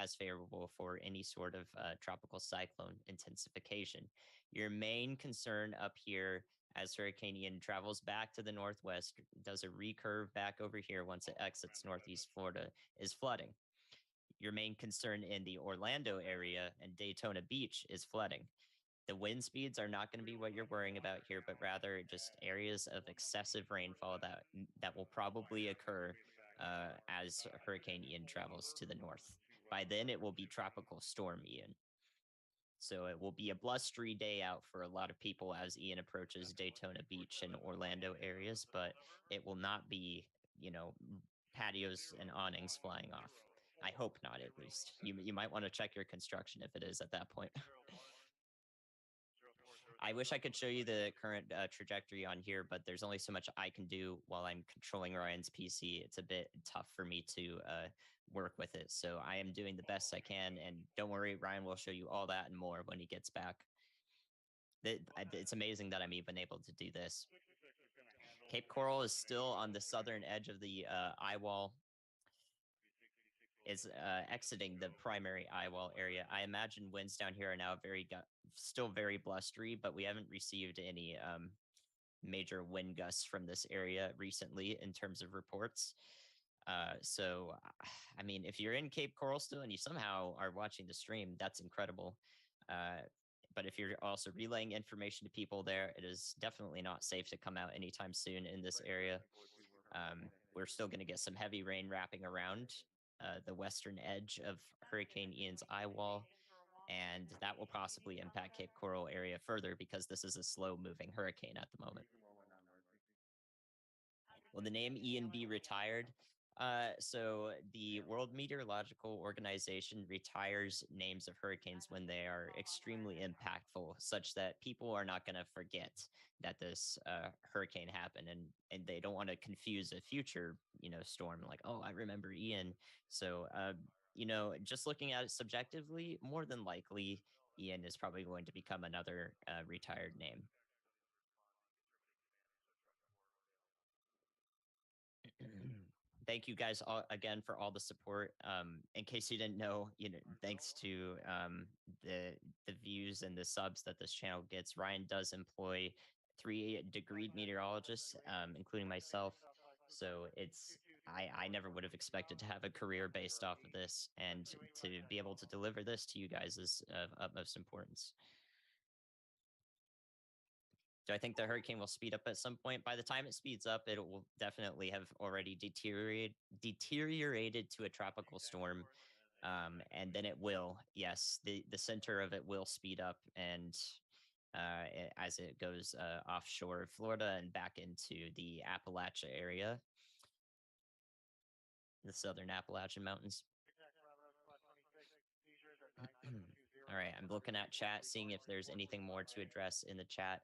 as favorable for any sort of tropical cyclone intensification. Your main concern up here as Hurricane Ian travels back to the northwest, does a recurve back over here once it exits northeast Florida, is flooding. Your main concern in the Orlando area and Daytona Beach is flooding. The wind speeds are not going to be what you're worrying about here, but rather just areas of excessive rainfall that will probably occur as Hurricane Ian travels to the north. By then, it will be Tropical Storm Ian. So it will be a blustery day out for a lot of people as Ian approaches Daytona Beach and Orlando areas, but it will not be, patios and awnings flying off. I hope not, at least. You might want to check your construction if it is at that point. I wish I could show you the current trajectory on here, but there's only so much I can do while I'm controlling Ryan's PC. It's a bit tough for me to work with it. So I am doing the best I can. And don't worry, Ryan will show you all that and more when he gets back. It's amazing that I'm even able to do this. Cape Coral is still on the southern edge of the eye wall. Is exiting the primary eye wall area. I imagine winds down here are now still very blustery, but we haven't received any major wind gusts from this area recently in terms of reports. So, I mean, if you're in Cape Coral still and you somehow are watching the stream, that's incredible. But if you're also relaying information to people there, it is definitely not safe to come out anytime soon in this area. We're still going to get some heavy rain wrapping around the western edge of Hurricane Ian's eye wall, and that will possibly impact Cape Coral area further because this is a slow-moving hurricane at the moment. Will the name Ian be retired? So the World Meteorological Organization retires names of hurricanes when they are extremely impactful, such that people are not going to forget that this hurricane happened, and they don't want to confuse a future, storm like, oh, I remember Ian. So, just looking at it subjectively, more than likely, Ian is probably going to become another retired name. Thank you guys all again for all the support. In case you didn't know, thanks to the views and the subs that this channel gets, Ryan does employ 3 degreed meteorologists, including myself. So I never would have expected to have a career based off of this, and to be able to deliver this to you guys is of utmost importance. Do I think the hurricane will speed up at some point? By the time it speeds up, it will definitely have already deteriorated to a tropical storm. And then it will, yes, the center of it will speed up, and as it goes offshore of Florida and back into the Appalachia area, the southern Appalachian Mountains. All right, I'm looking at chat, seeing if there's anything more to address in the chat.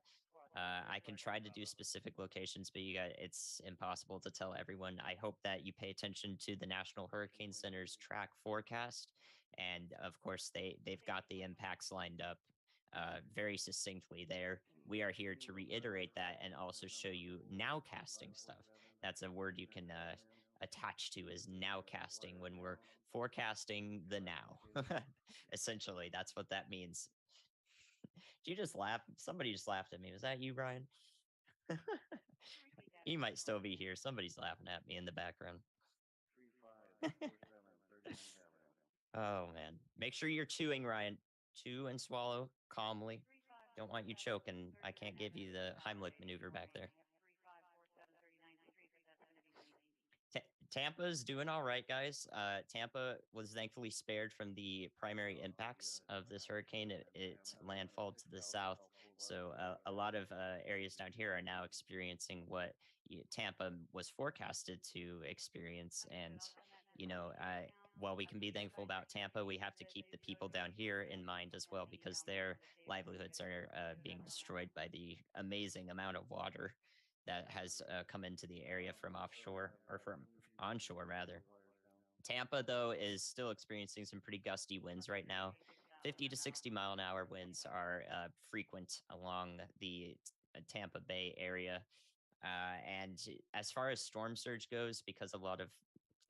I can try to do specific locations, but it's impossible to tell everyone. I hope that you pay attention to the National Hurricane Center's track forecast. And of course, they've got the impacts lined up very succinctly there. We are here to reiterate that and also show you nowcasting stuff. That's a word you can attach to, is nowcasting, when we're forecasting the now. Essentially, that's what that means. Did you just laugh? Somebody just laughed at me. Was that you, Brian? He might still be here. Somebody's laughing at me in the background. Oh, man. Make sure you're chewing, Ryan. Chew and swallow calmly. Don't want you choking. I can't give you the Heimlich maneuver back there. Tampa's doing all right, guys. Tampa was thankfully spared from the primary impacts of this hurricane. It landfalled to the south. So a lot of areas down here are now experiencing what Tampa was forecasted to experience. And, while we can be thankful about Tampa, we have to keep the people down here in mind as well, because their livelihoods are being destroyed by the amazing amount of water that has come into the area from offshore, or from onshore rather. Tampa, though, is still experiencing some pretty gusty winds right now. 50 to 60 mile an hour winds are frequent along the Tampa Bay area. And as far as storm surge goes, because a lot of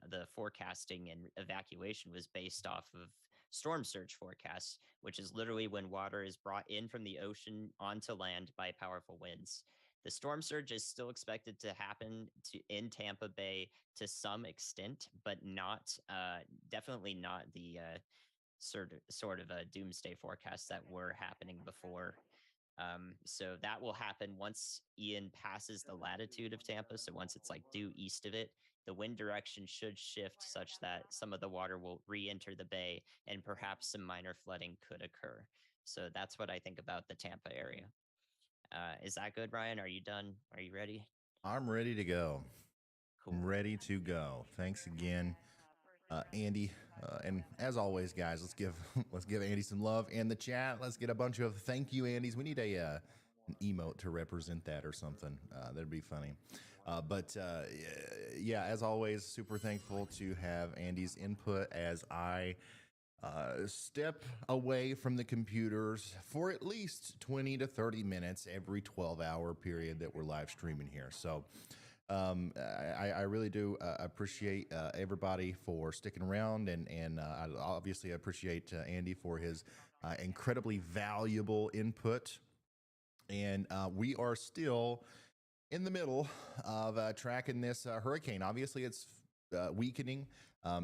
the forecasting and evacuation was based off of storm surge forecasts, which is literally when water is brought in from the ocean onto land by powerful winds. The storm surge is still expected to happen in Tampa Bay to some extent, but not definitely not the sort of a doomsday forecast that were happening before. So that will happen once Ian passes the latitude of Tampa. So once it's like due east of it, the wind direction should shift such that some of the water will re-enter the bay and perhaps some minor flooding could occur. So that's what I think about the Tampa area. Is that good, Ryan? Are you done? Are you ready? I'm ready to go. Cool. I'm ready to go. Thanks again, Andy. And as always, guys, let's give let's give Andy some love in the chat. Let's get a bunch of thank you, Andys. We need an emote to represent that or something. That'd be funny. But yeah, as always, super thankful to have Andy's input as I step away from the computers for at least 20 to 30 minutes every 12-hour period that we're live streaming here. So I really do appreciate everybody for sticking around, and I obviously appreciate Andy for his incredibly valuable input. And we are still in the middle of tracking this hurricane. Obviously, it's weakening.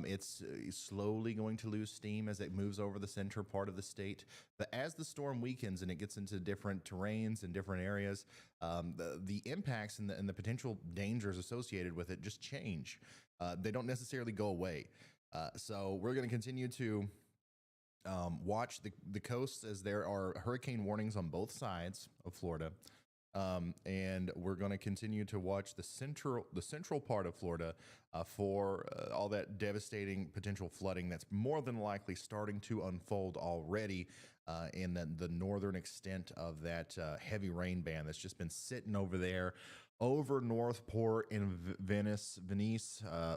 It's slowly going to lose steam as it moves over the center part of the state. But as the storm weakens and it gets into different terrains and different areas, the impacts and the potential dangers associated with it just change. They don't necessarily go away. So we're going to continue to watch the coasts as there are hurricane warnings on both sides of Florida. And we're going to continue to watch the central part of Florida for all that devastating potential flooding that's more than likely starting to unfold already in the northern extent of that heavy rain band that's just been sitting over there over Northport in Venice,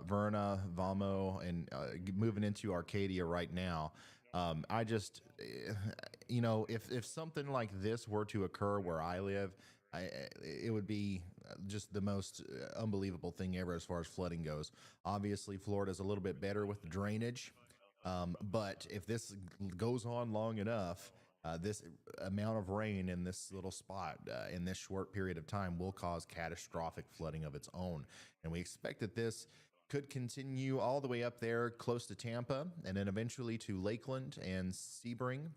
Verna, Valmo, and moving into Arcadia right now. I just, if something like this were to occur where I live, it would be just the most unbelievable thing ever as far as flooding goes. Obviously, Florida's a little bit better with the drainage, but if this goes on long enough, this amount of rain in this little spot in this short period of time will cause catastrophic flooding of its own. And we expect that this could continue all the way up there close to Tampa and then eventually to Lakeland and Sebring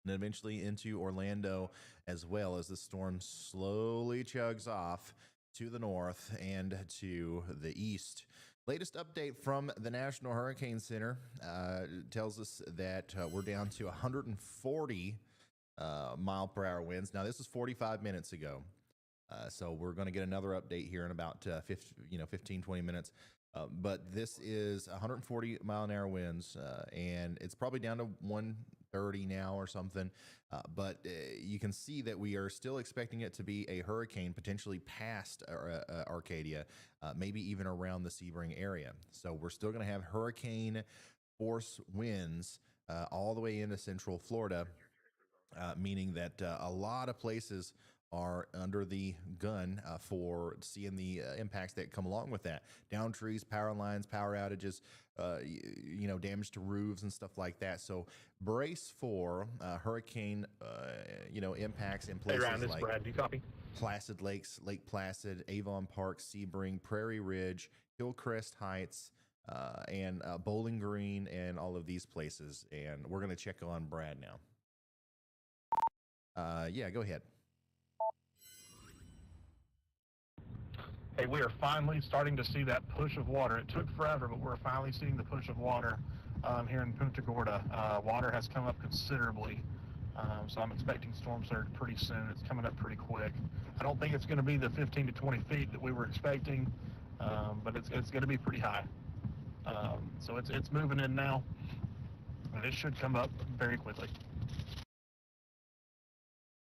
and eventually into Orlando, as well as the storm slowly chugs off to the north and to the east. Latest update from the National Hurricane Center tells us that we're down to 140 mile per hour winds. Now, this is 45 minutes ago. So we're going to get another update here in about 15, 20 minutes. But this is 140 mile an hour winds, and it's probably down to 130 now or something. But you can see that we are still expecting it to be a hurricane potentially past Arcadia, maybe even around the Sebring area. So we're still going to have hurricane force winds all the way into central Florida, meaning that a lot of places are under the gun for seeing the impacts that come along with that. Down trees, power lines, power outages, damage to roofs and stuff like that. So brace for hurricane, impacts in places Ryan, this like Brad. Do you copy? Placid Lakes, Lake Placid, Avon Park, Sebring, Prairie Ridge, Hillcrest Heights, and Bowling Green, and all of these places. And we're going to check on Brad now. Yeah, go ahead. Hey, we are finally starting to see that push of water. It took forever, but we're finally seeing the push of water here in Punta Gorda. Water has come up considerably, so I'm expecting storm surge pretty soon. It's coming up pretty quick. I don't think it's going to be the 15 to 20 feet that we were expecting, but it's going to be pretty high. So it's moving in now, and it should come up very quickly.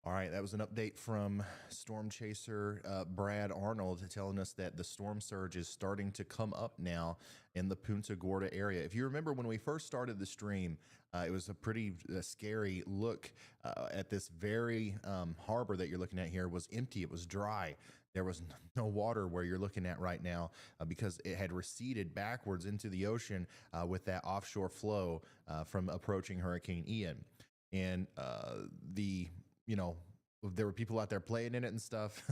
All right, that was an update from Storm Chaser Brad Arnold telling us that the storm surge is starting to come up now in the Punta Gorda area. If you remember when we first started the stream, it was a pretty scary look at this very harbor that you're looking at here. It was empty, it was dry. there was no water where you're looking at right now because it had receded backwards into the ocean with that offshore flow from approaching Hurricane Ian. And there were people out there playing in it and stuff.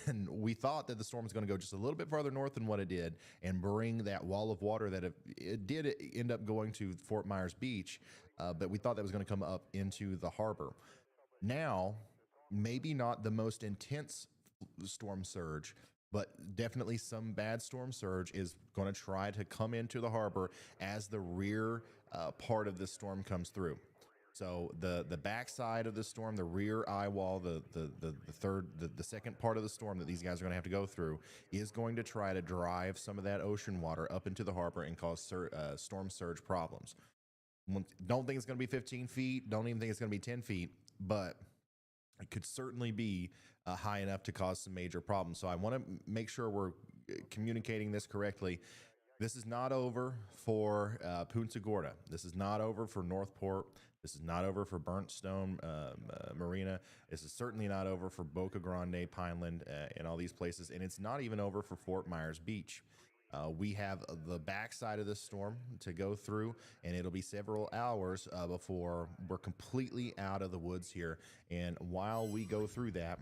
And we thought that the storm was going to go just a little bit farther north than what it did and bring that wall of water that it did end up going to Fort Myers Beach. But we thought that was going to come up into the harbor. Now, maybe not the most intense storm surge, but definitely some bad storm surge is going to try to come into the harbor as the rear part of the storm comes through. So the backside of the storm, the rear eye wall, the second part of the storm that these guys are going to have to go through is going to try to drive some of that ocean water up into the harbor and cause storm surge problems. Don't think it's going to be 15 feet. Don't even think it's going to be 10 feet, but it could certainly be high enough to cause some major problems. So I want to make sure we're communicating this correctly. This is not over for Punta Gorda. This is not over for Northport. This is not over for Burnt Stone Marina. This is certainly not over for Boca Grande, Pineland, and all these places. And it's not even over for Fort Myers Beach. We have the backside of this storm to go through, and it'll be several hours before we're completely out of the woods here. And while we go through that,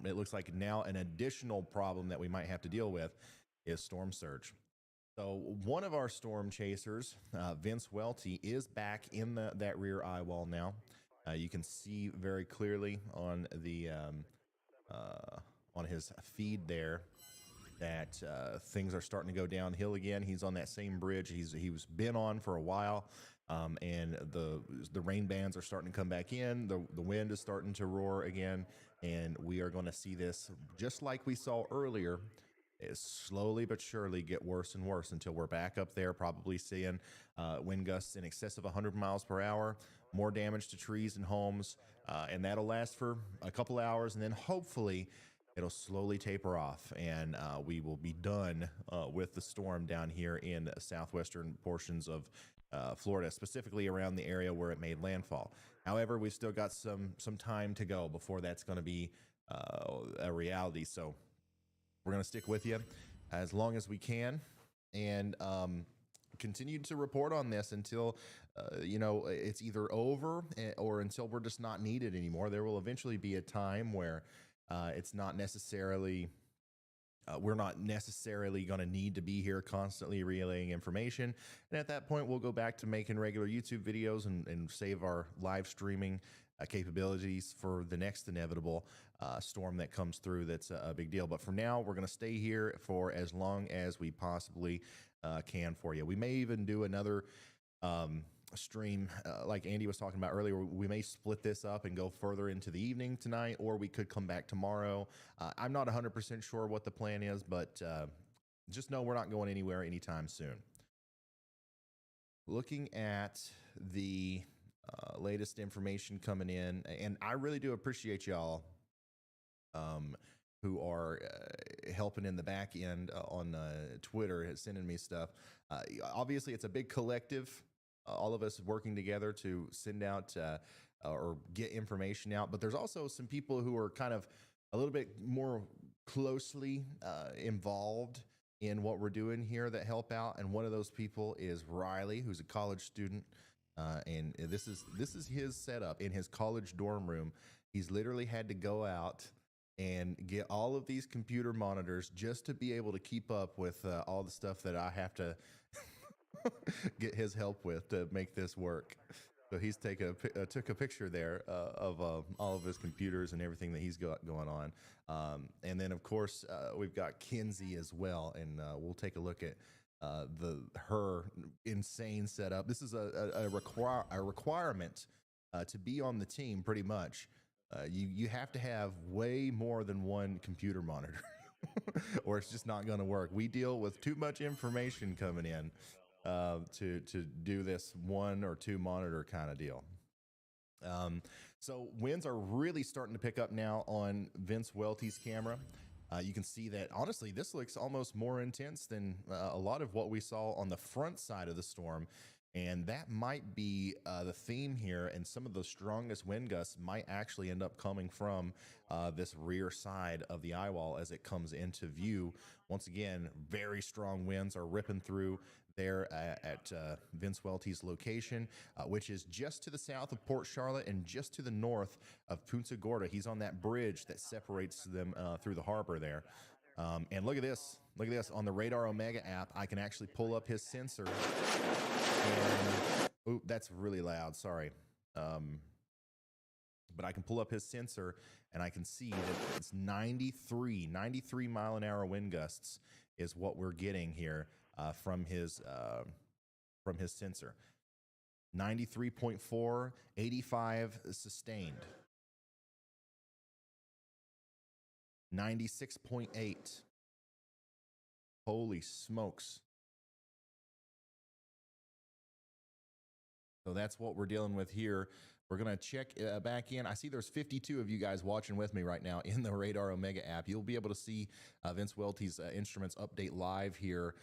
it looks like now an additional problem that we might have to deal with is storm surge. So one of our storm chasers, Vince Welty, is back in that rear eye wall now. You can see very clearly on the on his feed there that things are starting to go downhill again. He's on that same bridge he was been on for a while, and the rain bands are starting to come back in. The wind is starting to roar again, and we are going to see this just like we saw earlier. Is slowly but surely get worse and worse until we're back up there, probably seeing wind gusts in excess of 100 miles per hour, more damage to trees and homes, and that'll last for a couple hours, and then hopefully it'll slowly taper off, and we will be done with the storm down here in southwestern portions of Florida, specifically around the area where it made landfall. However, we've still got some time to go before that's going to be a reality, so we're going to stick with you as long as we can and continue to report on this until, it's either over or until we're just not needed anymore. There will eventually be a time where it's not necessarily, we're not necessarily going to need to be here constantly relaying information. And at that point, we'll go back to making regular YouTube videos and save our live streaming capabilities for the next inevitable storm that comes through. That's a big deal. But for now, we're going to stay here for as long as we possibly can for you. We may even do another stream like Andy was talking about earlier. We may split this up and go further into the evening tonight, or we could come back tomorrow. I'm not 100% sure what the plan is, but just know we're not going anywhere anytime soon. Looking at the latest information coming in, and I really do appreciate y'all who are helping in the back end on Twitter, sending me stuff. Obviously, it's a big collective, all of us working together to send out or get information out. But there's also some people who are kind of a little bit more closely involved in what we're doing here that help out. And one of those people is Riley, who's a college student. And this is his setup in his college dorm room. He's literally had to go out and get all of these computer monitors just to be able to keep up with all the stuff that I have to get his help with to make this work. So he's took a picture there of all of his computers and everything that he's got going on. And then of course we've got Kinsey as well, and we'll take a look at her insane setup. This is a requirement to be on the team. Pretty much, you have to have way more than one computer monitor, or it's just not going to work. We deal with too much information coming in to do this one or two monitor kind of deal. So winds are really starting to pick up now on Vince Welty's camera. You can see that, honestly, this looks almost more intense than a lot of what we saw on the front side of the storm. And that might be the theme here, and some of the strongest wind gusts might actually end up coming from this rear side of the eye wall as it comes into view. Once again, very strong winds are ripping through there at Vince Welty's location, which is just to the south of Port Charlotte and just to the north of Punta Gorda. He's on that bridge that separates them through the harbor there. And look at this. Look at this. On the Radar Omega app, I can actually pull up his sensor. And, ooh, that's really loud. Sorry. But I can pull up his sensor and I can see that it's 93 mile an hour wind gusts is what we're getting here from his sensor. 93.4, 85 sustained. 96.8. Holy smokes. So that's what we're dealing with here. We're going to check back in. I see there's 52 of you guys watching with me right now in the Radar Omega app. You'll be able to see Vince Welty's instruments update live here.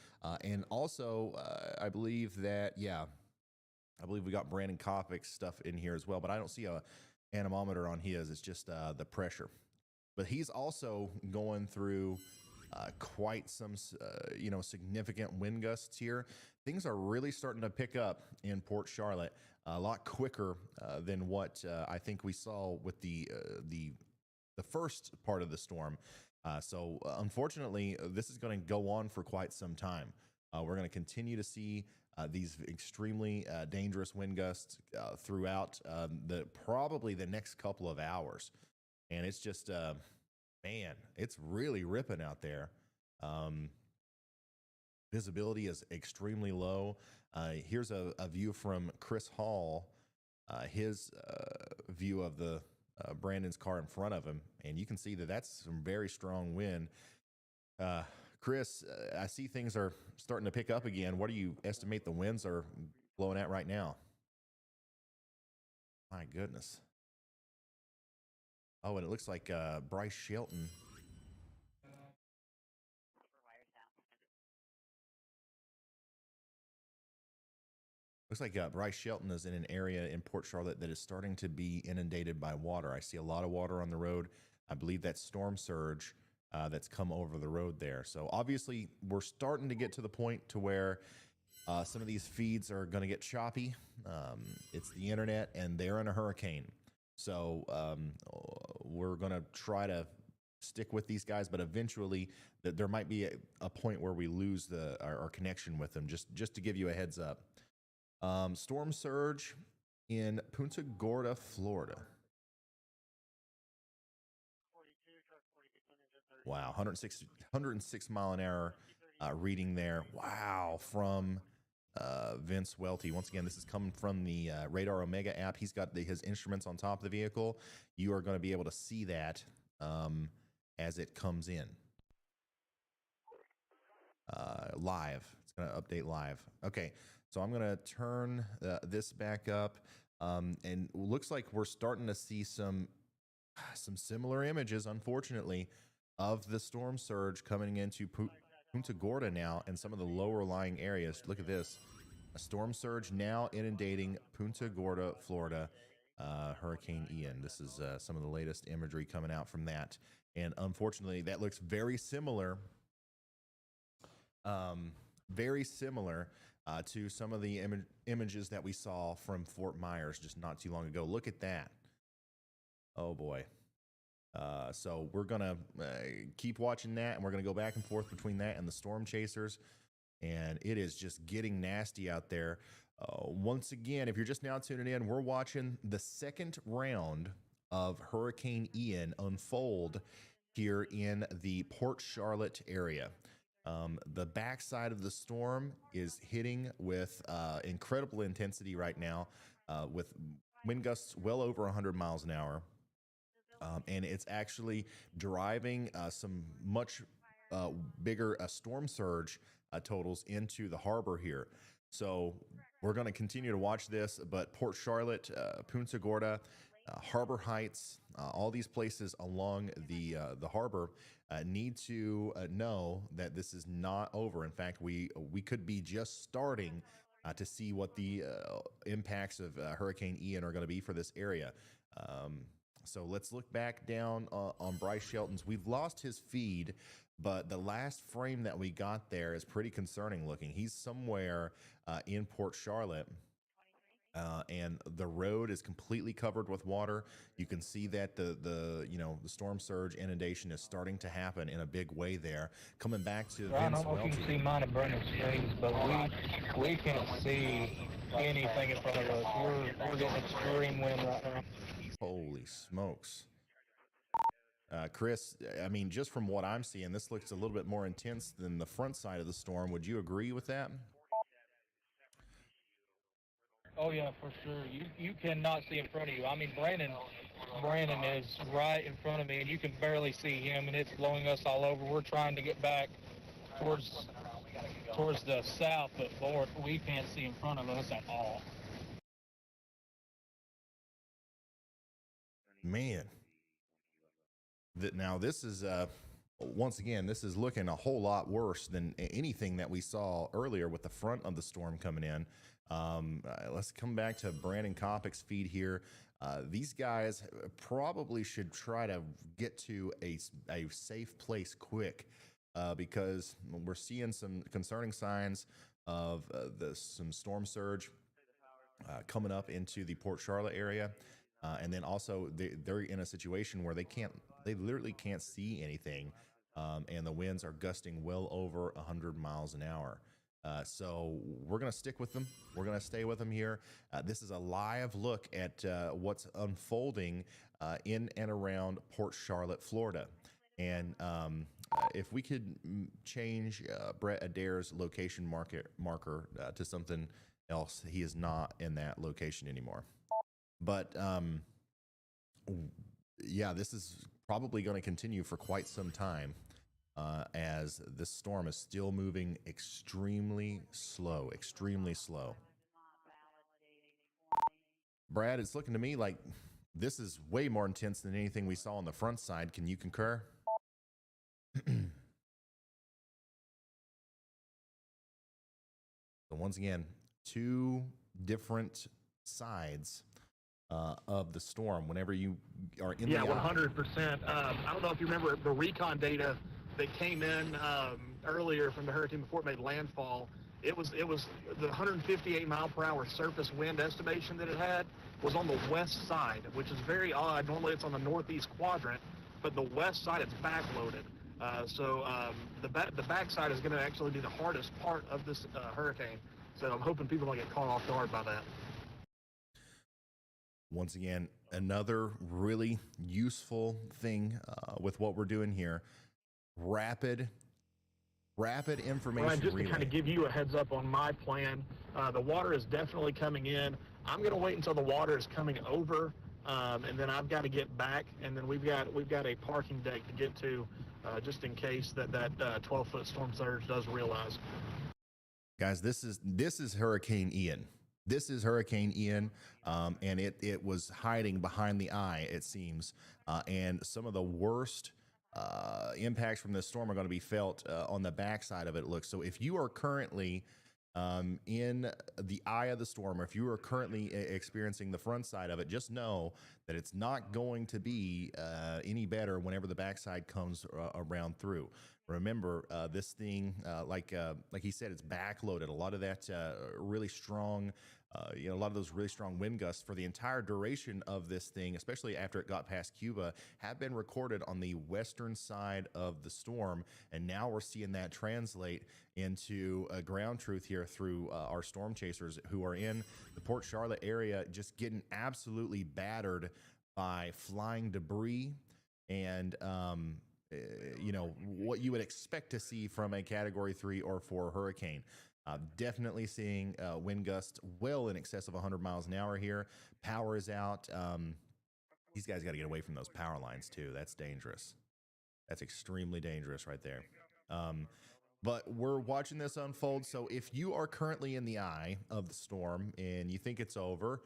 And also, I believe that, I believe we got Brandon Kopic's stuff in here as well, but I don't see a anemometer on his. It's just the pressure. But he's also going through quite some, significant wind gusts here. Things are really starting to pick up in Port Charlotte a lot quicker than what I think we saw with the first part of the storm. So unfortunately, this is going to go on for quite some time. We're going to continue to see these extremely dangerous wind gusts throughout probably the next couple of hours. And it's just, man, it's really ripping out there. Visibility is extremely low. Here's a view from Chris Hall, his view of the Brandon's car in front of him. And you can see that that's some very strong wind. Chris, I see things are starting to pick up again. What do you estimate the winds are blowing at right now? My goodness. Oh, and it looks like Bryce Shelton. Looks like Bryce Shelton is in an area in Port Charlotte that is starting to be inundated by water. I see a lot of water on the road. I believe that's storm surge that's come over the road there. So obviously we're starting to get to the point to where some of these feeds are going to get choppy. It's the internet and they're in a hurricane. So we're going to try to stick with these guys, but eventually there might be a point where we lose our connection with them, just to give you a heads up. Storm surge in Punta Gorda, Florida. Wow, 106 mile an hour reading there. Wow, from Vince Welty. Once again, this is coming from the Radar Omega app. He's got his instruments on top of the vehicle. You are going to be able to see that as it comes in live. It's going to update live. Okay, so I'm going to turn this back up, and looks like we're starting to see some similar images, unfortunately, of the storm surge coming into Punta Gorda now and some of the lower lying areas. Look at this. A storm surge now inundating Punta Gorda, Florida, Hurricane Ian. This is some of the latest imagery coming out from that. And unfortunately, that looks very similar, to some of the images that we saw from Fort Myers just not too long ago. Look at that. Oh, boy. So we're going to keep watching that, and we're going to go back and forth between that and the storm chasers. And it is just getting nasty out there. Once again, if you're just now tuning in, we're watching the second round of Hurricane Ian unfold here in the Port Charlotte area. The backside of the storm is hitting with incredible intensity right now, with wind gusts well over 100 miles an hour. And it's actually driving some much bigger storm surge totals into the harbor here. So we're going to continue to watch this, but Port Charlotte, Punta Gorda, Harbor Heights, all these places along the harbor need to know that this is not over. In fact, we could be just starting to see what the impacts of Hurricane Ian are going to be for this area. So let's look back down on Bryce Shelton's. We've lost his feed, but the last frame that we got there is pretty concerning looking. He's somewhere in Port Charlotte. And the road is completely covered with water. You can see that the storm surge inundation is starting to happen in a big way there. Coming back to Ron, I don't know if you can see mine and Brandon's screens, but we can't see anything in front of us. We're getting extreme wind right now. Holy smokes. Chris, I mean, just from what I'm seeing, this looks a little bit more intense than the front side of the storm. Would you agree with that? Oh yeah, for sure. You cannot see in front of you. I mean, Brandon is right in front of me, and you can barely see him, and it's blowing us all over. We're trying to get back towards the south, but Lord, we can't see in front of us at all. Man, now this is once again, this is looking a whole lot worse than anything that we saw earlier with the front of the storm coming in. Let's come back to Brandon Kopic's feed here. These guys probably should try to get to a safe place quick, because we're seeing some concerning signs of some storm surge coming up into the Port Charlotte area. And then also they're in a situation where they literally can't see anything. And the winds are gusting well over 100 miles an hour. So we're going to stick with them. We're going to stay with them here. This is a live look at what's unfolding in and around Port Charlotte, Florida. And if we could change Brett Adair's location marker to something else, he is not in that location anymore. But yeah, this is probably going to continue for quite some time. As this storm is still moving extremely slow. Brad, it's looking to me like this is way more intense than anything we saw on the front side. Can you concur? So once again, two different sides of the storm whenever you are in the 100%. I don't know if you remember the recon data that came in earlier from the hurricane before it made landfall. It was the 158 mile per hour surface wind estimation that it had was on the west side, which is very odd. Normally it's on the northeast quadrant, but the west side it's backloaded. So the back side is going to actually be the hardest part of this hurricane. So I'm hoping people don't get caught off guard by that. Once again, another really useful thing with what we're doing here. Rapid information. Ryan, just relay. to kind of give you a heads up on my plan, the water is definitely coming in. I'm going to wait until the water is coming over, and then I've got to get back, and then we've got a parking deck to get to, just in case that 12-foot storm surge does realize. Guys, this is Hurricane Ian. This is Hurricane Ian, and it was hiding behind the eye, it seems, and some of the worst impacts from this storm are going to be felt on the backside of it. Looks so. If you are currently in the eye of the storm, or if you are currently experiencing the front side of it, just know that it's not going to be any better whenever the backside comes around through. Remember, this thing, like he said, it's backloaded. A lot of that really strong. A lot of those really strong wind gusts for the entire duration of this thing, especially after it got past Cuba, have been recorded on the western side of the storm. And now we're seeing that translate into a ground truth here through our storm chasers who are in the Port Charlotte area, just getting absolutely battered by flying debris and, what you would expect to see from a Category 3 or 4 hurricane. Definitely seeing wind gusts well in excess of 100 miles an hour here. Power is out. These guys got to get away from those power lines too. That's dangerous. That's extremely dangerous right there. But we're watching this unfold. So if you are currently in the eye of the storm and you think it's over,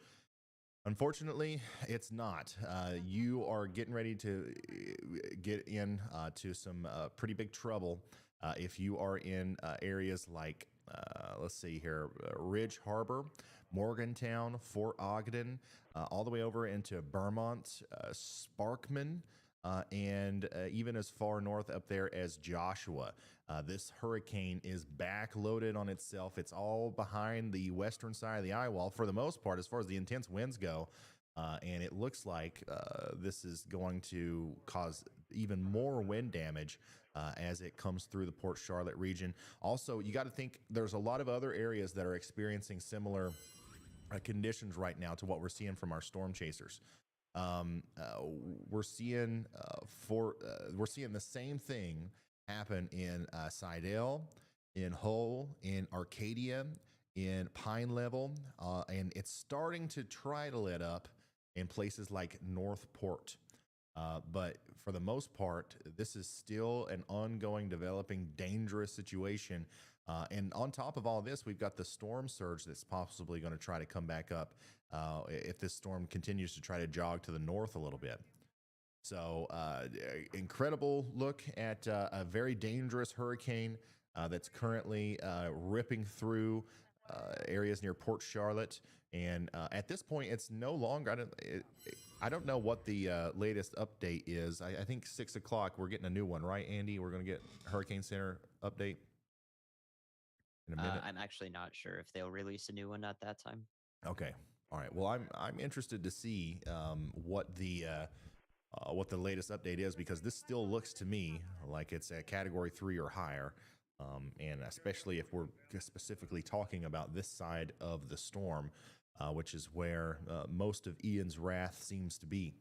unfortunately, it's not. You are getting ready to get in to some pretty big trouble if you are in areas like let's see here, Ridge Harbor, Morgantown, Fort Ogden, all the way over into Vermont, Sparkman, and even as far north up there as Joshua. This hurricane is backloaded on itself. It's all behind the western side of the eye wall for the most part, as far as the intense winds go. And it looks like this is going to cause even more wind damage as it comes through the Port Charlotte region. Also, you got to think there's a lot of other areas that are experiencing similar conditions right now to what we're seeing from our storm chasers. We're seeing the same thing happen in Seidel, in Hull, in Arcadia, in Pine Level, and it's starting to try to let up in places like Northport. But for the most part, this is still an ongoing, developing, dangerous situation. And on top of all this, we've got the storm surge that's possibly going to try to come back up if this storm continues to try to jog to the north a little bit. So incredible look at a very dangerous hurricane that's currently ripping through areas near Port Charlotte. And at this point, it's no longer, I don't know what the latest update is. I think 6 o'clock, we're getting a new one, right, Andy? We're going to get Hurricane Center update in a minute. I'm actually not sure if they'll release a new one at that time. Okay. All right. Well, I'm interested to see what the latest update is, because this still looks to me like it's a Category 3 or higher. And especially if we're specifically talking about this side of the storm, which is where most of Ian's wrath seems to be.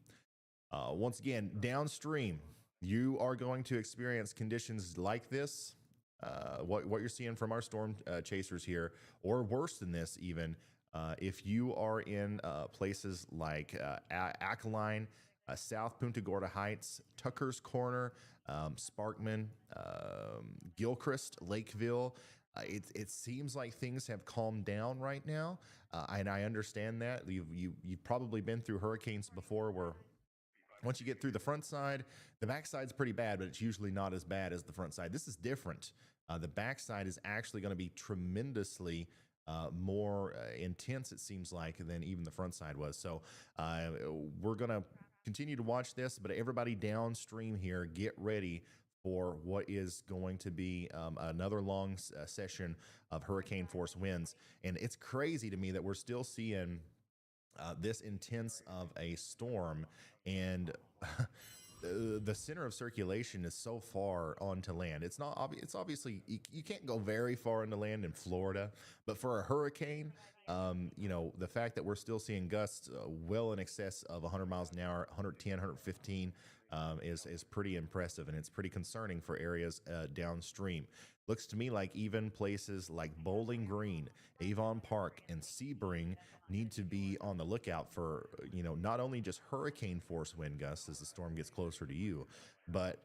Once again, downstream, you are going to experience conditions like this, what you're seeing from our storm chasers here, or worse than this even, if you are in places like Aquiline, South Punta Gorda Heights, Tucker's Corner, Sparkman, Gilchrist, Lakeville. It seems like things have calmed down right now, and I understand that. You've probably been through hurricanes before where once you get through the front side, the back side's pretty bad, but it's usually not as bad as the front side. This is different. The back side is actually going to be tremendously more intense, it seems like, than even the front side was. So we're going to continue to watch this, but everybody downstream here, get ready for what is going to be another long session of hurricane force winds. And it's crazy to me that we're still seeing this intense of a storm, and the center of circulation is so far onto land. It's not obvious. It's obviously you can't go very far into land in Florida, but for a hurricane, the fact that we're still seeing gusts well in excess of 100 miles an hour, 110, 115, is pretty impressive, and it's pretty concerning for areas downstream. Looks to me like even places like Bowling Green, Avon Park, and Sebring need to be on the lookout for, not only just hurricane force wind gusts as the storm gets closer to you, but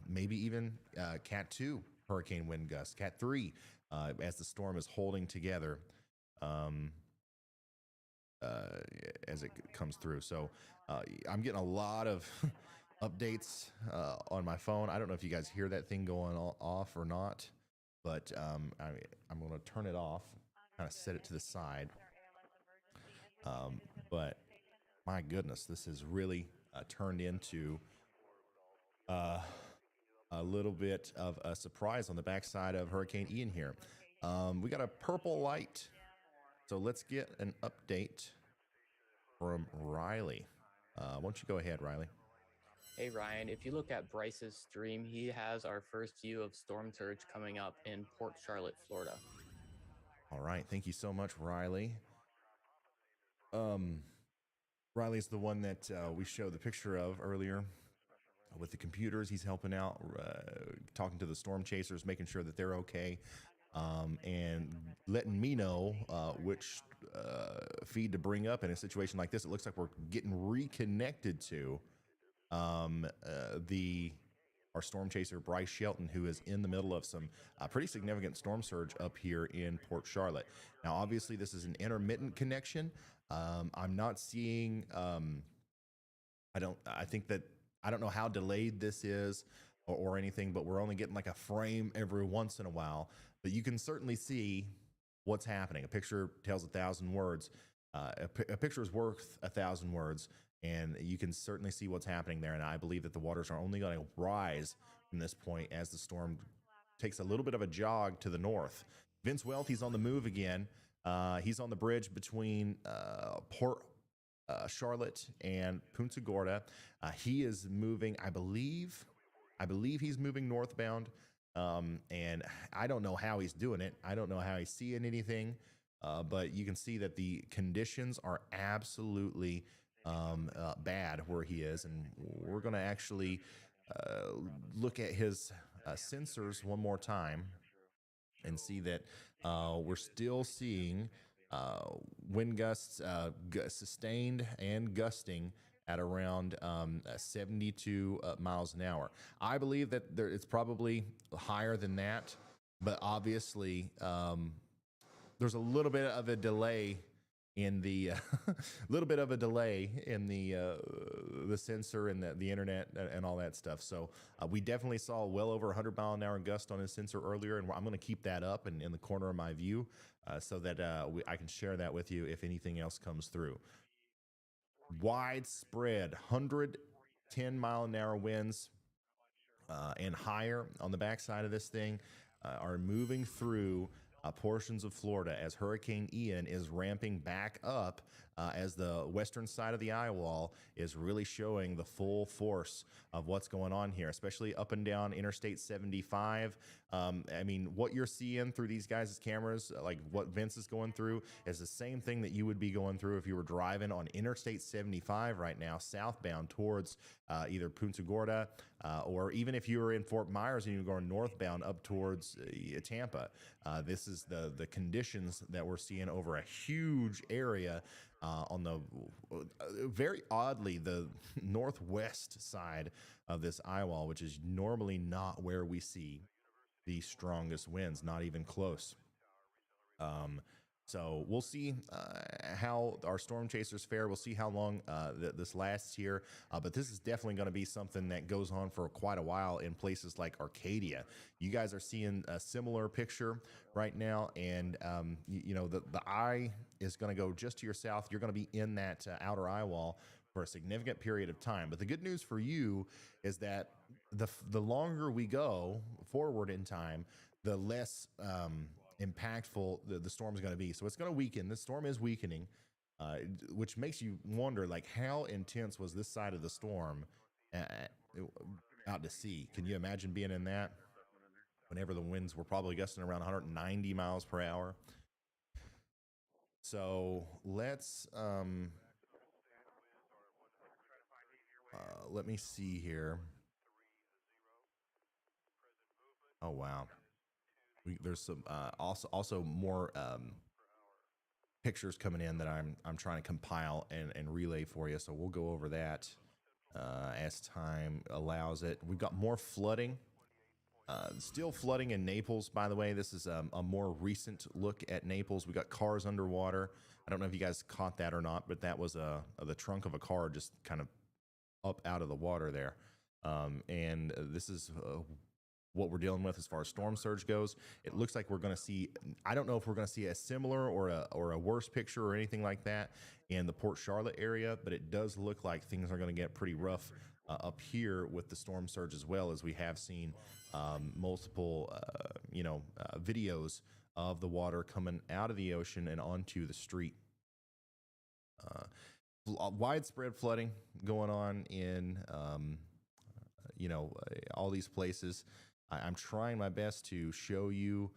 maybe even Cat 2 hurricane wind gusts, Cat 3 as the storm is holding together as it comes through. So I'm getting a lot of updates on my phone. I don't know if you guys hear that thing going off or not, but I'm going to turn it off, kind of set it to the side. But my goodness, this has really turned into a little bit of a surprise on the backside of Hurricane Ian here. We got a purple light, so let's get an update from Riley. Why don't you go ahead, Riley? Hey Ryan, if you look at Bryce's stream, he has our first view of storm surge coming up in Port Charlotte, Florida. All right, thank you so much, Riley. Riley's the one that we showed the picture of earlier with the computers. He's helping out, talking to the storm chasers, making sure that they're okay, and letting me know which feed to bring up in a situation like this. It looks like we're getting reconnected to our storm chaser, Bryce Shelton, who is in the middle of some pretty significant storm surge up here in Port Charlotte. Now, obviously, this is an intermittent connection. I'm not seeing, I don't know how delayed this is or anything, but we're only getting like a frame every once in a while. but you can certainly see what's happening. A picture tells 1,000 words. A picture is worth 1,000 words, and you can certainly see what's happening there. And I believe that the waters are only going to rise from this point as the storm takes a little bit of a jog to the north. Vince Welty's on the move again. He's on the bridge between Port Charlotte and Punta Gorda. He is moving, I believe he's moving northbound. And I don't know how he's doing it. I don't know how he's seeing anything. But you can see that the conditions are absolutely bad where he is. And we're going to actually look at his sensors one more time and see that we're still seeing wind gusts sustained and gusting at around 72 miles an hour. I believe that it's probably higher than that, but obviously there's a little bit of a delay in the the sensor and the internet and all that stuff. So we definitely saw well over 100 mile an hour gust on his sensor earlier, and I'm going to keep that up in the corner of my view so that I can share that with you if anything else comes through. Widespread 110 mile an hour winds and higher on the backside of this thing are moving through portions of Florida as Hurricane Ian is ramping back up as the western side of the eye wall is really showing the full force of what's going on here, especially up and down Interstate 75. I mean, what you're seeing through these guys' cameras, like what Vince is going through, is the same thing that you would be going through if you were driving on Interstate 75 right now, southbound towards either Punta Gorda, or even if you were in Fort Myers and you were going northbound up towards Tampa. This is the conditions that we're seeing over a huge area on the very oddly the northwest side of this eye wall, which is normally not where we see the strongest winds, not even close. So we'll see how our storm chasers fare. We'll see how long this lasts here. But this is definitely going to be something that goes on for quite a while in places like Arcadia. You guys are seeing a similar picture right now. And, you know, the eye is going to go just to your south. You're going to be in that outer eye wall for a significant period of time. But the good news for you is that the longer we go forward in time, the less impactful the storm is going to be. So it's going to weaken. This storm is weakening, which makes you wonder, like, how intense was this side of the storm out to sea? Can you imagine being in that whenever the winds were probably gusting around 190 miles per hour? So let's let me see here. Oh wow. There's some also more pictures coming in that I'm trying to compile and relay for you. So we'll go over that as time allows it. We've got more flooding, still flooding in Naples. By the way, this is a more recent look at Naples. We got cars underwater. I don't know if you guys caught that or not, but that was the trunk of a car just kind of up out of the water there. And this is what we're dealing with as far as storm surge goes. It looks like we're going to see, I don't know if we're going to see a similar or a worse picture or anything like that in the Port Charlotte area, but it does look like things are going to get pretty rough up here with the storm surge, as well as we have seen multiple videos of the water coming out of the ocean and onto the street. Widespread flooding going on in all these places. I'm trying my best to show you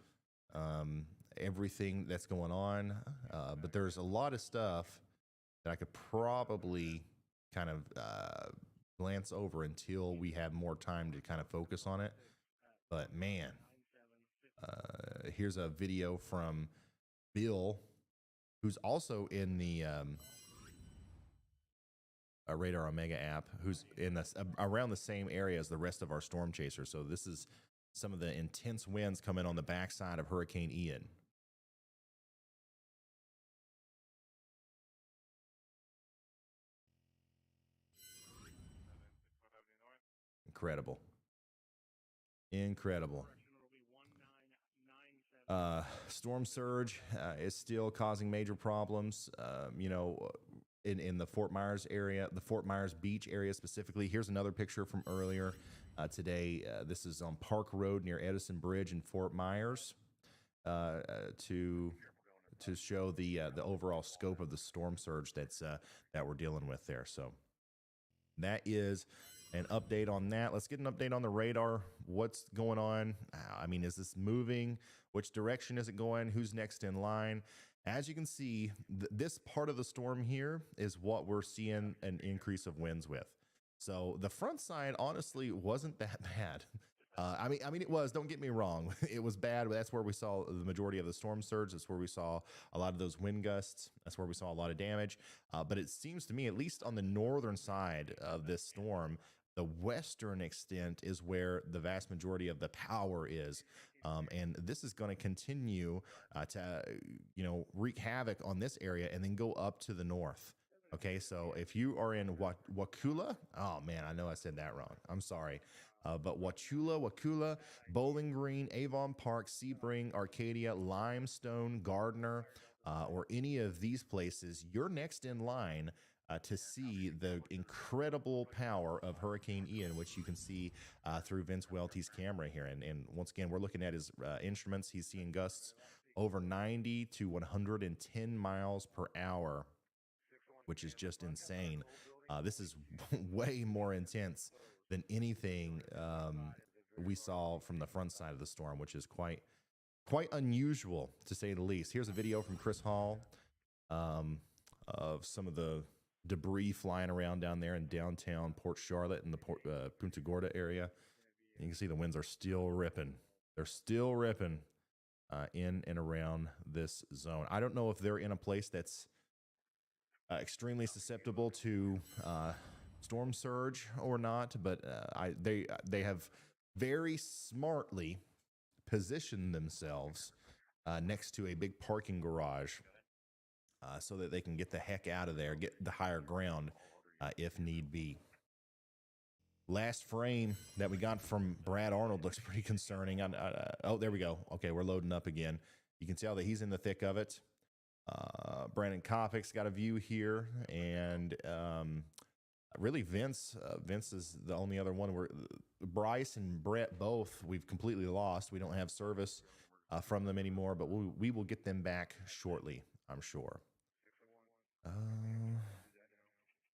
everything that's going on, but there's a lot of stuff that I could probably kind of glance over until we have more time to kind of focus on it. But man, here's a video from Bill, who's also in the Radar Omega app, who's in this around the same area as the rest of our storm chasers. So this is some of the intense winds coming on the backside of Hurricane Ian. Incredible. Storm surge is still causing major problems. In the Fort Myers area, the Fort Myers Beach area specifically. Here's another picture from earlier today. This is on Park Road near Edison Bridge in Fort Myers to show the overall scope of the storm surge that we're dealing with there. So that is an update on that. Let's get an update on the radar. What's going on? I mean, is this moving? Which direction is it going? Who's next in line? As you can see, this part of the storm here is what we're seeing an increase of winds with. So the front side honestly wasn't that bad. I mean, it was, don't get me wrong. It was bad, but that's where we saw the majority of the storm surge. That's where we saw a lot of those wind gusts. That's where we saw a lot of damage. But it seems to me, at least on the northern side of this storm, the western extent is where the vast majority of the power is. And this is going to continue to, wreak havoc on this area and then go up to the north. Okay, so if you are in Wakulla, oh man, I know I said that wrong. I'm sorry. But Wauchula, Bowling Green, Avon Park, Sebring, Arcadia, Limestone, Gardner, or any of these places, you're next in line to see the incredible power of Hurricane Ian, which you can see through Vince Welty's camera here. And once again, we're looking at his instruments. He's seeing gusts over 90 to 110 miles per hour, which is just insane. This is way more intense than anything we saw from the front side of the storm, which is quite unusual to say the least. Here's a video from Chris Hall of some of the debris flying around down there in downtown Port Charlotte and the Punta Gorda area. You can see the winds are still ripping. They're still ripping in and around this zone. I don't know if they're in a place that's extremely susceptible to storm surge or not, but they have very smartly positioned themselves next to a big parking garage so that they can get the heck out of there, get the higher ground if need be. Last frame that we got from Brad Arnold looks pretty concerning. Oh, there we go. Okay, we're loading up again. You can tell that he's in the thick of it. Brandon Kopic's got a view here, and really Vince is the only other one where Bryce and Brett both we've completely lost. We don't have service from them anymore, but we will get them back shortly, I'm sure.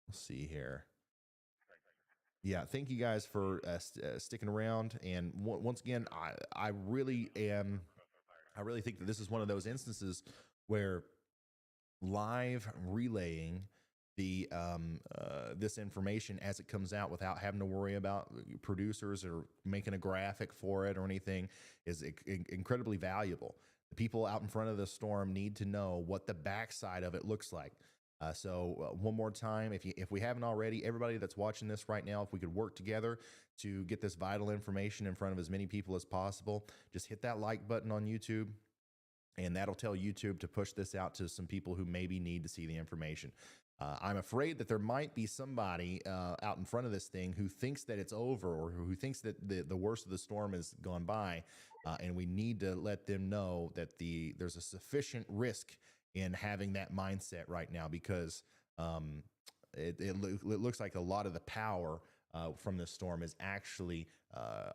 Let's see here. Yeah, thank you guys for sticking around. And once again, I really think that this is one of those instances where live relaying the this information as it comes out without having to worry about producers or making a graphic for it or anything is incredibly valuable. The people out in front of the storm need to know what the backside of it looks like. So one more time, if we haven't already, everybody that's watching this right now, if we could work together to get this vital information in front of as many people as possible, just hit that like button on YouTube. And that'll tell YouTube to push this out to some people who maybe need to see the information. I'm afraid that there might be somebody out in front of this thing who thinks that it's over or who thinks that the worst of the storm has gone by. And we need to let them know that there's a sufficient risk in having that mindset right now, because it looks like a lot of the power from this storm is actually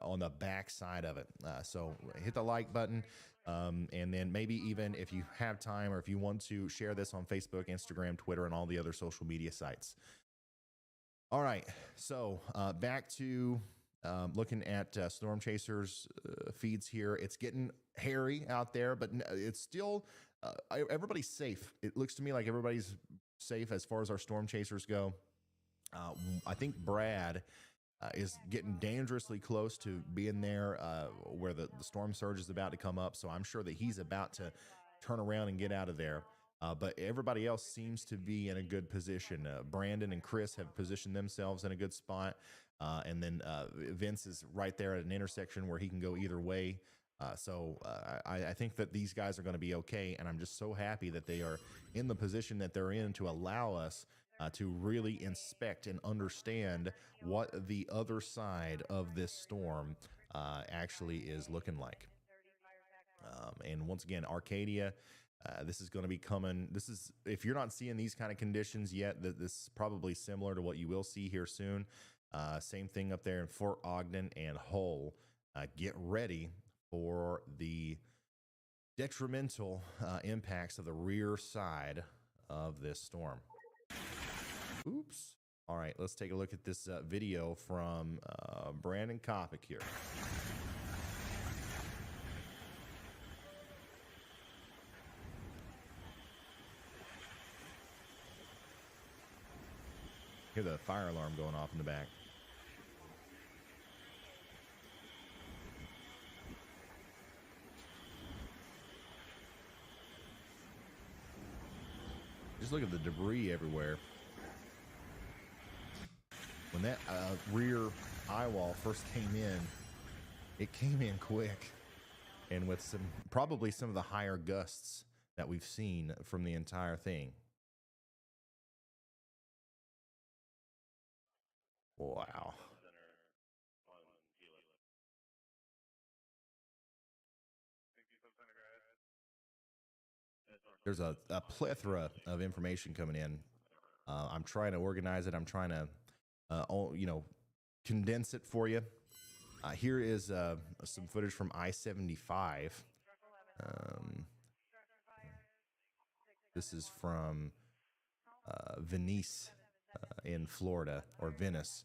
on the back side of it. So hit the like button. And then maybe even if you have time or if you want to share this on Facebook, Instagram, Twitter, and all the other social media sites. All right. So back to looking at Storm Chasers feeds here. It's getting hairy out there, but it's still everybody's safe. It looks to me like everybody's safe as far as our Storm Chasers go. I think Brad is getting dangerously close to being there where the storm surge is about to come up. So I'm sure that he's about to turn around and get out of there. But everybody else seems to be in a good position. Brandon and Chris have positioned themselves in a good spot. And then Vince is right there at an intersection where he can go either way. So I think that these guys are going to be okay. And I'm just so happy that they are in the position that they're in to allow us to really inspect and understand what the other side of this storm actually is looking like. And once again, Arcadia, this is going to be coming. This is, if you're not seeing these kind of conditions yet, this is probably similar to what you will see here soon. Same thing up there in Fort Ogden and Hull. Get ready for the detrimental impacts of the rear side of this storm. Oops. All right, let's take a look at this video from Brandon Kopic here. Hear the fire alarm going off in the back. Just look at the debris everywhere. When that rear eye wall first came in, it came in quick, and with probably some of the higher gusts that we've seen from the entire thing. Wow. There's a plethora of information coming in. I'm trying to organize it. I'm trying to, condense it for you. Here is some footage from I-75. This is from Venice in Florida, or Venice.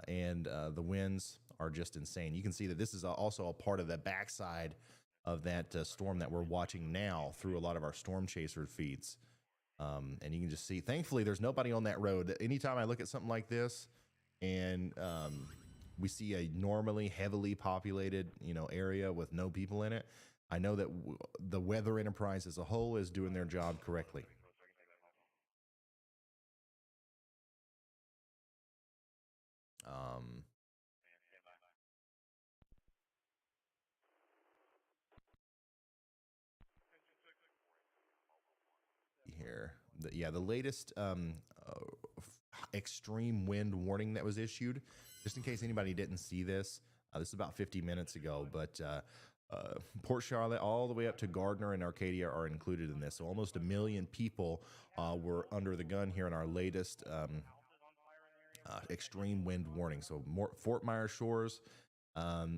And the winds are just insane. You can see that this is also a part of the backside of that storm that we're watching now through a lot of our Storm Chaser feeds. And you can just see, thankfully, there's nobody on that road. Anytime I look at something like this and we see a normally heavily populated, area with no people in it, I know that the Weather Enterprise as a whole is doing their job correctly. Here, the latest extreme wind warning that was issued, just in case anybody didn't see this. This is about 50 minutes ago, but Port Charlotte all the way up to Gardner and Arcadia are included in this. So almost 1 million people were under the gun here in our latest extreme wind warning. So Fort Myers Shores,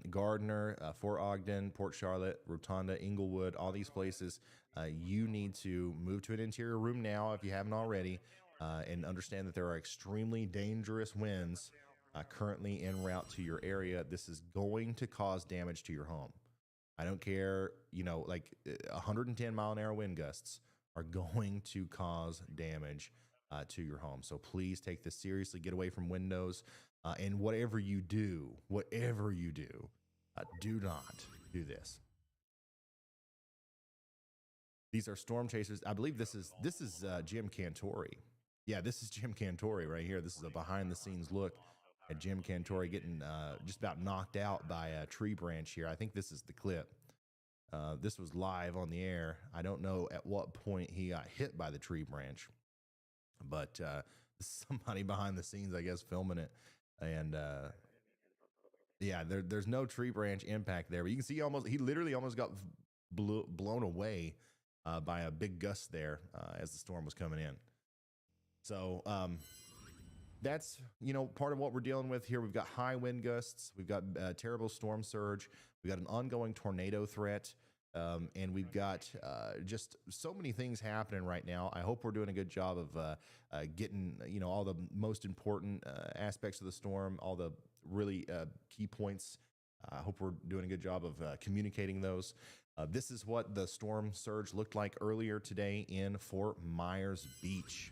Gardner, Fort Ogden, Port Charlotte, Rotunda, Inglewood, all these places, you need to move to an interior room now if you haven't already, and understand that there are extremely dangerous winds currently en route to your area. This is going to cause damage to your home. I don't care, 110 mile an hour wind gusts are going to cause damage to your home. So please take this seriously. Get away from windows. And whatever you do, do not do this. These are Storm Chasers. I believe this is Jim Cantori. Yeah, this is Jim Cantori right here. This is a behind the scenes look at Jim Cantori getting just about knocked out by a tree branch here. I think this is the clip. This was live on the air. I don't know at what point he got hit by the tree branch, but somebody behind the scenes, I guess, filming it. And yeah, there's no tree branch impact there, but you can see he literally almost got blown away by a big gust there as the storm was coming in. So that's, part of what we're dealing with here. We've got high wind gusts. We've got terrible storm surge. We've got an ongoing tornado threat. And we've got just so many things happening right now. I hope we're doing a good job of getting, all the most important aspects of the storm, all the really key points. I hope we're doing a good job of communicating those. This is what the storm surge looked like earlier today in Fort Myers Beach.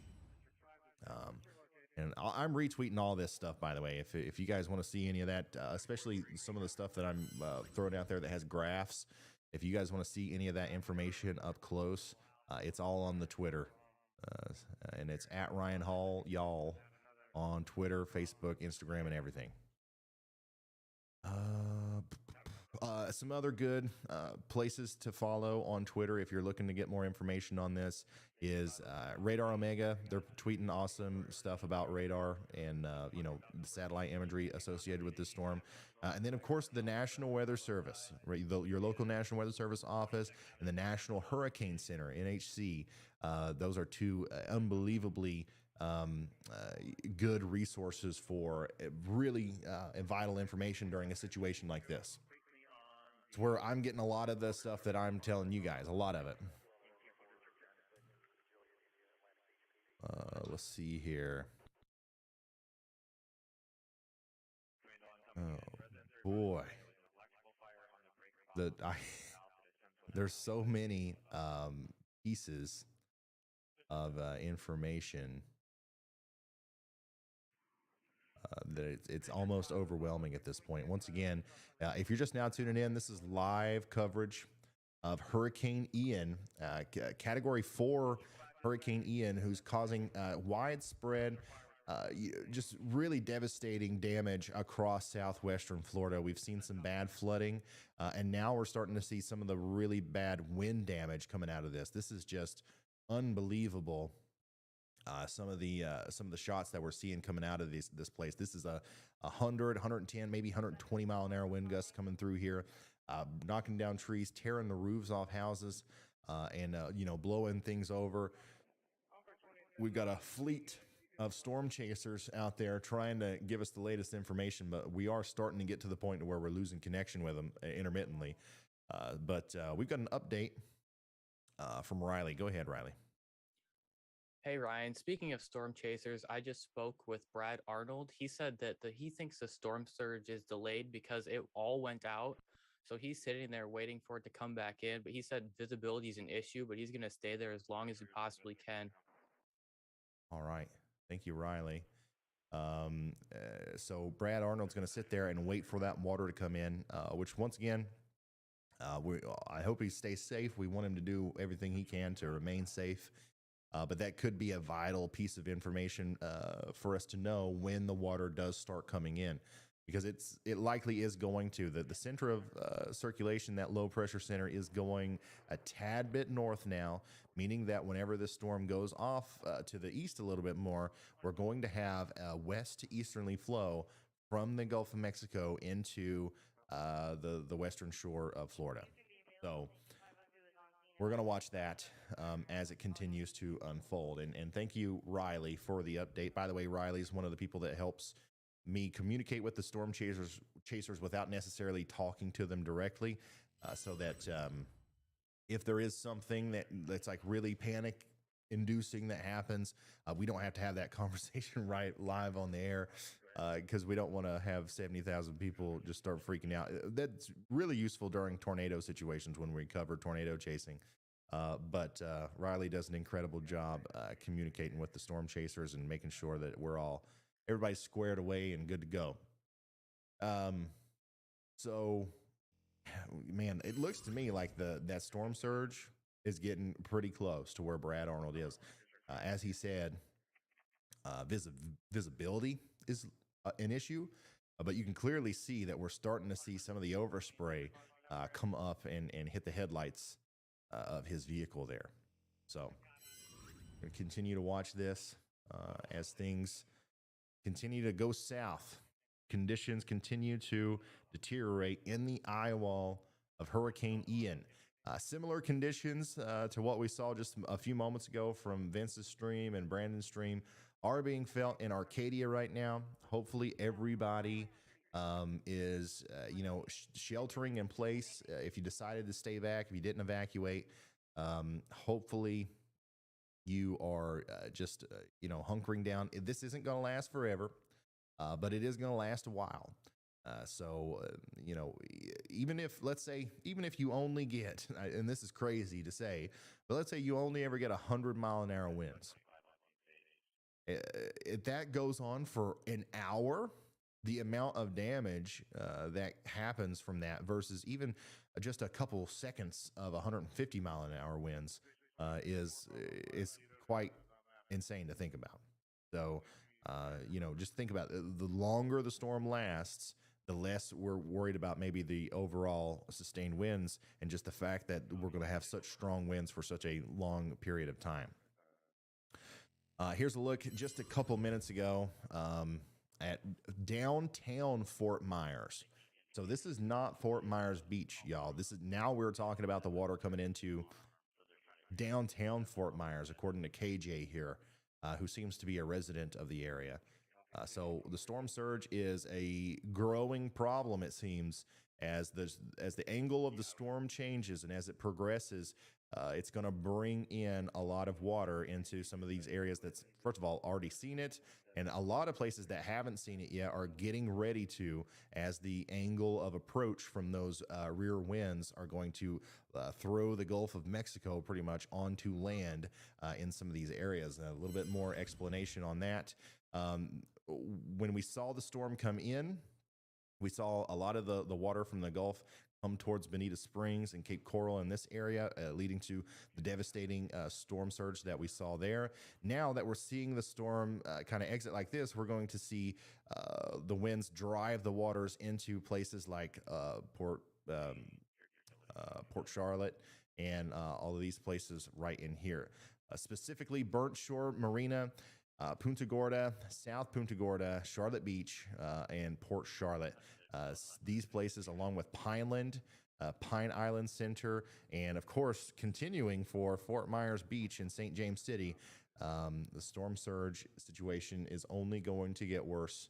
And I'm retweeting all this stuff, by the way. If you guys want to see any of that, especially some of the stuff that I'm throwing out there that has graphs, if you guys want to see any of that information up close, it's all on the Twitter. And it's at Ryan Hall, y'all, on Twitter, Facebook, Instagram, and everything. some other good places to follow on Twitter if you're looking to get more information on this is Radar Omega. They're tweeting awesome stuff about radar and the satellite imagery associated with this storm. And then, of course, the National Weather Service, right? Your local National Weather Service office and the National Hurricane Center, NHC. Those are two unbelievably good resources for really vital information during a situation like this. It's where I'm getting a lot of the stuff that I'm telling you guys, a lot of it. Let's see here. Oh boy, there's so many pieces of information that it's almost overwhelming at this point. Once again, if you're just now tuning in, this is live coverage of Hurricane Ian, Category 4 Hurricane Ian, who's causing widespread, just really devastating damage across southwestern Florida. We've seen some bad flooding, and now we're starting to see some of the really bad wind damage coming out of this. This is just unbelievable. Some of the shots that we're seeing coming out of this place. This is a 100, 110, maybe 120 mile an hour wind gusts coming through here, knocking down trees, tearing the roofs off houses, and blowing things over. We've got a fleet of storm chasers out there trying to give us the latest information, but we are starting to get to the point where we're losing connection with them intermittently. But we've got an update from Riley. Go ahead, Riley. Hey, Ryan. Speaking of storm chasers, I just spoke with Brad Arnold. He said that he thinks the storm surge is delayed because it all went out. So he's sitting there waiting for it to come back in. But he said visibility is an issue, but he's going to stay there as long as he possibly can. All right. Thank you, Riley. So Brad Arnold's going to sit there and wait for that water to come in, which once again, I hope he stays safe. We want him to do everything he can to remain safe. But that could be a vital piece of information for us to know when the water does start coming in, because it likely is going to. The center of circulation, that low pressure center, is going a tad bit north now, meaning that whenever this storm goes off to the east a little bit more, we're going to have a west to easterly flow from the Gulf of Mexico into the western shore of Florida. So we're going to watch that as it continues to unfold. And thank you, Riley, for the update. By the way, Riley's one of the people that helps me communicate with the storm chasers without necessarily talking to them directly, so that if there is something that's like really panic inducing that happens, we don't have to have that conversation right live on the air, because we don't want to have 70,000 people just start freaking out. That's really useful during tornado situations when we cover tornado chasing. But Riley does an incredible job communicating with the storm chasers and making sure that everybody's squared away and good to go. So, man, it looks to me like that storm surge is getting pretty close to where Brad Arnold is. As he said, visibility is an issue, but you can clearly see that we're starting to see some of the overspray come up and hit the headlights of his vehicle there. So we're going to continue to watch this as things continue to go south. Conditions continue to deteriorate in the eye wall of Hurricane Ian. Similar conditions to what we saw just a few moments ago from Vince's stream and Brandon's stream are being felt in Arcadia right now. Hopefully everybody is, sheltering in place. If you decided to stay back, if you didn't evacuate, hopefully you are just hunkering down. This isn't going to last forever, but it is going to last a while. So even if you only get, and this is crazy to say, but let's say you only ever get 100 mile an hour winds. If that goes on for an hour, the amount of damage that happens from that versus even just a couple seconds of 150 mile an hour winds is quite insane to think about. So, just think about it. The longer the storm lasts, the less we're worried about maybe the overall sustained winds and just the fact that we're going to have such strong winds for such a long period of time. Here's a look just a couple minutes ago at downtown Fort Myers. So this is not Fort Myers Beach, y'all. This is now we're talking about the water coming into downtown Fort Myers, according to KJ here, who seems to be a resident of the area. So the storm surge is a growing problem, it seems, as the angle of the storm changes and as it progresses. It's going to bring in a lot of water into some of these areas that's, first of all, already seen it. And a lot of places that haven't seen it yet are getting ready to, as the angle of approach from those rear winds are going to throw the Gulf of Mexico pretty much onto land in some of these areas. A little bit more explanation on that. When we saw the storm come in, we saw a lot of the water from the Gulf come towards Bonita Springs and Cape Coral in this area, leading to the devastating storm surge that we saw there. Now that we're seeing the storm kind of exit like this, we're going to see the winds drive the waters into places like Port Charlotte and all of these places right in here. Specifically, Burnt Shore Marina, Punta Gorda, South Punta Gorda, Charlotte Beach, and Port Charlotte. These places, along with Pineland, Pine Island Center, and of course, continuing for Fort Myers Beach in St. James City, the storm surge situation is only going to get worse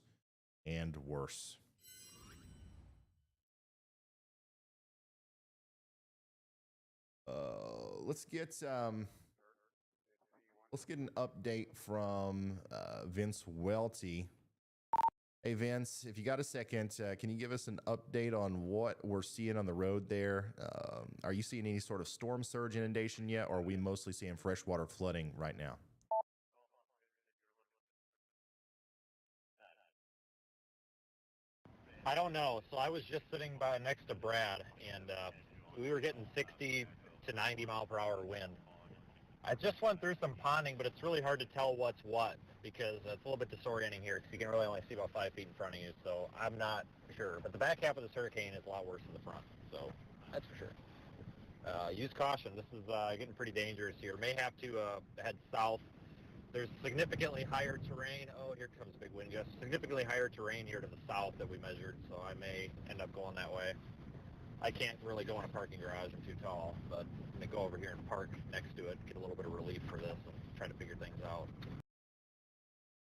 and worse. Let's get an update from Vince Welty. Hey, Vince, if you got a second, can you give us an update on what we're seeing on the road there? Are you seeing any sort of storm surge inundation yet, or are we mostly seeing freshwater flooding right now? I don't know. So I was just sitting by next to Brad, and we were getting 60 to 90 mile per hour wind. I just went through some ponding, but it's really hard to tell what's what because it's a little bit disorienting here because you can really only see about 5 feet in front of you, so I'm not sure. But the back half of this hurricane is a lot worse than the front, so that's for sure. Use caution. This is getting pretty dangerous here. May have to head south. There's significantly higher terrain. Oh, here comes a big wind gust. Significantly higher terrain here to the south that we measured, so I may end up going that way. I can't really go in a parking garage. I'm too tall, but I'm going to go over here and park next to it, get a little bit of relief for this, and try to figure things out.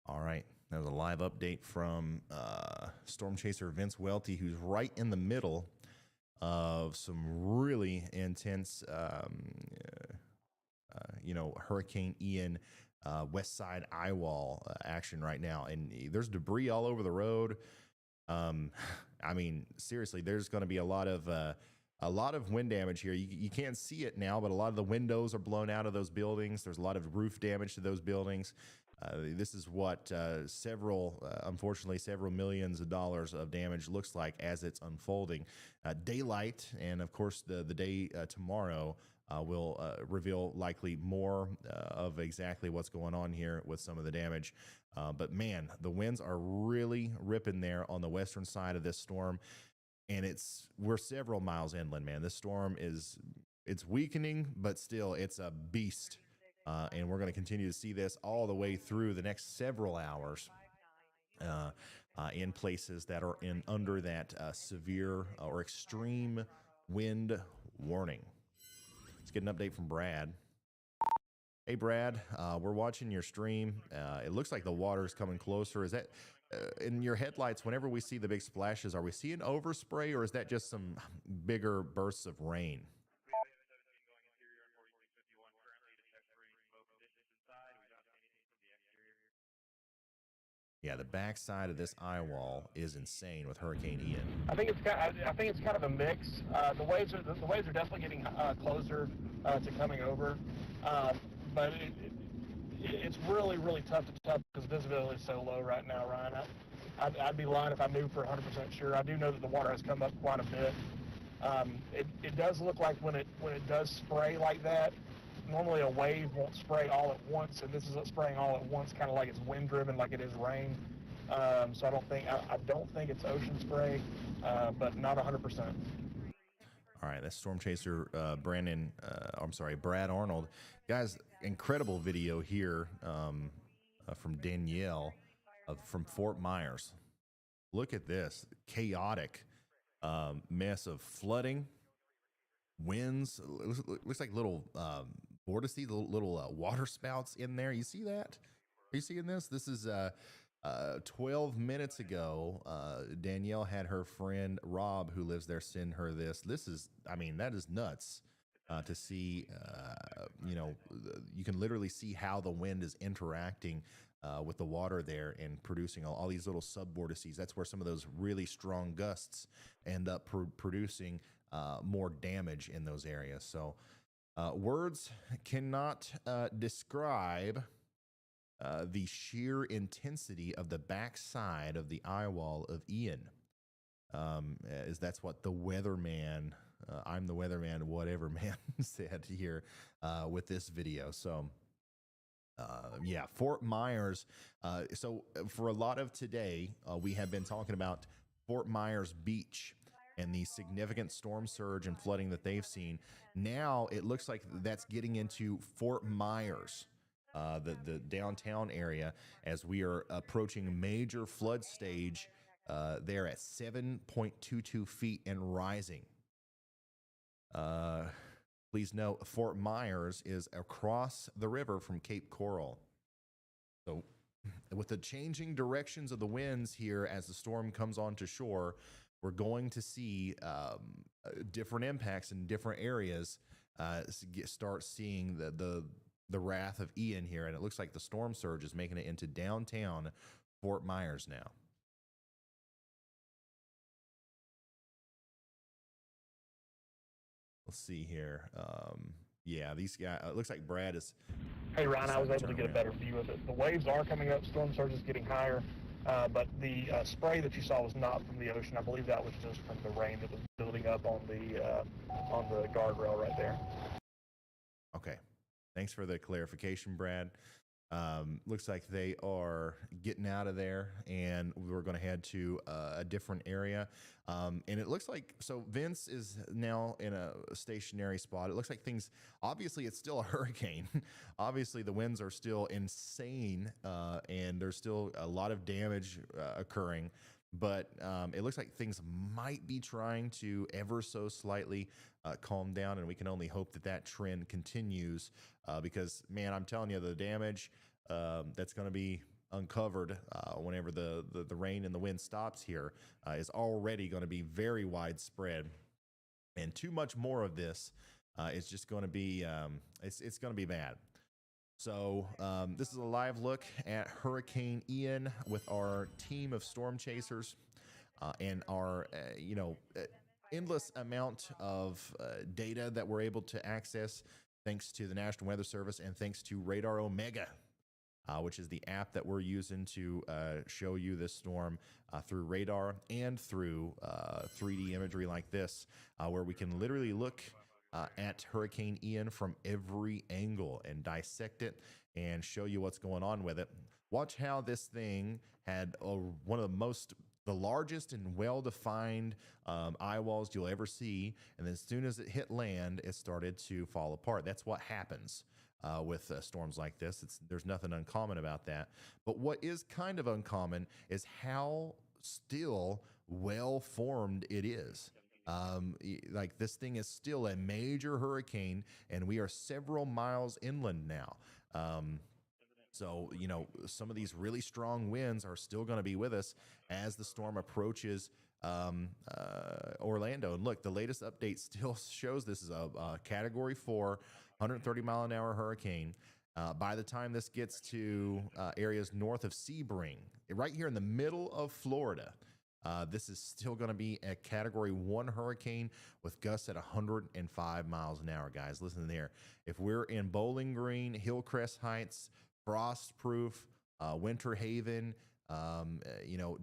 All right. That was a live update from storm chaser Vince Welty, who's right in the middle of some really intense, Hurricane Ian west side eye wall action right now. And there's debris all over the road. I mean, seriously, there's going to be a lot of wind damage here. You can't see it now, but a lot of the windows are blown out of those buildings. There's a lot of roof damage to those buildings. This is what unfortunately, several millions of dollars of damage looks like as it's unfolding. Daylight, and of course, the day tomorrow will reveal likely more of exactly what's going on here with some of the damage. But man, the winds are really ripping there on the western side of this storm, and we're several miles inland, man. This storm it's weakening, but still it's a beast. And we're going to continue to see this all the way through the next several hours in places that are under that severe or extreme wind warning. Let's get an update from Brad. Hey, Brad, we're watching your stream. It looks like the water is coming closer. Is that in your headlights? Whenever we see the big splashes, are we seeing overspray, or is that just some bigger bursts of rain? Yeah, the backside of this eye wall is insane with Hurricane Ian. I think it's kind of a mix. The waves are definitely getting closer to coming over, but it's really, really tough to tell because visibility is so low right now, Ryan. I'd be lying if I knew for 100% sure. I do know that the water has come up quite a bit. It does look like when it does spray like that, normally a wave won't spray all at once, and this is spraying all at once, kind of like it's wind driven, like it is rain. So I don't think it's ocean spray, but not 100%. All right, that's Storm Chaser Brad Arnold. Guys, incredible video here from Danielle from Fort Myers. Look at this chaotic mess of flooding, winds. Looks like little vortices, little water spouts in there. You see that? Are you seeing this? This is 12 minutes ago. Danielle had her friend Rob, who lives there, send her this. This is, I mean, that is nuts to see. You know, you can literally see how the wind is interacting with the water there and producing all these little subvortices. That's where some of those really strong gusts end up producing more damage in those areas. So words cannot describe the sheer intensity of the backside of the eye wall of Ian. That's what the weatherman, I'm the weatherman, whatever man said here with this video. So yeah, Fort Myers. So for a lot of today, we have been talking about Fort Myers Beach and the significant storm surge and flooding that they've seen. Now it looks like that's getting into Fort Myers, the downtown area, as we are approaching major flood stage there at 7.22 feet and rising. Please note, Fort Myers is across the river from Cape Coral. So with the changing directions of the winds here as the storm comes onto shore, we're going to see different impacts in different areas. Start seeing the wrath of Ian here, and it looks like the storm surge is making it into downtown Fort Myers now. Let's see here. Yeah, these guys, it looks like Brad is. Hey, Ryan, I was able to get a better view of it. The waves are coming up, storm surge is getting higher, but the spray that you saw was not from the ocean. I believe that was just from the rain that was building up on the guardrail right there. Okay. Thanks for the clarification, Brad. Looks like they are getting out of there, and we're going to head to a different area. And it looks like, so Vince is now in a stationary spot. It looks like things, obviously it's still a hurricane. Obviously the winds are still insane, and there's still a lot of damage occurring. But it looks like things might be trying to ever so slightly calm down, and we can only hope that that trend continues because, man, I'm telling you, the damage that's going to be uncovered whenever the rain and the wind stops here is already going to be very widespread, and too much more of this is just going to be it's going to be bad. So this is a live look at Hurricane Ian with our team of storm chasers and our, endless amount of data that we're able to access thanks to the National Weather Service and thanks to Radar Omega, which is the app that we're using to show you this storm through radar and through 3D imagery like this, where we can literally look at Hurricane Ian from every angle and dissect it and show you what's going on with it. Watch how this thing had one of the largest and well-defined eye walls you'll ever see, and then as soon as it hit land, it started to fall apart. That's what happens with storms like this. There's nothing uncommon about that. But what is kind of uncommon is how still well-formed it is. Like this thing is still a major hurricane, and we are several miles inland now. So, some of these really strong winds are still going to be with us as the storm approaches Orlando. And look, the latest update still shows this is a Category 4, 130-mile-an-hour hurricane. By the time this gets to areas north of Sebring, right here in the middle of Florida, this is still going to be a Category 1 hurricane with gusts at 105 miles an hour, guys. Listen there. If we're in Bowling Green, Hillcrest Heights, Frostproof, Winter Haven,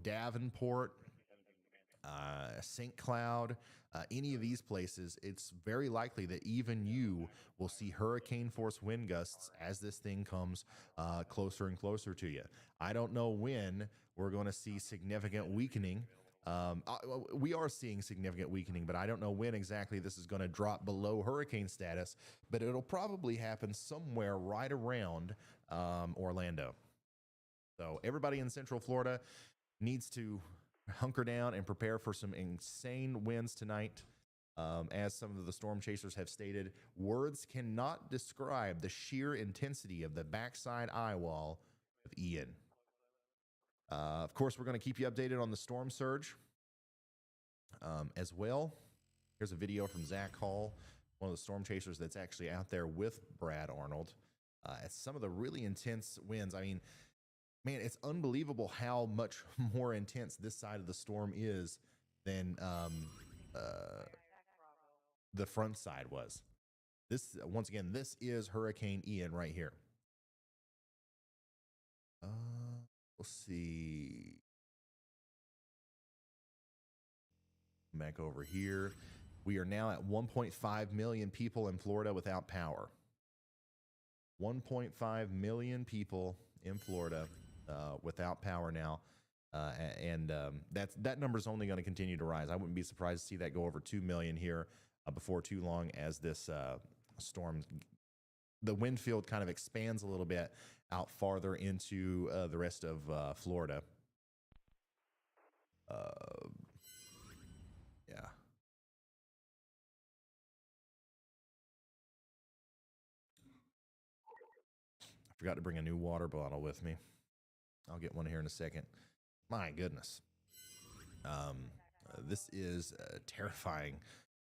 Davenport, St. Cloud, any of these places, it's very likely that even you will see hurricane force wind gusts as this thing comes closer and closer to you. I don't know when we're going to see significant weakening. We are seeing significant weakening, but I don't know when exactly this is going to drop below hurricane status, but it'll probably happen somewhere right around Orlando. So everybody in Central Florida needs to hunker down and prepare for some insane winds tonight. As some of the storm chasers have stated, words cannot describe the sheer intensity of the backside eye wall of Ian. Of course, we're going to keep you updated on the storm surge as well. Here's a video from Zach Hall, one of the storm chasers that's actually out there with Brad Arnold. At some of the really intense winds. I mean, man, it's unbelievable how much more intense this side of the storm is than the front side was. This, once again, this is Hurricane Ian right here. We'll see. Back over here. We are now at 1.5 million people in Florida without power. 1.5 million people in Florida without power now. That number is only going to continue to rise. I wouldn't be surprised to see that go over 2 million here before too long as this storm, the wind field kind of expands a little bit out farther into the rest of Florida. Yeah. I forgot to bring a new water bottle with me. I'll get one here in a second. My goodness. This is terrifying.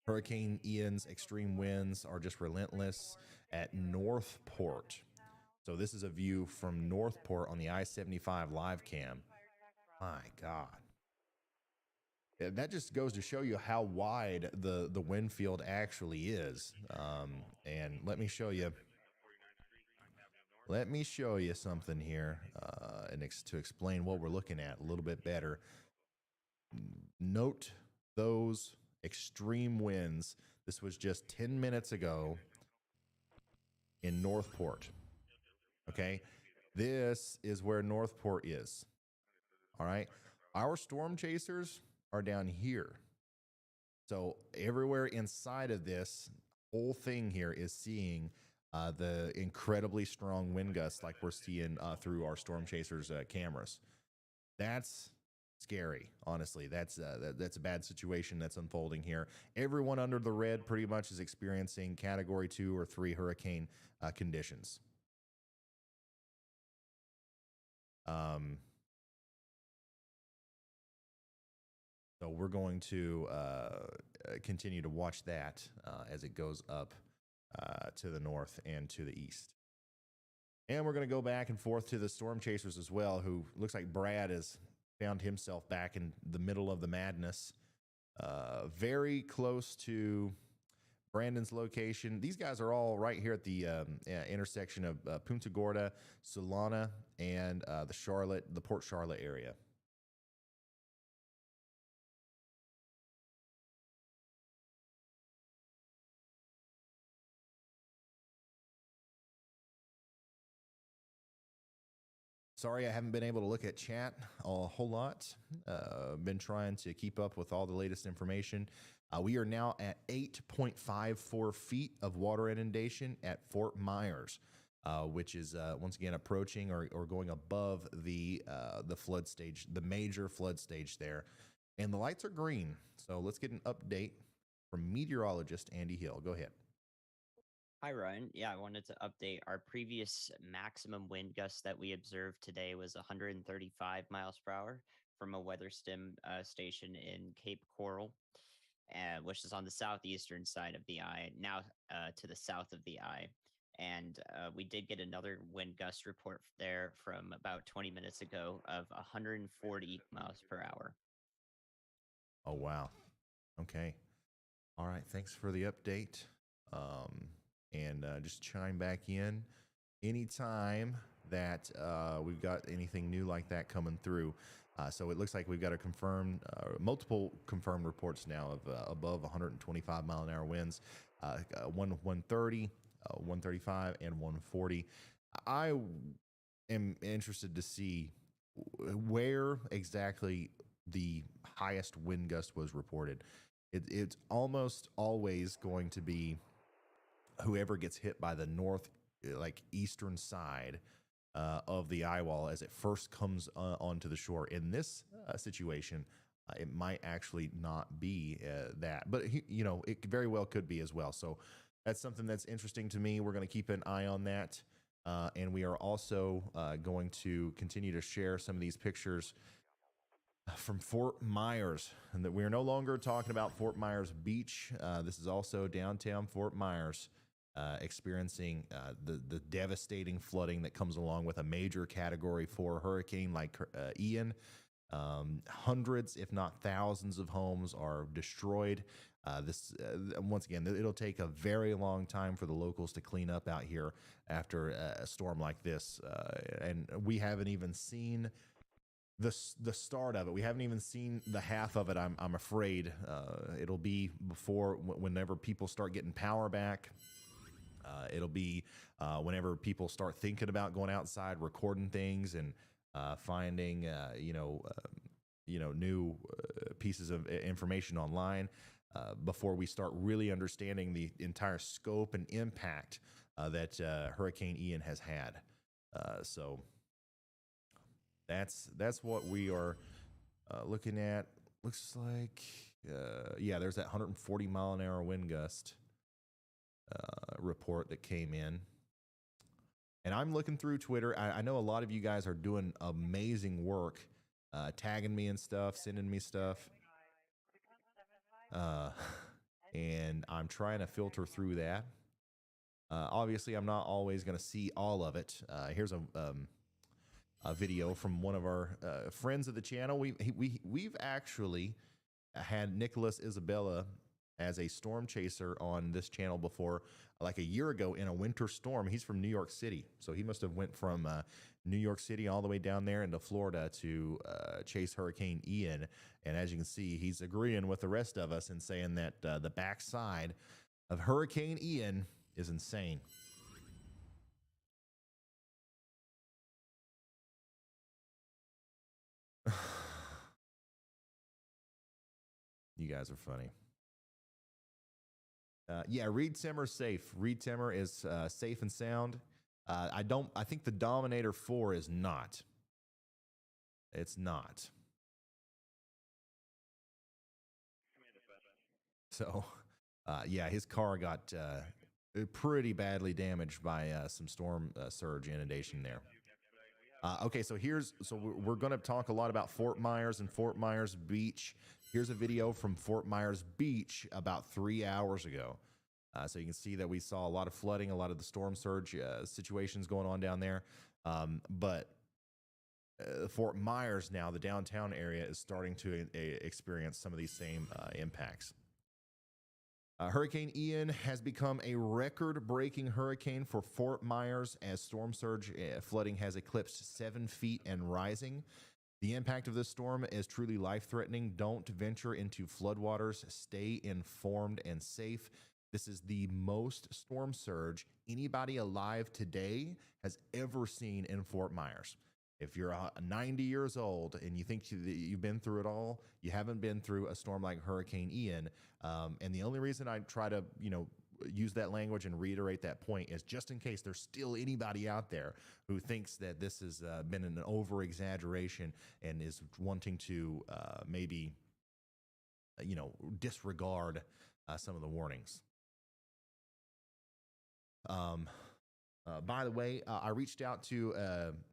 Hurricane Ian's extreme winds are just relentless at Northport. So this is a view from Northport on the I-75 live cam. My God. That just goes to show you how wide the wind field actually is. And let me show you. Let me show you something here to explain what we're looking at a little bit better. Note those extreme winds. This was just 10 minutes ago in Northport. Okay, this is where Northport is. All right, our storm chasers are down here. So everywhere inside of this whole thing here is seeing the incredibly strong wind gusts like we're seeing through our storm chasers cameras. That's scary, honestly. That's a bad situation that's unfolding here. Everyone under the red pretty much is experiencing category 2 or 3 hurricane conditions. So we're going to continue to watch that as it goes up to the north and to the east. And we're going to go back and forth to the storm chasers as well, who looks like Brad has found himself back in the middle of the madness, very close to Brandon's location. These guys are all right here at the intersection of Punta Gorda, Solana, and the Port Charlotte area. Sorry, I haven't been able to look at chat a whole lot. Been trying to keep up with all the latest information. We are now at 8.54 feet of water inundation at Fort Myers, which is once again approaching or going above the flood stage, the major flood stage there. And the lights are green. So let's get an update from meteorologist Andy Hill. Go ahead. Hi, Ryan. Yeah, I wanted to update. Our previous maximum wind gust that we observed today was 135 miles per hour from a weather stim station in Cape Coral, which is on the southeastern side of the eye, now to the south of the eye. And we did get another wind gust report there from about 20 minutes ago of 140 miles per hour. Oh, wow. Okay. All right. Thanks for the update. And just chime back in anytime that we've got anything new like that coming through. So it looks like we've got a confirmed, multiple confirmed reports now of above 125 mile an hour winds, 130, 135, and 140. I am interested to see where exactly the highest wind gust was reported. It's almost always going to be whoever gets hit by the north, like eastern side of the eye wall as it first comes onto the shore. In this situation, it might actually not be that, but you know, it very well could be as well. So that's something that's interesting to me. We're going to keep an eye on that. And we are also going to continue to share some of these pictures from Fort Myers, and that we are no longer talking about Fort Myers Beach. This is also downtown Fort Myers, experiencing the devastating flooding that comes along with a major Category 4 hurricane like Ian. Hundreds, if not thousands, of homes are destroyed. Once again, it'll take a very long time for the locals to clean up out here after a storm like this, and we haven't even seen the start of it. We haven't even seen the half of it. I'm afraid it'll be before whenever people start getting power back. It'll be whenever people start thinking about going outside, recording things, and finding new pieces of information online before we start really understanding the entire scope and impact that Hurricane Ian has had. So that's what we are looking at. Looks like there's that 140 mile an hour wind gust report that came in. And I'm looking through Twitter. I know a lot of you guys are doing amazing work, tagging me and stuff, sending me stuff. And I'm trying to filter through that. Obviously, I'm not always going to see all of it. Here's a video from one of our friends of the channel. We've actually had Nicholas Isabella as a storm chaser on this channel before, like a year ago in a winter storm. He's from New York City, so he must have went from New York City all the way down there into Florida to chase Hurricane Ian. And as you can see, he's agreeing with the rest of us and saying that the backside of Hurricane Ian is insane. You guys are funny. Reed Timmer's safe. Reed Timmer is safe and sound. I think the Dominator 4 is not. It's not. So, his car got pretty badly damaged by some storm surge inundation there. Okay, so we're going to talk a lot about Fort Myers and Fort Myers Beach. Here's a video from Fort Myers Beach about 3 hours ago. So you can see that we saw a lot of flooding, a lot of the storm surge situations going on down there. But Fort Myers now, the downtown area, is starting to experience some of these same impacts. Hurricane Ian has become a record-breaking hurricane for Fort Myers as storm surge flooding has eclipsed 7 feet and rising. The impact of this storm is truly life-threatening. Don't venture into floodwaters. Stay informed and safe. This is the most storm surge anybody alive today has ever seen in Fort Myers. If you're 90 years old and you think you've been through it all, you haven't been through a storm like Hurricane Ian. And the only reason I try to, use that language and reiterate that point is just in case there's still anybody out there who thinks that this has been an over-exaggeration and is wanting to maybe, disregard some of the warnings. By the way, I reached out to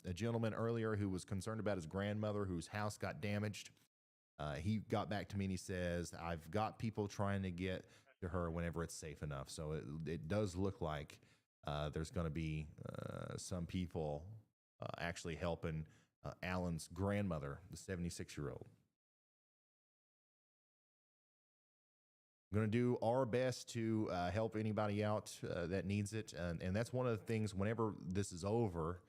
a gentleman earlier who was concerned about his grandmother whose house got damaged. He got back to me and he says, I've got people trying to get to her whenever it's safe enough. So it does look like there's going to be some people actually helping Alan's grandmother, the 76-year-old. I'm going to do our best to help anybody out that needs it. And that's one of the things, whenever this is over,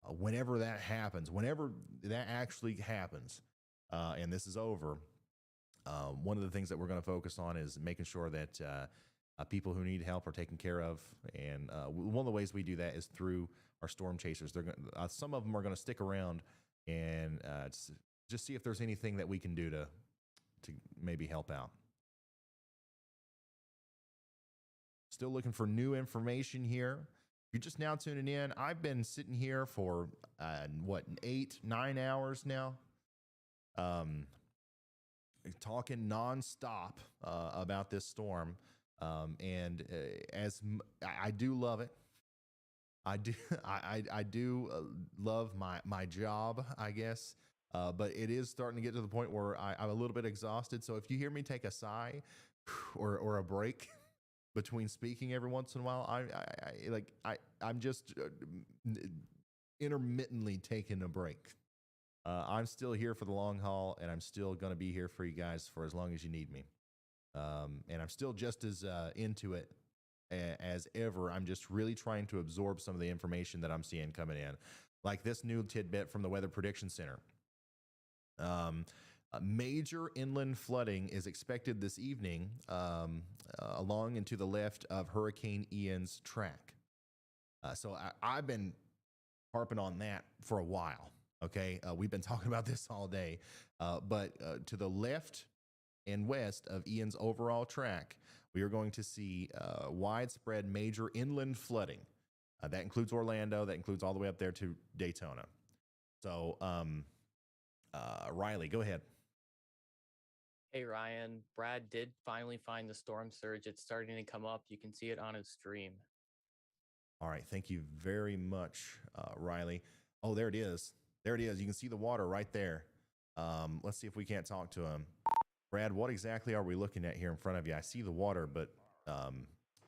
whenever that happens, whenever that actually happens, and this is over, one of the things that we're going to focus on is making sure that people who need help are taken care of. And one of the ways we do that is through our storm chasers. They're gonna, some of them are going to stick around and just see if there's anything that we can do to maybe help out. Still looking for new information here. If you're just now tuning in, I've been sitting here for 8-9 hours now, talking nonstop about this storm. And I do love it. I do love my job, I guess. But it is starting to get to the point where I'm a little bit exhausted. So if you hear me take a sigh or a break between speaking every once in a while, I'm just intermittently taking a break. I'm still here for the long haul, and I'm still going to be here for you guys for as long as you need me. And I'm still just as into it as ever. I'm just really trying to absorb some of the information that I'm seeing coming in, like this new tidbit from the Weather Prediction Center. Major inland flooding is expected this evening along and to the left of Hurricane Ian's track. So I've been harping on that for a while. Okay, we've been talking about this all day, but to the left and west of Ian's overall track, we are going to see widespread major inland flooding. That includes Orlando. That includes all the way up there to Daytona. So, Riley, go ahead. Hey, Ryan. Brad did finally find the storm surge. It's starting to come up. You can see it on his stream. All right. Thank you very much, Riley. Oh, there it is. There it is. You can see the water right there. Let's see if we can't talk to him. Brad, what exactly are we looking at here in front of you? I see the water, but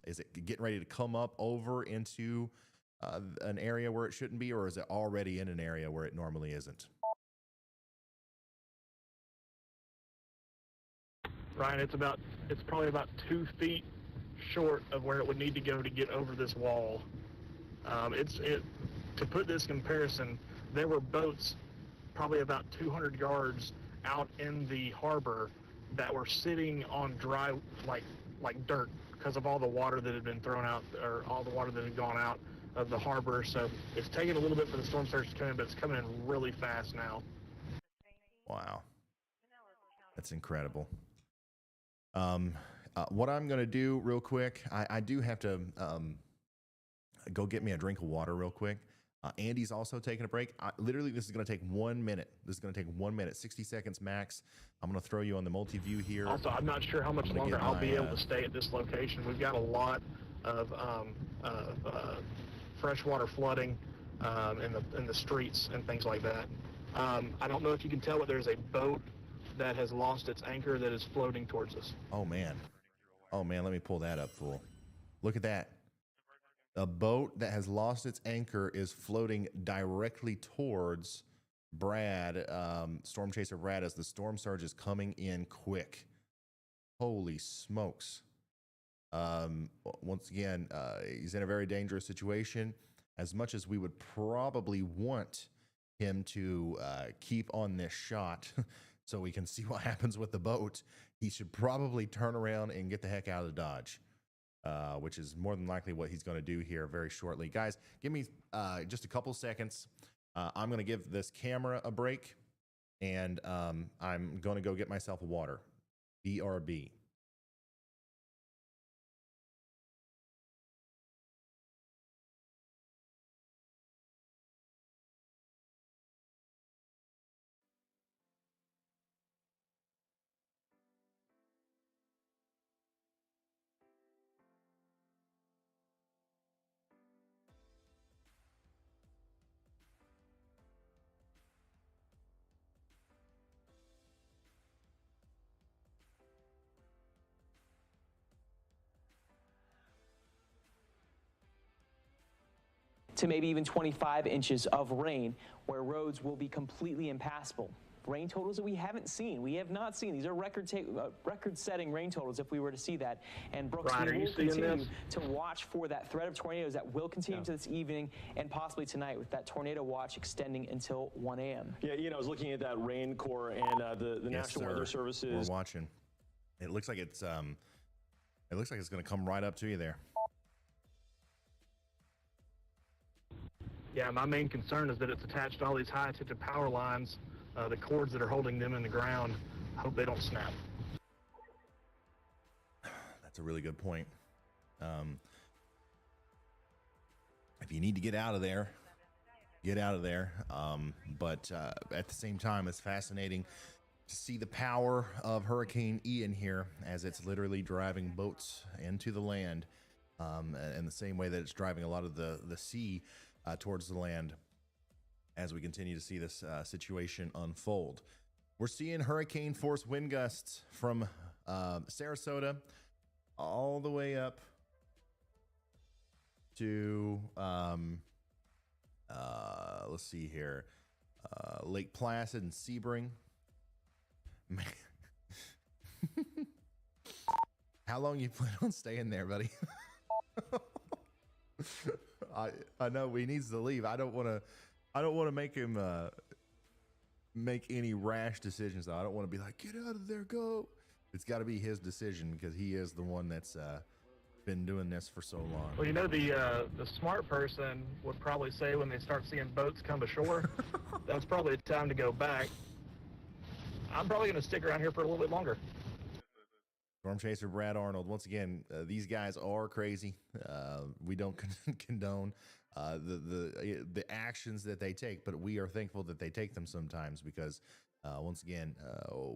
is it getting ready to come up over into an area where it shouldn't be, or is it already in an area where it normally isn't? Ryan, it's probably about 2 feet short of where it would need to go to get over this wall. To put this comparison, there were boats probably about 200 yards out in the harbor that were sitting on dry, like dirt, because of all the water that had been thrown out, or all the water that had gone out of the harbor. So it's taking a little bit for the storm surge to come in, but it's coming in really fast now. Wow. That's incredible. What I'm going to do real quick, I do have to go get me a drink of water real quick. Andy's also taking a break. Literally, this is going to take 1 minute. This is going to take 1 minute, 60 seconds max. I'm going to throw you on the multi-view here. Also, I'm not sure how much longer I'll be able to stay at this location. We've got a lot of freshwater flooding in the streets and things like that. I don't know if you can tell, but there's a boat that has lost its anchor that is floating towards us. Oh, man. Oh, man, let me pull that up, fool. Look at that. A boat that has lost its anchor is floating directly towards Brad, Storm Chaser Brad, as the storm surge is coming in quick. Holy smokes. Once again, he's in a very dangerous situation. As much as we would probably want him to keep on this shot so we can see what happens with the boat, he should probably turn around and get the heck out of Dodge. Which is more than likely what he's going to do here very shortly. Guys, give me just a couple seconds. I'm going to give this camera a break, and I'm going to go get myself a water. BRB. To maybe even 25 inches of rain, where roads will be completely impassable. rain totals that we haven't seen. We have not seen. These are record-setting rain totals if we were to see that. And Brooks, Ryan, we will continue this? to watch for that threat of tornadoes that will continue to this evening and possibly tonight, with that tornado watch extending until 1 a.m. Yeah, I was looking at that rain core and the Yes, National sir. Weather Services. We're watching. It looks like it's going to come right up to you there. Yeah, my main concern is that it's attached to all these high-tension power lines, the cords that are holding them in the ground. I hope they don't snap. That's a really good point. If you need to get out of there, get out of there. But at the same time, it's fascinating to see the power of Hurricane Ian here, as it's literally driving boats into the land, in the same way that it's driving a lot of the sea towards the land, as we continue to see this situation unfold. We're seeing hurricane force wind gusts from Sarasota all the way up to let's see here, Lake Placid and Sebring. Man. How long you plan on staying there, buddy? I know he needs to leave. I don't want to make him make any rash decisions, though. I don't want to be like, get out of there, go. It's got to be his decision, because he is the one that's been doing this for so long. Well, the smart person would probably say when they start seeing boats come to shore, that's probably the time to go back. I'm probably going to stick around here for a little bit longer. Storm Chaser Brad Arnold. Once again, these guys are crazy. We don't condone the actions that they take, but we are thankful that they take them sometimes, because once again,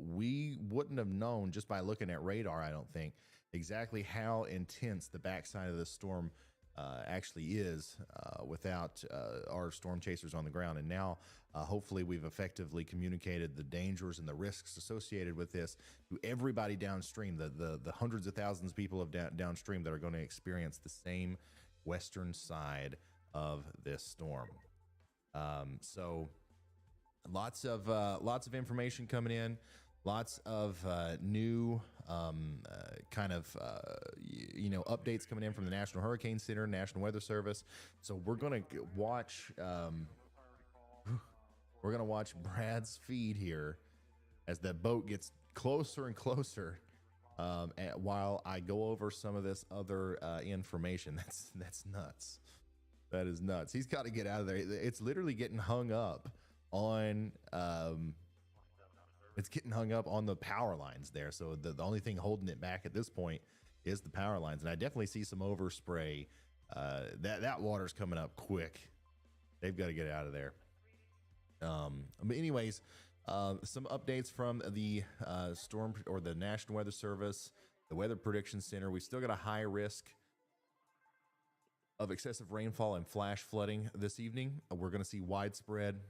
we wouldn't have known just by looking at radar, I don't think, exactly how intense the backside of the storm actually is without our storm chasers on the ground. And now hopefully we've effectively communicated the dangers and the risks associated with this to everybody downstream, the hundreds of thousands of people of downstream that are going to experience the same western side of this storm. So lots of information coming in. Lots of new updates coming in from the National Hurricane Center, National Weather Service. So we're gonna watch Brad's feed here as that boat gets closer and closer, while I go over some of this other information. That's nuts. That is nuts. He's got to get out of there. It's literally getting hung up on. It's getting hung up on the power lines there. So the only thing holding it back at this point is the power lines. And I definitely see some overspray. That water's coming up quick. They've got to get out of there. But anyways, some updates from the storm or the National Weather Service, the Weather Prediction Center. We still got a high risk of excessive rainfall and flash flooding this evening. We're going to see widespread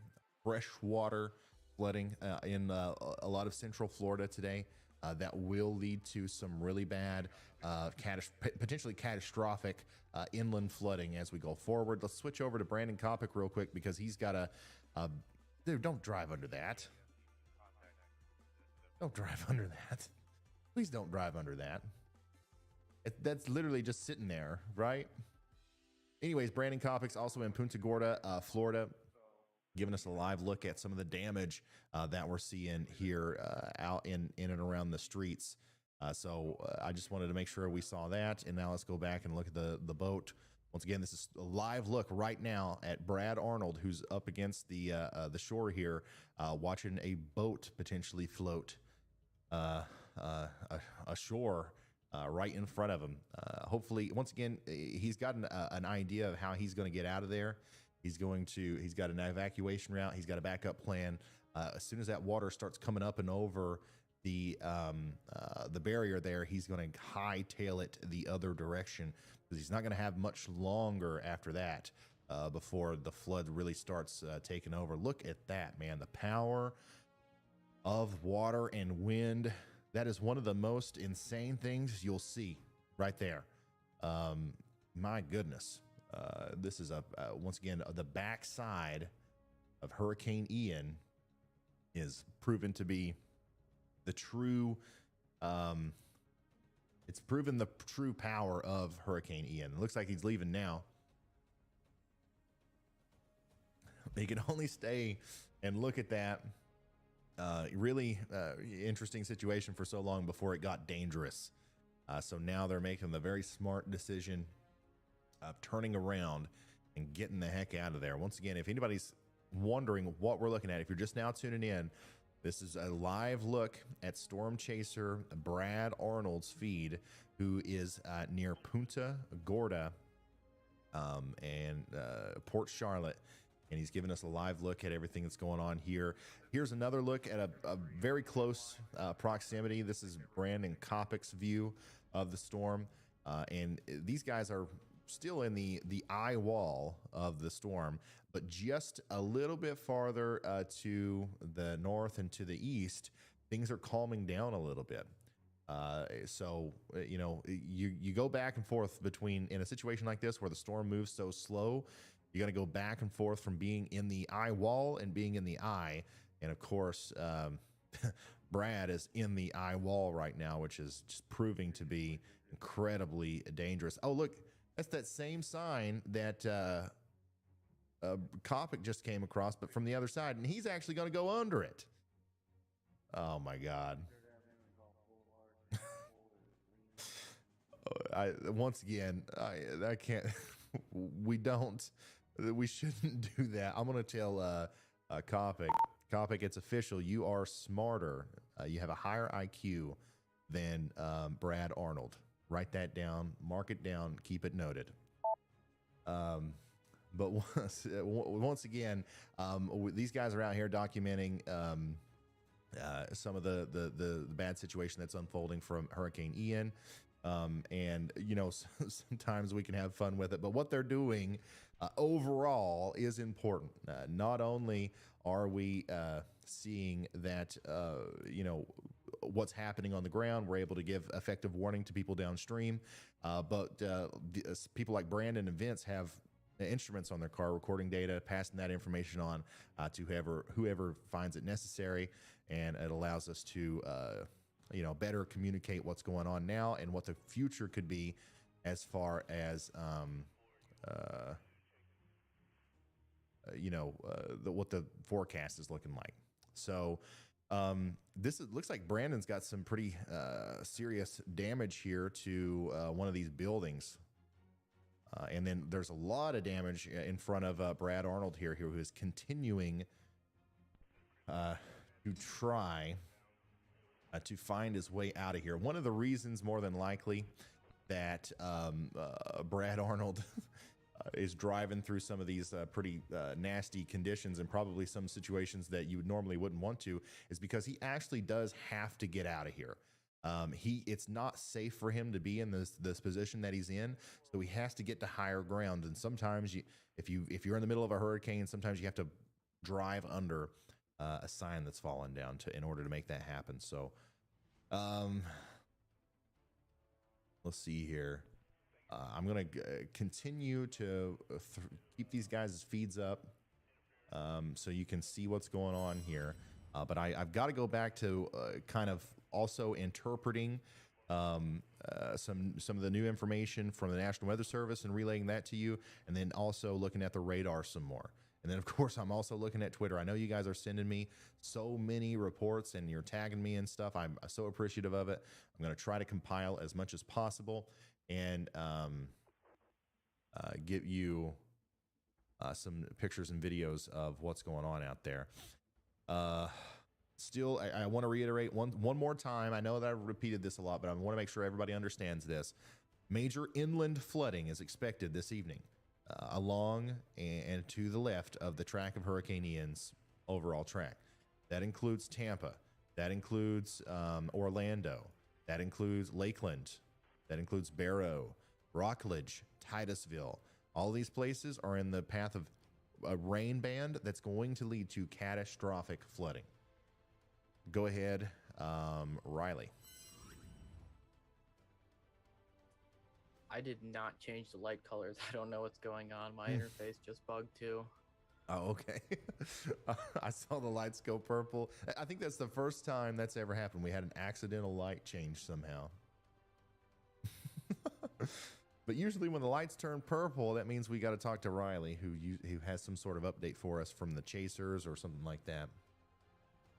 freshwater flooding in a lot of central Florida today. That will lead to some really bad, potentially catastrophic inland flooding as we go forward. Let's switch over to Brandon Kopic real quick, because he's got dude, don't drive under that. Don't drive under that. Please don't drive under that. That's literally just sitting there, right? Anyways, Brandon Kopic's also in Punta Gorda, Florida, giving us a live look at some of the damage that we're seeing here out in and around the streets. So I just wanted to make sure we saw that. And now let's go back and look at the boat. Once again, this is a live look right now at Brad Arnold, who's up against the shore here, watching a boat potentially float ashore right in front of him. Hopefully, once again, he's got an idea of how he's going to get out of there. He's got an evacuation route. He's got a backup plan. As soon as that water starts coming up and over the barrier there, he's going to hightail it the other direction, because he's not going to have much longer after that before the flood really starts taking over. Look at that, man. The power of water and wind. That is one of the most insane things you'll see right there. My goodness. This is once again the backside of Hurricane Ian is proven to be the true it's proven the true power of Hurricane Ian. It looks like he's leaving now. He can only stay and look at that really interesting situation for so long before it got dangerous. So now they're making the very smart decision of turning around and getting the heck out of there. Once again, if anybody's wondering what we're looking at, if you're just now tuning in, this is a live look at Storm Chaser Brad Arnold's feed, who is near Punta Gorda and Port Charlotte. And he's giving us a live look at everything that's going on here. Here's another look at a very close proximity. This is Brandon Kopic's view of the storm. And these guys are still in the eye wall of the storm, but just a little bit farther to the north and to the east, things are calming down a little bit. So, you know, you go back and forth between, in a situation like this where the storm moves so slow, you got to go back and forth from being in the eye wall and being in the eye. And of course, Brad is in the eye wall right now, which is just proving to be incredibly dangerous. Oh, look, that's that same sign that Kopic just came across, but from the other side, and he's actually going to go under it. Oh my God. Once again, I can't, we shouldn't do that. I'm going to tell Kopic, it's official. You are smarter. You have a higher IQ than Brad Arnold. Write that down, mark it down, keep it noted. But once again, these guys are out here documenting some of the bad situation that's unfolding from Hurricane Ian. And, you know, sometimes we can have fun with it, but what they're doing overall is important. Not only are we seeing that, you know, what's happening on the ground, we're able to give effective warning to people downstream, but people like Brandon and Vince have instruments on their car recording data, passing that information on to whoever finds it necessary, and it allows us to you know, better communicate what's going on now and what the future could be as far as you know, what the forecast is looking like. So looks like Brandon's got some pretty serious damage here to one of these buildings. And then there's a lot of damage in front of Brad Arnold here who is continuing to try to find his way out of here. One of the reasons, more than likely, that Brad Arnold is driving through some of these pretty nasty conditions and probably some situations that you normally wouldn't want to is because he actually does have to get out of here. It's not safe for him to be in this position that he's in, so he has to get to higher ground. And sometimes if you're in the middle of a hurricane, sometimes you have to drive under a sign that's fallen down in order to make that happen. So let's see here. I'm gonna continue to keep these guys' feeds up so you can see what's going on here. But I've got to go back to kind of also interpreting some of the new information from the National Weather Service and relaying that to you, and then also looking at the radar some more. And then, of course, I'm also looking at Twitter. I know you guys are sending me so many reports and you're tagging me and stuff. I'm so appreciative of it. I'm going to try to compile as much as possible and give you some pictures and videos of what's going on out there. Still, I want to reiterate one more time. I know that I've repeated this a lot, but I want to make sure everybody understands this. Major inland flooding is expected this evening along and to the left of the track of Hurricane Ian's overall track. That includes Tampa. That includes Orlando. That includes Lakeland. That includes Barrow, Rockledge, Titusville. All these places are in the path of a rain band that's going to lead to catastrophic flooding. Go ahead, Riley. I did not change the light colors. I don't know what's going on. My interface just bugged too. Oh, okay. I saw the lights go purple. I think that's the first time that's ever happened. We had an accidental light change somehow. But usually when the lights turn purple, that means we got to talk to Riley, who has some sort of update for us from the Chasers or something like that.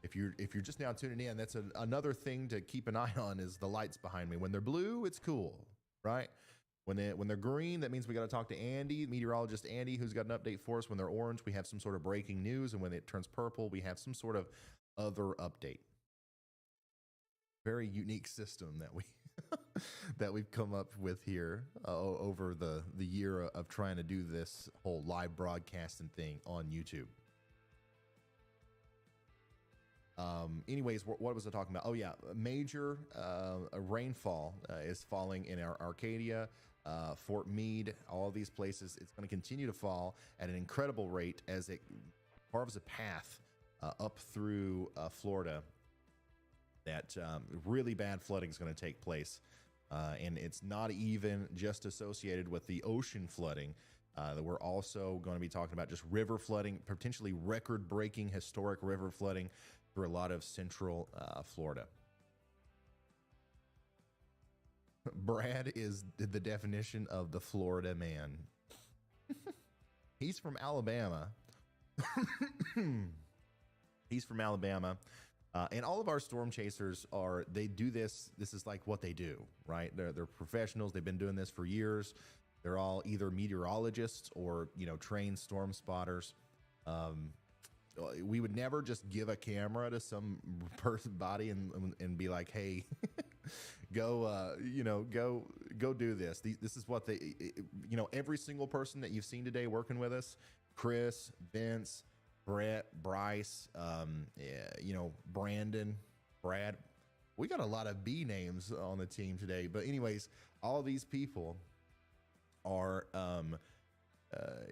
If you're just now tuning in, that's another thing to keep an eye on is the lights behind me. When they're blue, it's cool, right? When they're green, that means we got to talk to Andy, meteorologist Andy, who's got an update for us. When they're orange, we have some sort of breaking news, and when it turns purple, we have some sort of other update. Very unique system that we've come up with here over the year of trying to do this whole live broadcasting thing on YouTube. Anyways, what was I talking about? Oh yeah, major rainfall is falling in our Arcadia, Fort Meade, all these places. It's going to continue to fall at an incredible rate as it carves a path up through Florida. That really bad flooding is going to take place. And it's not even just associated with the ocean flooding. That we're also going to be talking about just river flooding, potentially record-breaking historic river flooding through a lot of central Florida. Brad is the definition of the Florida man. He's from Alabama. He's from Alabama. And all of our storm chasers they do this. This is like what they do, right? They're professionals. They've been doing this for years. They're all either meteorologists or, trained storm spotters. We would never just give a camera to some person's body and be like, hey, go do this. This is what every single person that you've seen today working with us, Chris, Vince, Brett, Bryce, Brandon, Brad. We got a lot of B names on the team today. But anyways, all these people are,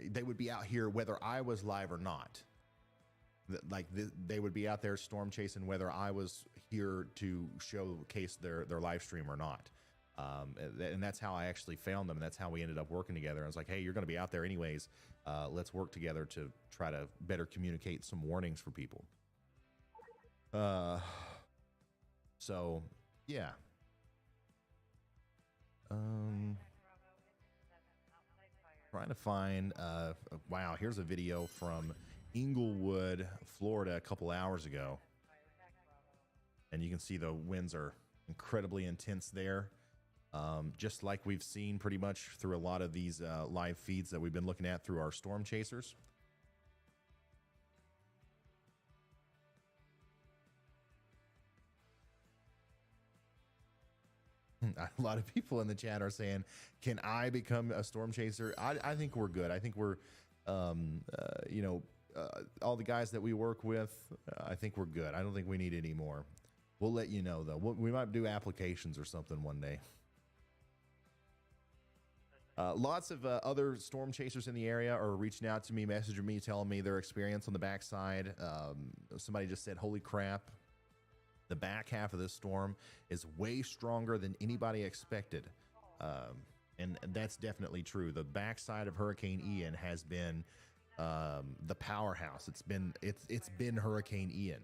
they would be out here whether I was live or not. They would be out there storm chasing whether I was here to showcase their live stream or not. And that's how I actually found them. And that's how we ended up working together. I was like, hey, you're going to be out there anyways. Let's work together to try to better communicate some warnings for people. So yeah. Trying to find, wow, here's a video from Inglewood, Florida, a couple hours ago. And you can see the winds are incredibly intense there. Just like we've seen pretty much through a lot of these live feeds that we've been looking at through our storm chasers. A lot of people in the chat are saying, can I become a storm chaser? I think we're good. I think we're, all the guys that we work with, I think we're good. I don't think we need any more. We'll let you know, though. We might do applications or something one day. Lots of other storm chasers in the area are reaching out to me, messaging me, telling me their experience on the backside. Somebody just said, holy crap. The back half of this storm is way stronger than anybody expected. And that's definitely true. The backside of Hurricane Ian has been the powerhouse. It's been Hurricane Ian.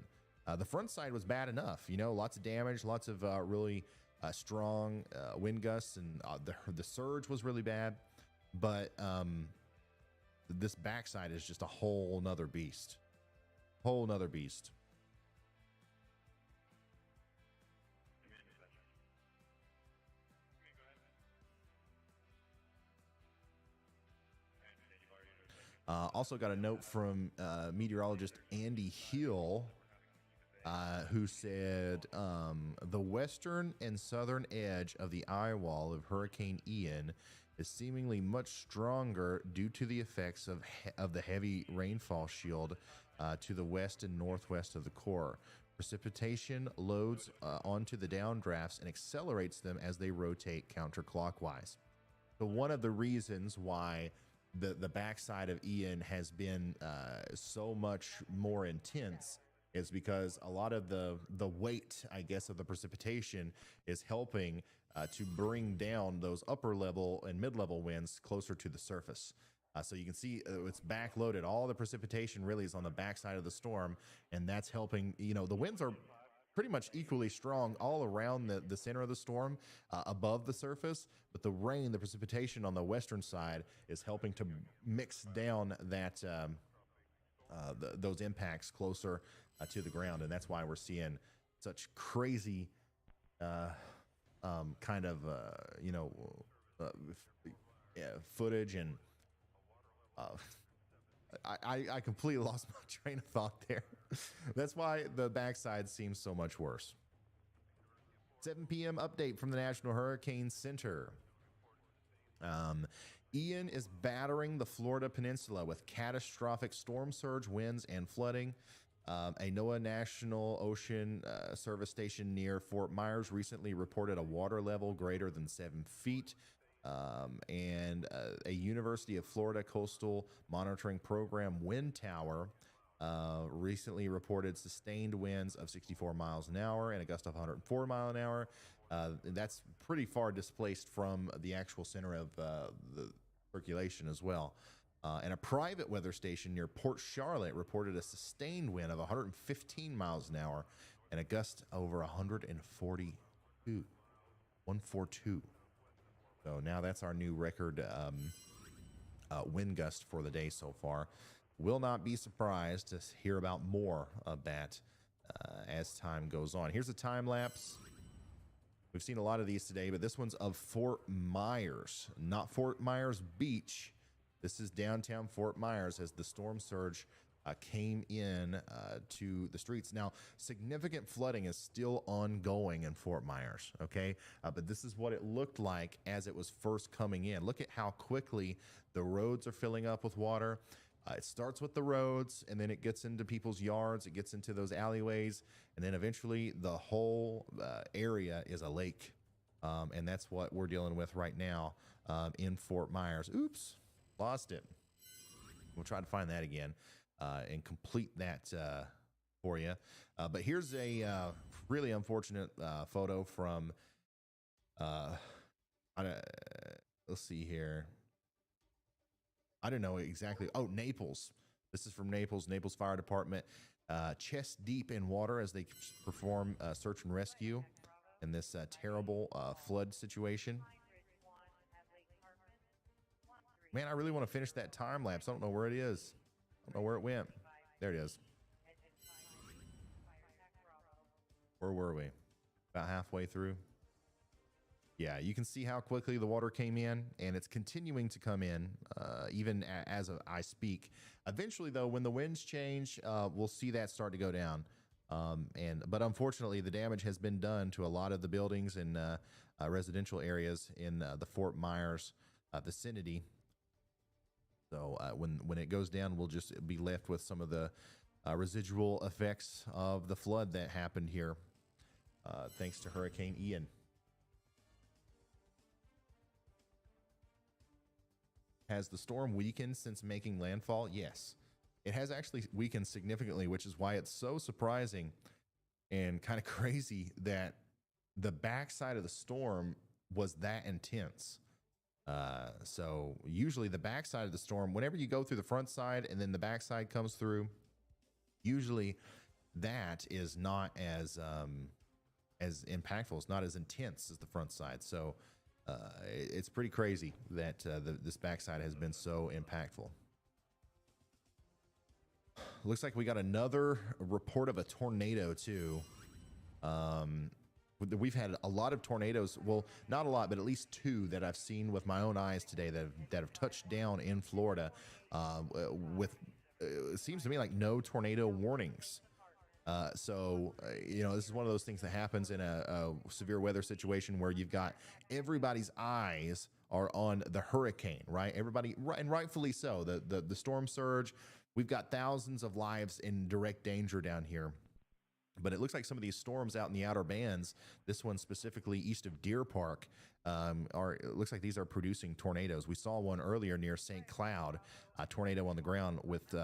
The front side was bad enough, lots of damage, lots of really strong wind gusts, and the surge was really bad. But this backside is just a whole nother beast. Whole nother beast. Also got a note from meteorologist Andy Hill, who said the western and southern edge of the eye wall of Hurricane Ian is seemingly much stronger due to the effects of the heavy rainfall shield to the west and northwest of the core. Precipitation loads onto the downdrafts and accelerates them as they rotate counterclockwise. So one of the reasons why the backside of Ian has been so much more intense is because a lot of the weight, I guess, of the precipitation is helping to bring down those upper level and mid-level winds closer to the surface. So you can see it's backloaded. All the precipitation really is on the backside of the storm, and that's helping. The winds are pretty much equally strong all around the center of the storm, above the surface, but the rain, the precipitation on the western side is helping to mix down that those impacts closer to the ground, and that's why we're seeing such crazy kind of footage. And I completely lost my train of thought there. That's why the backside seems so much worse. 7 p.m. update from the National Hurricane Center. Ian is battering the Florida Peninsula with catastrophic storm surge, winds, and flooding. A NOAA National Ocean Service station near Fort Myers recently reported a water level greater than 7 feet. And a University of Florida Coastal Monitoring Program wind tower recently reported sustained winds of 64 miles an hour and a gust of 104 mile an hour. That's pretty far displaced from the actual center of the circulation as well. And a private weather station near Port Charlotte reported a sustained wind of 115 miles an hour and a gust over 142. So now that's our new record wind gust for the day so far. Will not be surprised to hear about more of that as time goes on. Here's a time lapse. We've seen a lot of these today, but this one's of Fort Myers, not Fort Myers Beach. This is downtown Fort Myers as the storm surge came in to the streets. Now, significant flooding is still ongoing in Fort Myers, okay? But this is what it looked like as it was first coming in. Look at how quickly the roads are filling up with water. It starts with the roads, and then it gets into people's yards. It gets into those alleyways, and then eventually the whole area is a lake. And that's what we're dealing with right now in Fort Myers. Oops, lost it. We'll try to find that again and complete that for you. But here's a really unfortunate photo from, let's see here. I don't know exactly. Oh, Naples. This is from Naples Fire Department. Chest deep in water as they perform search and rescue in this terrible flood situation. Man, I really want to finish that time lapse. I don't know where it is. I don't know where it went. There it is. Where were we? About halfway through. Yeah, you can see how quickly the water came in, and it's continuing to come in even as I speak. Eventually, though, when the winds change, we'll see that start to go down. But unfortunately, the damage has been done to a lot of the buildings and residential areas in the Fort Myers vicinity. So when it goes down, we'll just be left with some of the residual effects of the flood that happened here, thanks to Hurricane Ian. Has the storm weakened since making landfall? Yes, it has actually weakened significantly, which is why it's so surprising and kind of crazy that the backside of the storm was that intense. So usually the backside of the storm, whenever you go through the front side and then the backside comes through, usually that is not as impactful. It's not as intense as the front side. So it's pretty crazy that this backside has been so impactful. Looks like we got another report of a tornado too. We've had a lot of tornadoes. Well, not a lot, but at least 2 that I've seen with my own eyes today that have touched down in Florida with it seems to me like no tornado warnings. So this is one of those things that happens in a severe weather situation where you've got everybody's eyes are on the hurricane, right? Everybody, and rightfully so. The storm surge, we've got thousands of lives in direct danger down here. But it looks like some of these storms out in the outer bands, this one specifically east of Deer Park, it looks like these are producing tornadoes. We saw one earlier near St. Cloud, a tornado on the ground with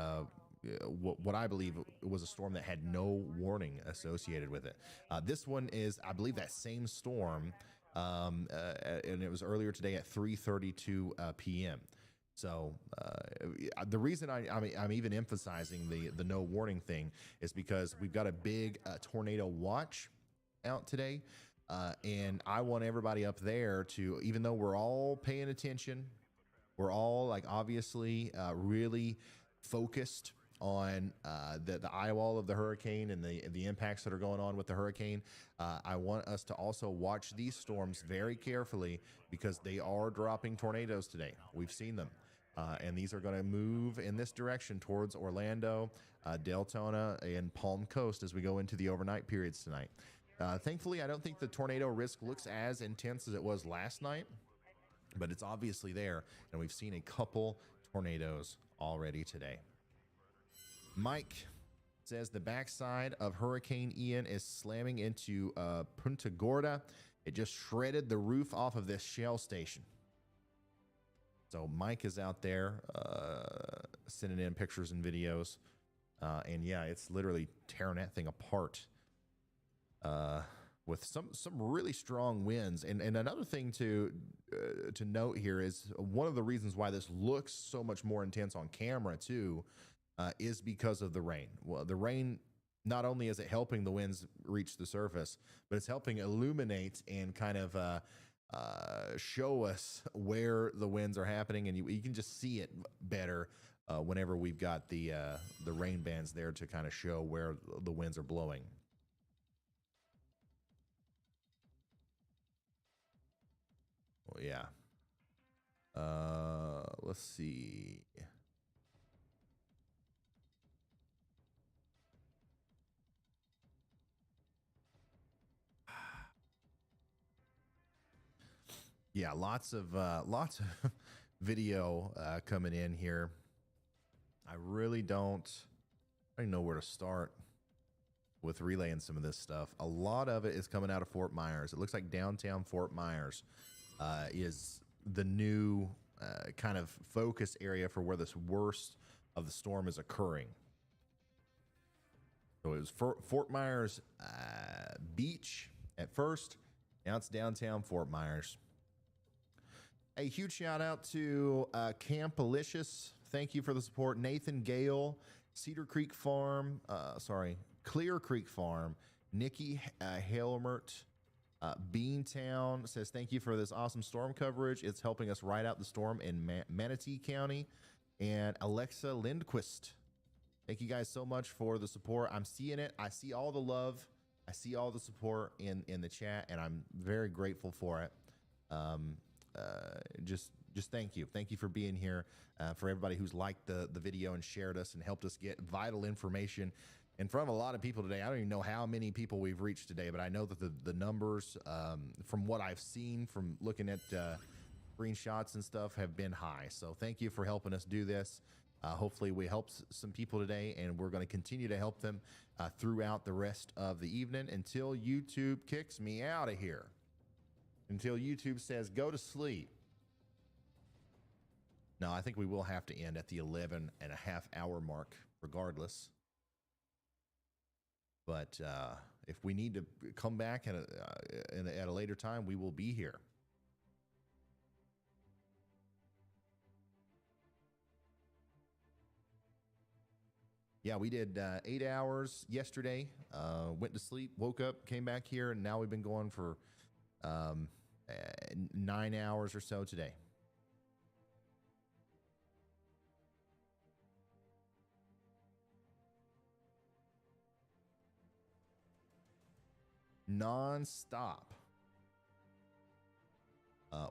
what I believe was a storm that had no warning associated with it. This one is, I believe, that same storm, and it was earlier today at 3:32 p.m. So the reason I'm even emphasizing the no warning thing is because we've got a big tornado watch out today. And I want everybody up there to, even though we're all paying attention, we're all like obviously really focused on the eye wall of the hurricane and the impacts that are going on with the hurricane. I want us to also watch these storms very carefully because they are dropping tornadoes today. We've seen them. And these are going to move in this direction towards Orlando, Deltona, and Palm Coast as we go into the overnight periods tonight. Thankfully, I don't think the tornado risk looks as intense as it was last night, but it's obviously there, and we've seen a couple tornadoes already today. Mike says the backside of Hurricane Ian is slamming into Punta Gorda. It just shredded the roof off of this Shell station. So Mike is out there sending in pictures and videos. And yeah, it's literally tearing that thing apart with some really strong winds. And another thing to note here is one of the reasons why this looks so much more intense on camera too is because of the rain. Well, the rain, not only is it helping the winds reach the surface, but it's helping illuminate and kind of show us where the winds are happening, and you can just see it better whenever we've got the rain bands there to kind of show where the winds are blowing. Well, yeah. Let's see. Yeah, lots of video coming in here. I really don't know where to start with relaying some of this stuff. A lot of it is coming out of Fort Myers. It looks like downtown Fort Myers is the new kind of focus area for where this worst of the storm is occurring. So it was Fort Myers Beach at first. Now it's downtown Fort Myers. A huge shout out to Camp Alicious. Thank you for the support. Nathan Gale, Clear Creek Farm, Nikki Helmert, Beantown says thank you for this awesome storm coverage. It's helping us ride out the storm in Manatee County. And Alexa Lindquist, thank you guys so much for the support. I'm seeing it. I see all the love. I see all the support in the chat, and I'm very grateful for it. Just thank you. Thank you for being here. For everybody who's liked the video and shared us and helped us get vital information in front of a lot of people today. I don't even know how many people we've reached today, but I know that the numbers, from what I've seen from looking at screenshots and stuff, have been high. So thank you for helping us do this. Hopefully we helped some people today, and we're going to continue to help them throughout the rest of the evening until YouTube kicks me out of here. Until YouTube says, go to sleep. No, I think we will have to end at the 11 and a half hour mark regardless. But if we need to come back at a later time, we will be here. Yeah, we did 8 hours yesterday, went to sleep, woke up, came back here, and now we've been going for 9 hours or so today. Non-stop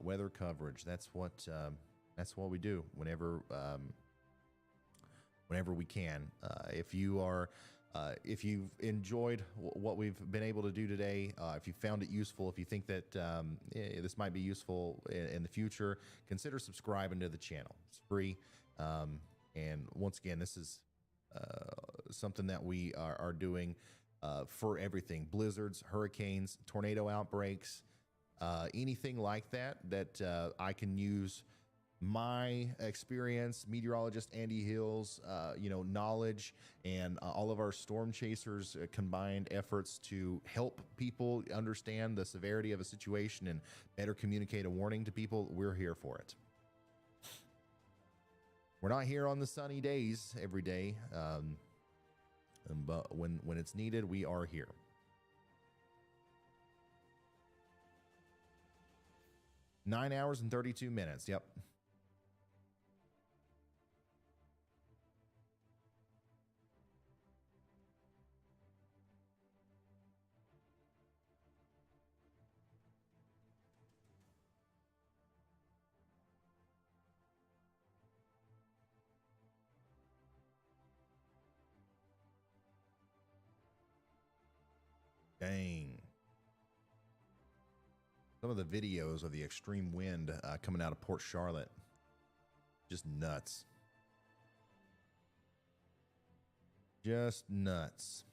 weather coverage. That's what we do whenever we can. If you've enjoyed what we've been able to do today, if you found it useful, if you think that this might be useful in the future, consider subscribing to the channel. It's free. And once again, this is something that we are doing for everything: blizzards, hurricanes, tornado outbreaks, anything like that I can use my experience, meteorologist Andy Hill's knowledge, and all of our storm chasers combined efforts to help people understand the severity of a situation and better communicate a warning to people. We're here for it. We're not here on the sunny days every day, but when it's needed, we are here. Nine hours and 32 minutes. Yep. Dang. Some of the videos of the extreme wind coming out of Port Charlotte, just nuts. Just nuts.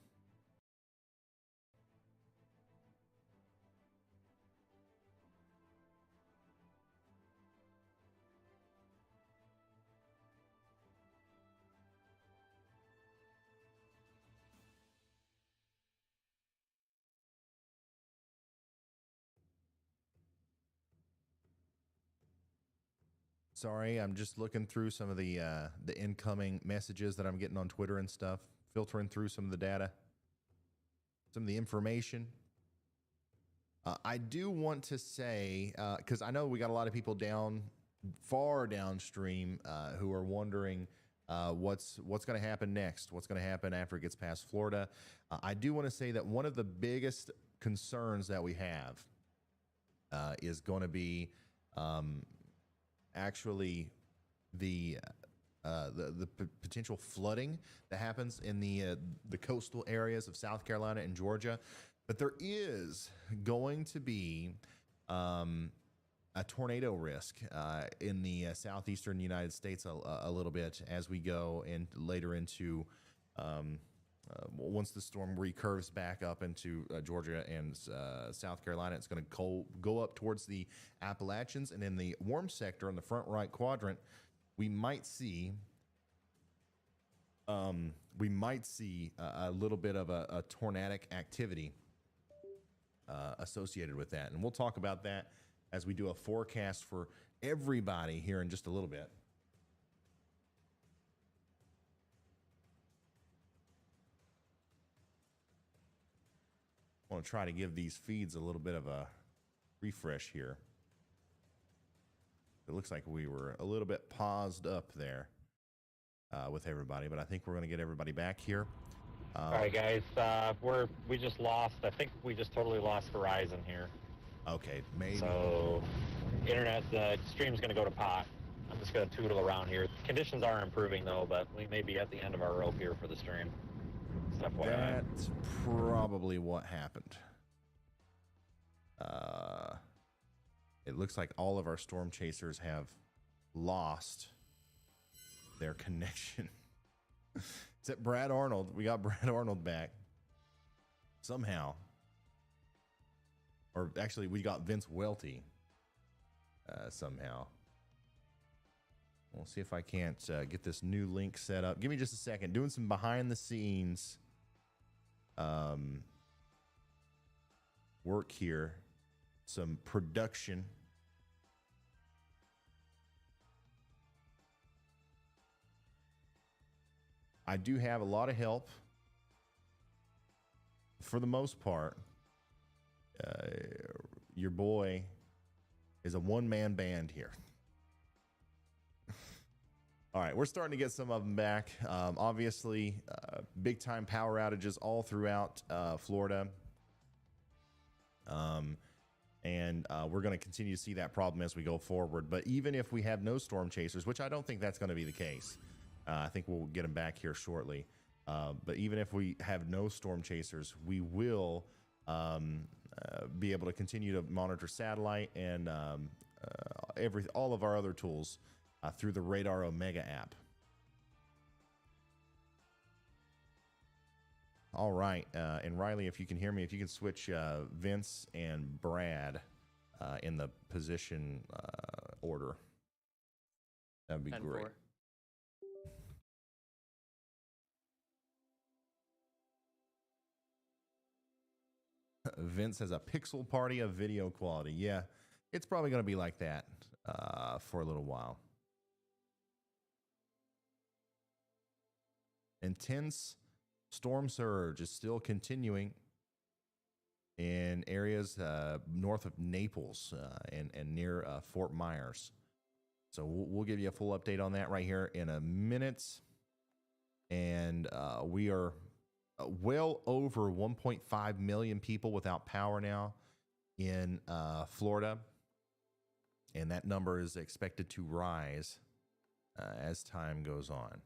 Sorry, I'm just looking through some of the incoming messages that I'm getting on Twitter and stuff, filtering through some of the data, some of the information. I do want to say, because I know we got a lot of people far downstream who are wondering what's going to happen next, what's going to happen after it gets past Florida. I do want to say that one of the biggest concerns that we have is going to be actually the potential flooding that happens in the coastal areas of South Carolina and Georgia. But there is going to be a tornado risk in the southeastern United States a little bit as we go and later into once the storm recurves back up into Georgia and South Carolina. It's going to go up towards the Appalachians, and in the warm sector in the front right quadrant, we might see a little bit of a tornadic activity associated with that, and we'll talk about that as we do a forecast for everybody here in just a little bit. I want to try to give these feeds a little bit of a refresh here. It looks like we were a little bit paused up there with everybody, but I think we're going to get everybody back here. All right, guys, we just lost. I think we just totally lost Verizon here. Okay, maybe. So, internet, the stream's going to go to pot. I'm just going to tootle around here. Conditions are improving though, but we may be at the end of our rope here for the stream. That's probably what happened. It looks like all of our storm chasers have lost their connection. Except Brad Arnold. We got Brad Arnold back somehow. Or actually, we got Vince Welty somehow. We'll see if I can't get this new link set up. Give me just a second. Doing some behind the scenes work here. Some production. I do have a lot of help. For the most part, your boy is a one-man band here. All right, we're starting to get some of them back. Obviously, big-time power outages all throughout Florida. And we're going to continue to see that problem as we go forward. But even if we have no storm chasers, which I don't think that's going to be the case, I think we'll get them back here shortly. But even if we have no storm chasers, we will be able to continue to monitor satellite and all of our other tools through the Radar Omega app. All right, and Riley, if you can hear me, if you can switch Vince and Brad in the position order, that'd be great. Vince has a pixel party of video quality. Yeah, it's probably going to be like that for a little while. intense storm surge is still continuing in areas north of Naples and near Fort Myers. So we'll give you a full update on that right here in a minute. And we are well over 1.5 million people without power now in Florida. And that number is expected to rise as time goes on.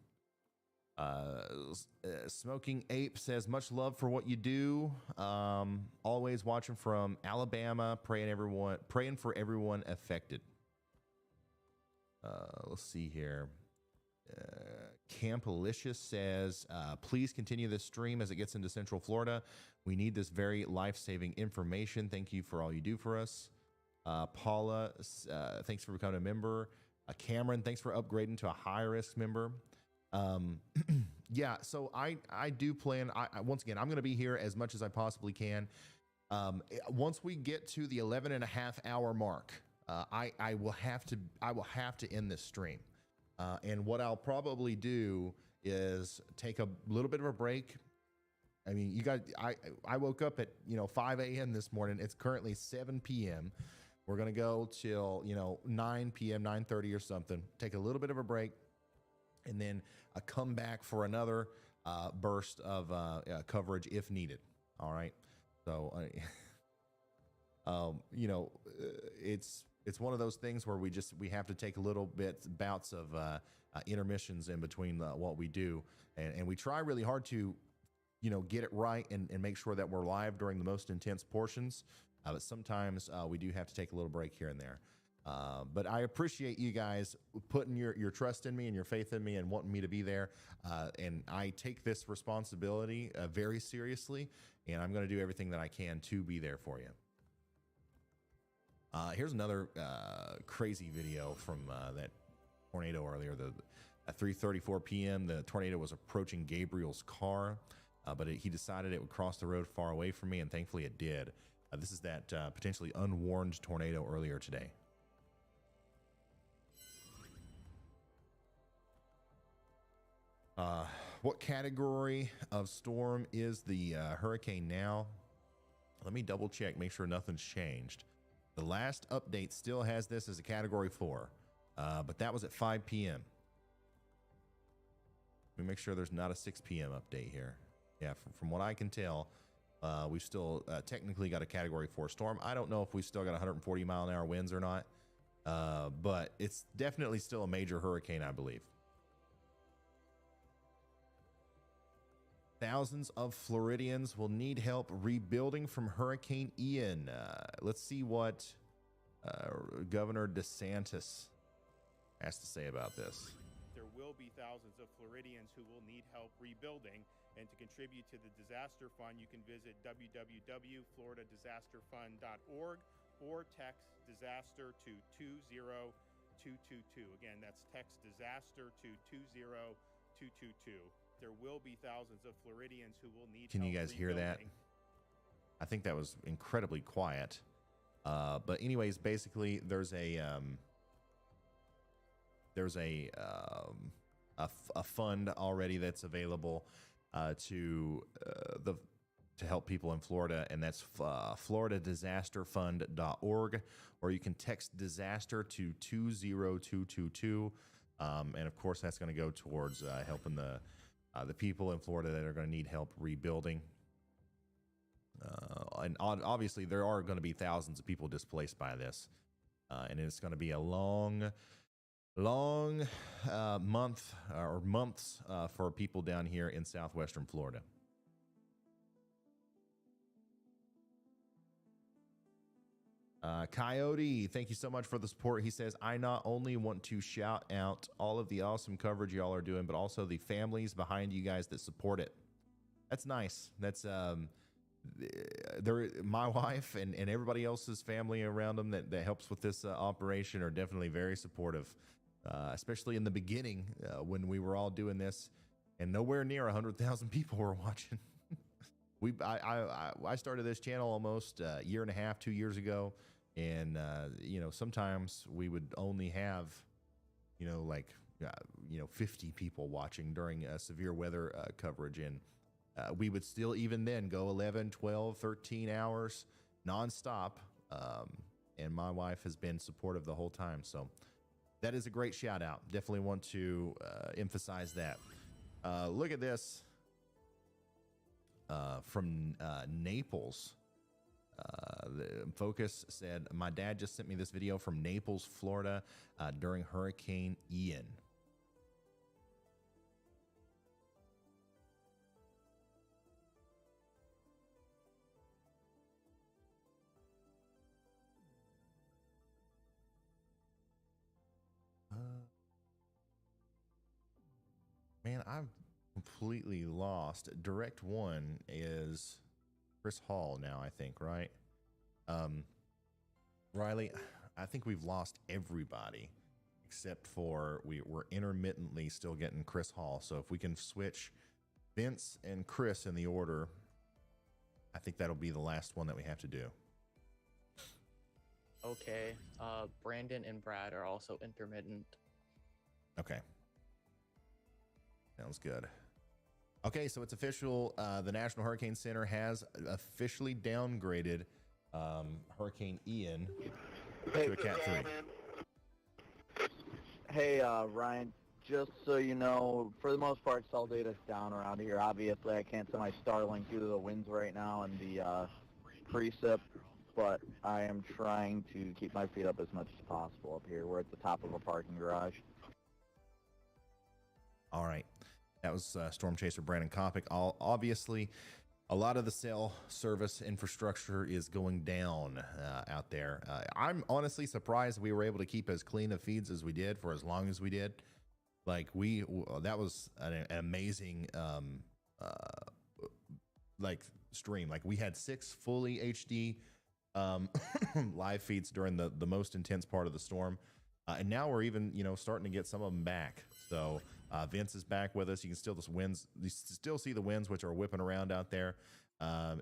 Smoking Ape says, much love for what you do. Always watching from Alabama, praying for everyone affected. Let's see here. Campalicious says, please continue this stream as it gets into Central Florida. We need this very life-saving information. Thank you for all you do for us. Paula, thanks for becoming a member. Cameron, thanks for upgrading to a high-risk member. Yeah, so I do plan. Once again, I'm going to be here as much as I possibly can. Once we get to the 11.5-hour mark, I will have to end this stream. And what I'll probably do is take a little bit of a break. I mean, you guys, I woke up at 5 a.m. this morning. It's currently 7 p.m. We're gonna go till 9 p.m., 9:30 or something. Take a little bit of a break, and then come back for another burst of coverage if needed. All right. So, it's one of those things where we have to take a little bouts of intermissions in between what we do, and we try really hard to get it right and make sure that we're live during the most intense portions. But sometimes we do have to take a little break here and there. But I appreciate you guys putting your trust in me and your faith in me and wanting me to be there. And I take this responsibility very seriously, and I'm going to do everything that I can to be there for you. Here's another crazy video from that tornado earlier. At 3:34 p.m., the tornado was approaching Gabriel's car, but he decided it would cross the road far away from me, and thankfully it did. This is that potentially unwarned tornado earlier today. What category of storm is the hurricane now? Let me double check, make sure nothing's changed. The last update still has this as a category 4, but that was at 5 p.m. Let me make sure there's not a 6 p.m. update here. Yeah, from what I can tell, we've still technically got a category 4 storm. I don't know if we've still got 140 mile an hour winds or not, but it's definitely still a major hurricane, I believe. Thousands of Floridians will need help rebuilding from Hurricane Ian. Let's see what Governor DeSantis has to say about this. There will be thousands of Floridians who will need help rebuilding. And to contribute to the disaster fund, you can visit www.floridadisasterfund.org or text disaster to 20222. Again, that's text disaster to 20222. There will be thousands of Floridians who will need help. Can you guys hear that? I think that was incredibly quiet. But anyways, basically there's a fund already that's available to help people in Florida, and that's floridadisasterfund.org, or you can text disaster to 20222. And of course that's going to go towards helping the people in Florida that are going to need help rebuilding. And obviously there are going to be thousands of people displaced by this. And it's going to be a long months for people down here in southwestern Florida. Coyote, thank you so much for the support. He says, I not only want to shout out all of the awesome coverage y'all are doing, but also the families behind you guys that support it. That's nice. That's my wife and everybody else's family around them that helps with this operation are definitely very supportive, especially in the beginning when we were all doing this and nowhere near 100,000 people were watching. I started this channel almost a year and a half, 2 years ago. And, sometimes we would only have, like 50 people watching during severe weather coverage. And we would still even then go 11, 12, 13 hours nonstop. And my wife has been supportive the whole time. So that is a great shout out. Definitely want to emphasize that. Look at this from Naples. The Focus said, my dad just sent me this video from Naples, Florida during Hurricane Ian. Man, I've completely lost. Direct one is Chris Hall now, I think, right? Riley, I think we've lost everybody except for we're intermittently still getting Chris Hall. So if we can switch Vince and Chris in the order, I think that'll be the last one that we have to do. Okay. Brandon and Brad are also intermittent. Okay. Sounds good. Okay, so it's official. The National Hurricane Center has officially downgraded Hurricane Ian to a Cat 3. Hey, Ryan, just so you know, for the most part, cell data's down around here. Obviously, I can't send my Starlink due to the winds right now and the precip, but I am trying to keep my feet up as much as possible up here. We're at the top of a parking garage. All right. That was Storm Chaser Brandon Kopic. Obviously, a lot of the cell service infrastructure is going down out there. I'm honestly surprised we were able to keep as clean of feeds as we did for as long as we did. Like that was an amazing stream. Like we had 6 fully HD live feeds during the most intense part of the storm. And now we're even, starting to get some of them back. So Vince is back with us. You can still see the winds, which are whipping around out there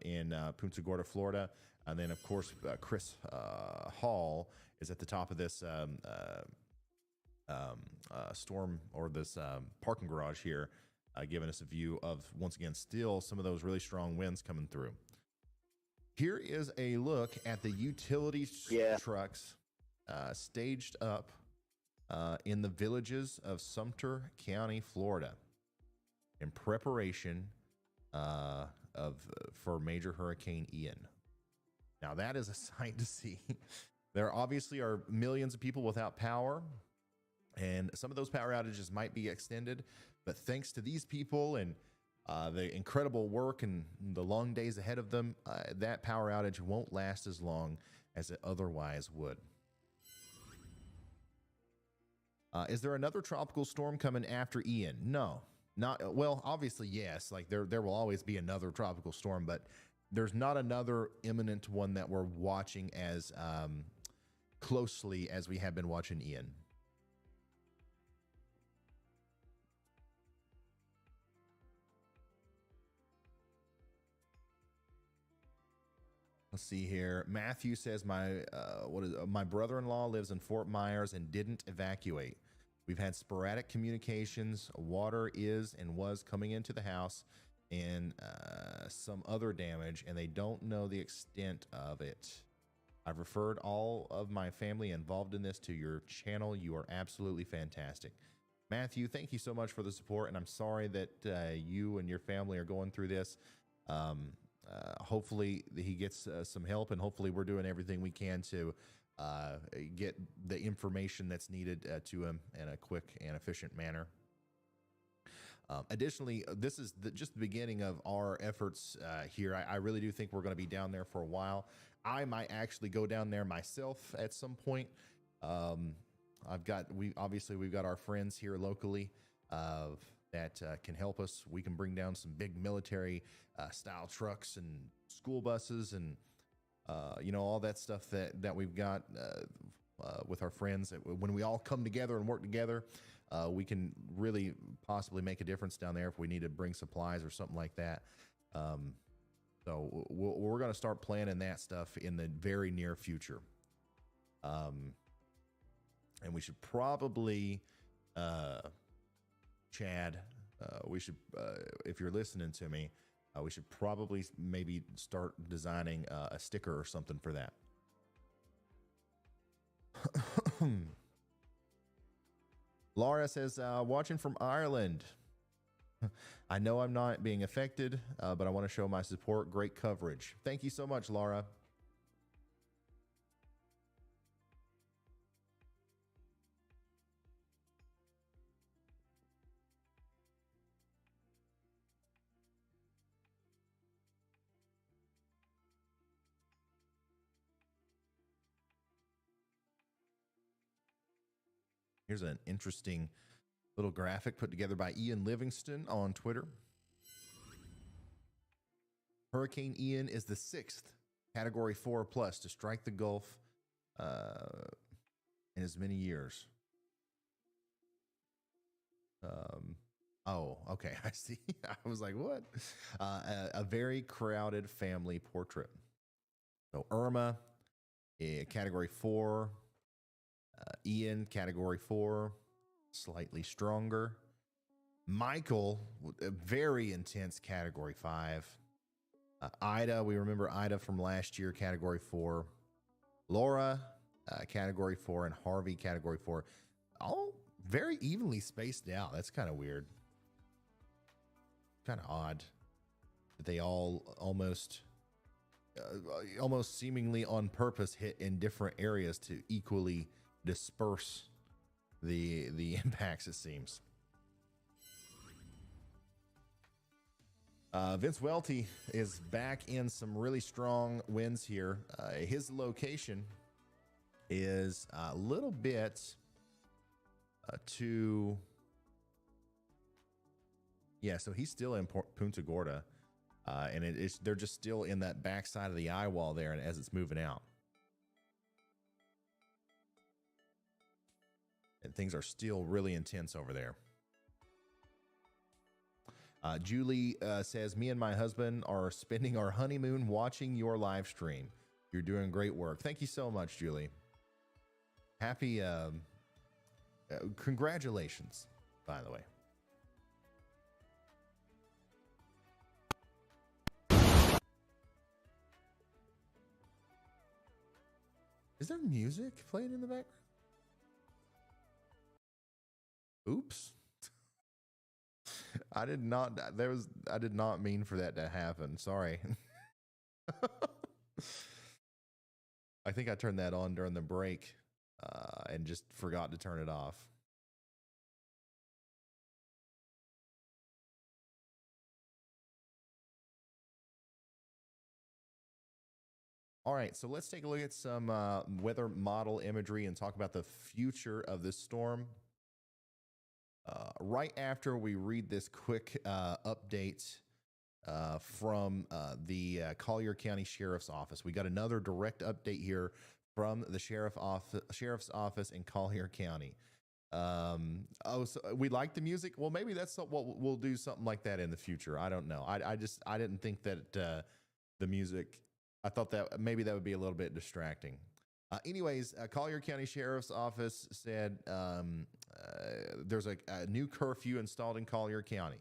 in Punta Gorda, Florida. And then, of course, Chris Hall is at the top of this storm or this parking garage here, giving us a view of, once again, still some of those really strong winds coming through. Here is a look at the utility trucks staged up in the villages of Sumter County, Florida, in preparation for Major Hurricane Ian. Now that is a sight to see. There obviously are millions of people without power, and some of those power outages might be extended. But thanks to these people and the incredible work and the long days ahead of them, that power outage won't last as long as it otherwise would. Is there another tropical storm coming after Ian? No, not well. Obviously, yes. Like there will always be another tropical storm, but there's not another imminent one that we're watching as closely as we have been watching Ian. Let's see here. Matthew says my brother-in-law lives in Fort Myers and didn't evacuate. We've had sporadic communications. Water is and was coming into the house, and some other damage, and they don't know the extent of it. I've referred all of my family involved in this to your channel. You are absolutely fantastic. Matthew, thank you so much for the support, and I'm sorry that you and your family are going through this. Hopefully he gets some help, and hopefully we're doing everything we can to get the information that's needed to him in a quick and efficient manner. Additionally, this is just the beginning of our efforts here. I really do think we're going to be down there for a while. I might actually go down there myself at some point. We've got our friends here locally that can help us. We can bring down some big military style trucks and school buses and all that stuff that we've got with our friends. When we all come together and work together, we can really possibly make a difference down there if we need to bring supplies or something like that. So we're going to start planning that stuff in the very near future. And we should probably Chad, we should, if you're listening to me, we should probably maybe start designing a sticker or something for that. Laura says, watching from Ireland. I know I'm not being affected, but I want to show my support. Great coverage. Thank you so much, Laura. Here's an interesting little graphic put together by Ian Livingston on Twitter. Hurricane Ian is the 6th Category 4 plus to strike the Gulf in as many years. Oh, okay. I see. I was like, what? A very crowded family portrait. So Irma, Category 4. Ian, Category 4, slightly stronger. Michael, a very intense Category 5. Ida, we remember Ida from last year, Category 4. Laura, Category 4, and Harvey, Category 4. All very evenly spaced out. That's kind of weird. Kind of odd that they all almost seemingly on purpose hit in different areas to equally disperse the impacts, it seems. Vince Welty is back in some really strong winds here. His location is a little bit so he's still in Punta Gorda, and they're just still in that backside of the eye wall there, and as it's moving out. And things are still really intense over there. Julie says, me and my husband are spending our honeymoon watching your live stream. You're doing great work. Thank you so much, Julie. Happy, congratulations, by the way. Is there music playing in the background? Oops. I did not mean for that to happen. Sorry. I think I turned that on during the break and just forgot to turn it off. All right, so let's take a look at some weather model imagery and talk about the future of this storm. Right after we read this quick update from the Collier County Sheriff's Office, we got another direct update here from the Sheriff's Office in Collier County. So we like the music. Well, maybe that's what we'll do, something like that in the future. I don't know. I didn't think that the music. I thought that maybe that would be a little bit distracting. Anyways, Collier County Sheriff's Office said there's a new curfew installed in Collier County.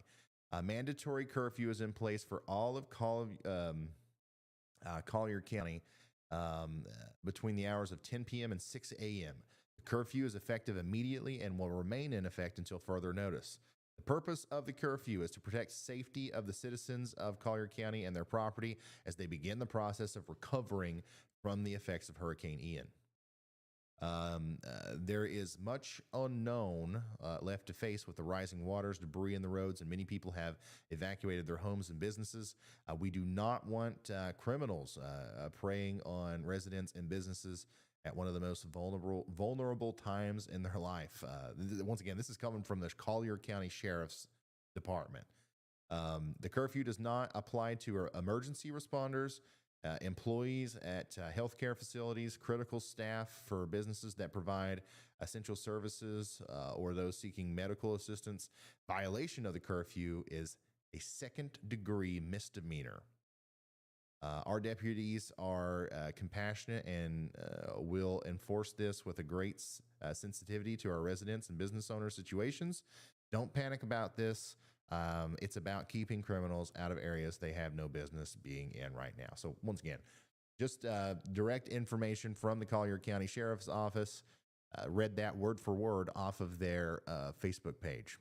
A mandatory curfew is in place for all of Collier County between the hours of 10 p.m. and 6 a.m. The curfew is effective immediately and will remain in effect until further notice. The purpose of the curfew is to protect safety of the citizens of Collier County and their property as they begin the process of recovering from the effects of Hurricane Ian. There is much unknown left to face with the rising waters, debris in the roads, and many people have evacuated their homes and businesses. We do not want criminals preying on residents and businesses at one of the most vulnerable times in their life. Once again, this is coming from the Collier County Sheriff's Department. The curfew does not apply to emergency responders, employees at healthcare facilities, critical staff for businesses that provide essential services, or those seeking medical assistance. Violation of the curfew is a second-degree misdemeanor. Our deputies are compassionate and will enforce this with a great sensitivity to our residents and business owner situations. Don't panic about this. It's about keeping criminals out of areas they have no business being in right now. So once again, just direct information from the Collier County Sheriff's Office. Read that word for word off of their Facebook page.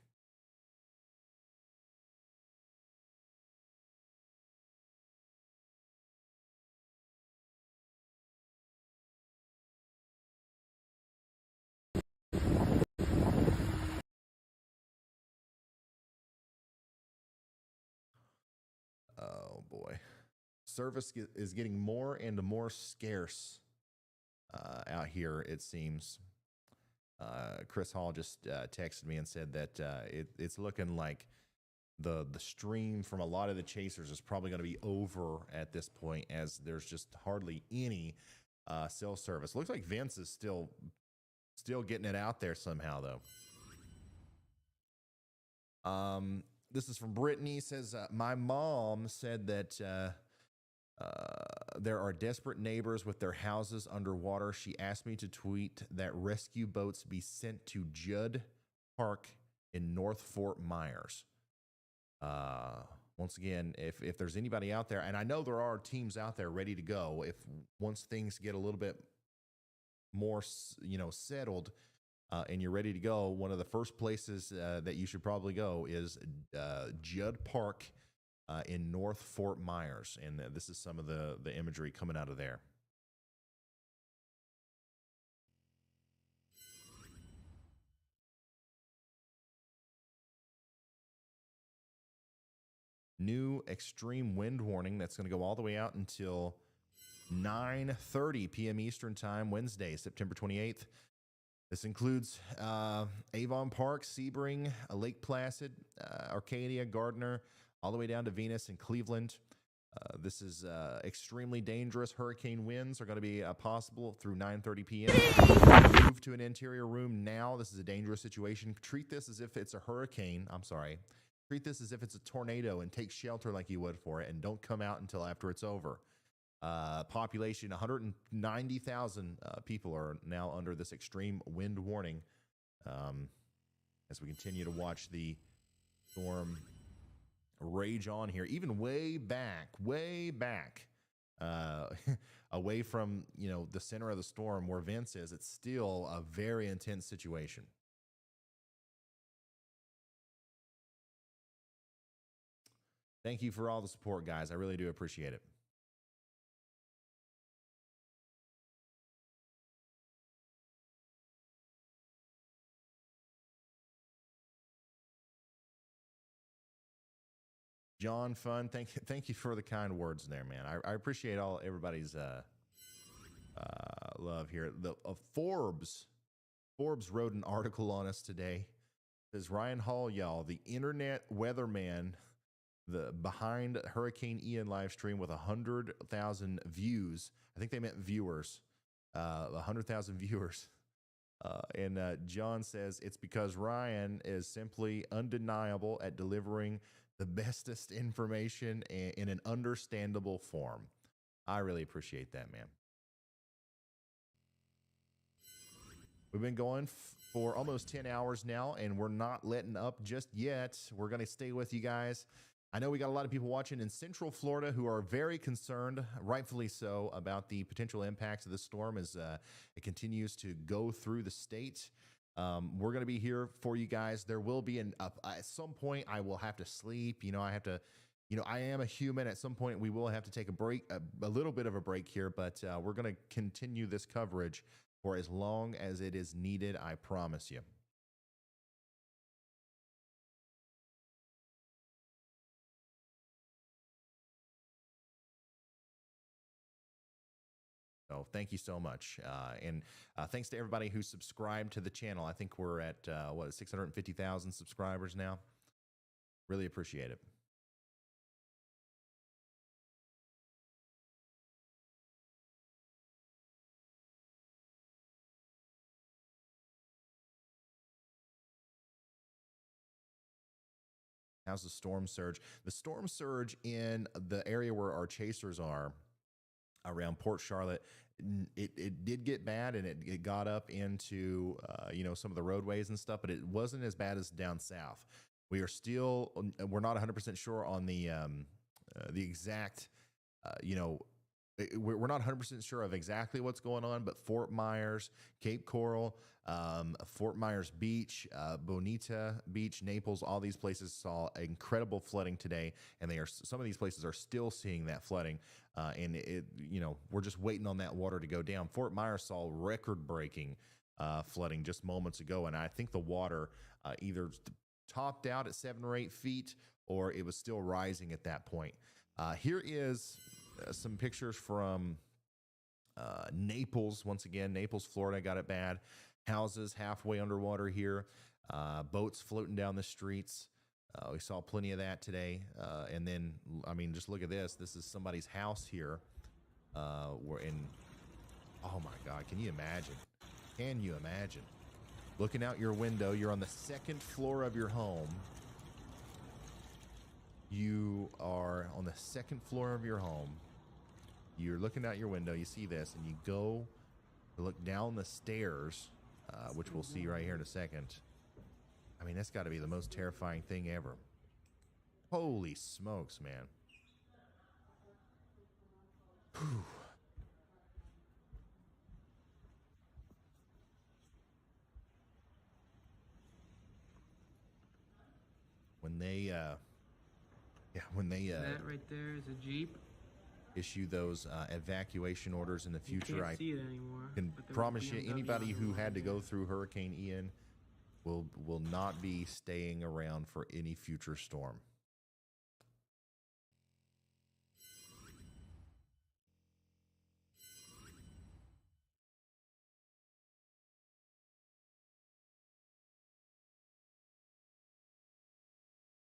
Oh boy. Service is getting more and more scarce out here, it seems. Chris Hall just texted me and said that it's looking like the stream from a lot of the chasers is probably going to be over at this point, as there's just hardly any cell service. Looks like Vince is still getting it out there somehow, though. This is from Brittany. Says my mom said that there are desperate neighbors with their houses underwater. She asked me to tweet that rescue boats be sent to Judd Park in North Fort Myers. Once again, if there's anybody out there, and I know there are teams out there ready to go, if once things get a little bit more, settled, and you're ready to go, one of the first places that you should probably go is Judd Park in North Fort Myers, and this is some of the imagery coming out of there. New extreme wind warning that's going to go all the way out until 9:30 p.m. Eastern Time, Wednesday, September 28th. This includes Avon Park, Sebring, Lake Placid, Arcadia, Gardner, all the way down to Venus and Cleveland. This is extremely dangerous. Hurricane winds are going to be possible through 9:30 p.m. Move to an interior room now. This is a dangerous situation. Treat this as if it's a hurricane. I'm sorry. Treat this as if it's a tornado and take shelter like you would for it, and don't come out until after it's over. Population 190,000 people are now under this extreme wind warning as we continue to watch the storm rage on here, even way back away from the center of the storm where Vince is. It's still a very intense situation. Thank you for all the support, guys. I really do appreciate it. John Fun, thank you for the kind words there, man. I appreciate everybody's love here. Forbes wrote an article on us today. It says Ryan Hall, y'all, the internet weatherman, the behind Hurricane Ian live stream with 100,000 views. I think they meant viewers. 100,000 viewers. And John says it's because Ryan is simply undeniable at delivering the bestest information in an understandable form. I really appreciate that, man. We've been going for almost 10 hours now, and we're not letting up just yet. We're going to stay with you guys. I know we got a lot of people watching in Central Florida who are very concerned, rightfully so, about the potential impacts of the storm as it continues to go through the state. We're going to be here for you guys. There will be at some point I will have to sleep. I have to, I am a human. At some point we will have to take a break, a little bit of a break here, but we're going to continue this coverage for as long as it is needed. I promise you. So thank you so much. And thanks to everybody who subscribed to the channel. I think we're at, 650,000 subscribers now. Really appreciate it. How's the storm surge? The storm surge in the area where our chasers are around Port Charlotte, it did get bad, and it got up into some of the roadways and stuff, but it wasn't as bad as down south. We're not 100% sure on the exact we're not 100% sure of exactly what's going on, but Fort Myers, Cape Coral, Fort Myers Beach, Bonita Beach, Naples, all these places saw incredible flooding today, and some of these places are still seeing that flooding, and we're just waiting on that water to go down. Fort Myers saw record-breaking flooding just moments ago, and I think the water either topped out at 7 or 8 feet, or it was still rising at that point. Here is some pictures from Naples. Once again, Naples, Florida got it bad. Houses halfway underwater here. Boats floating down the streets. We saw plenty of that today. And then, just look at this. This is somebody's house here. Oh my God, can you imagine? Can you imagine? Looking out your window, you're on the 2nd floor of your home. You are on the 2nd floor of your home. You're looking out your window, you see this, and you go to look down the stairs, which we'll see right here in a second. That's got to be the most terrifying thing ever. Holy smokes, man. Whew. When they that right there is a Jeep. Issue those evacuation orders in the future, You can't see it anymore, can but there was promise a you BMW anybody on who the had to line go there. through Hurricane Ian will not be staying around for any future storm.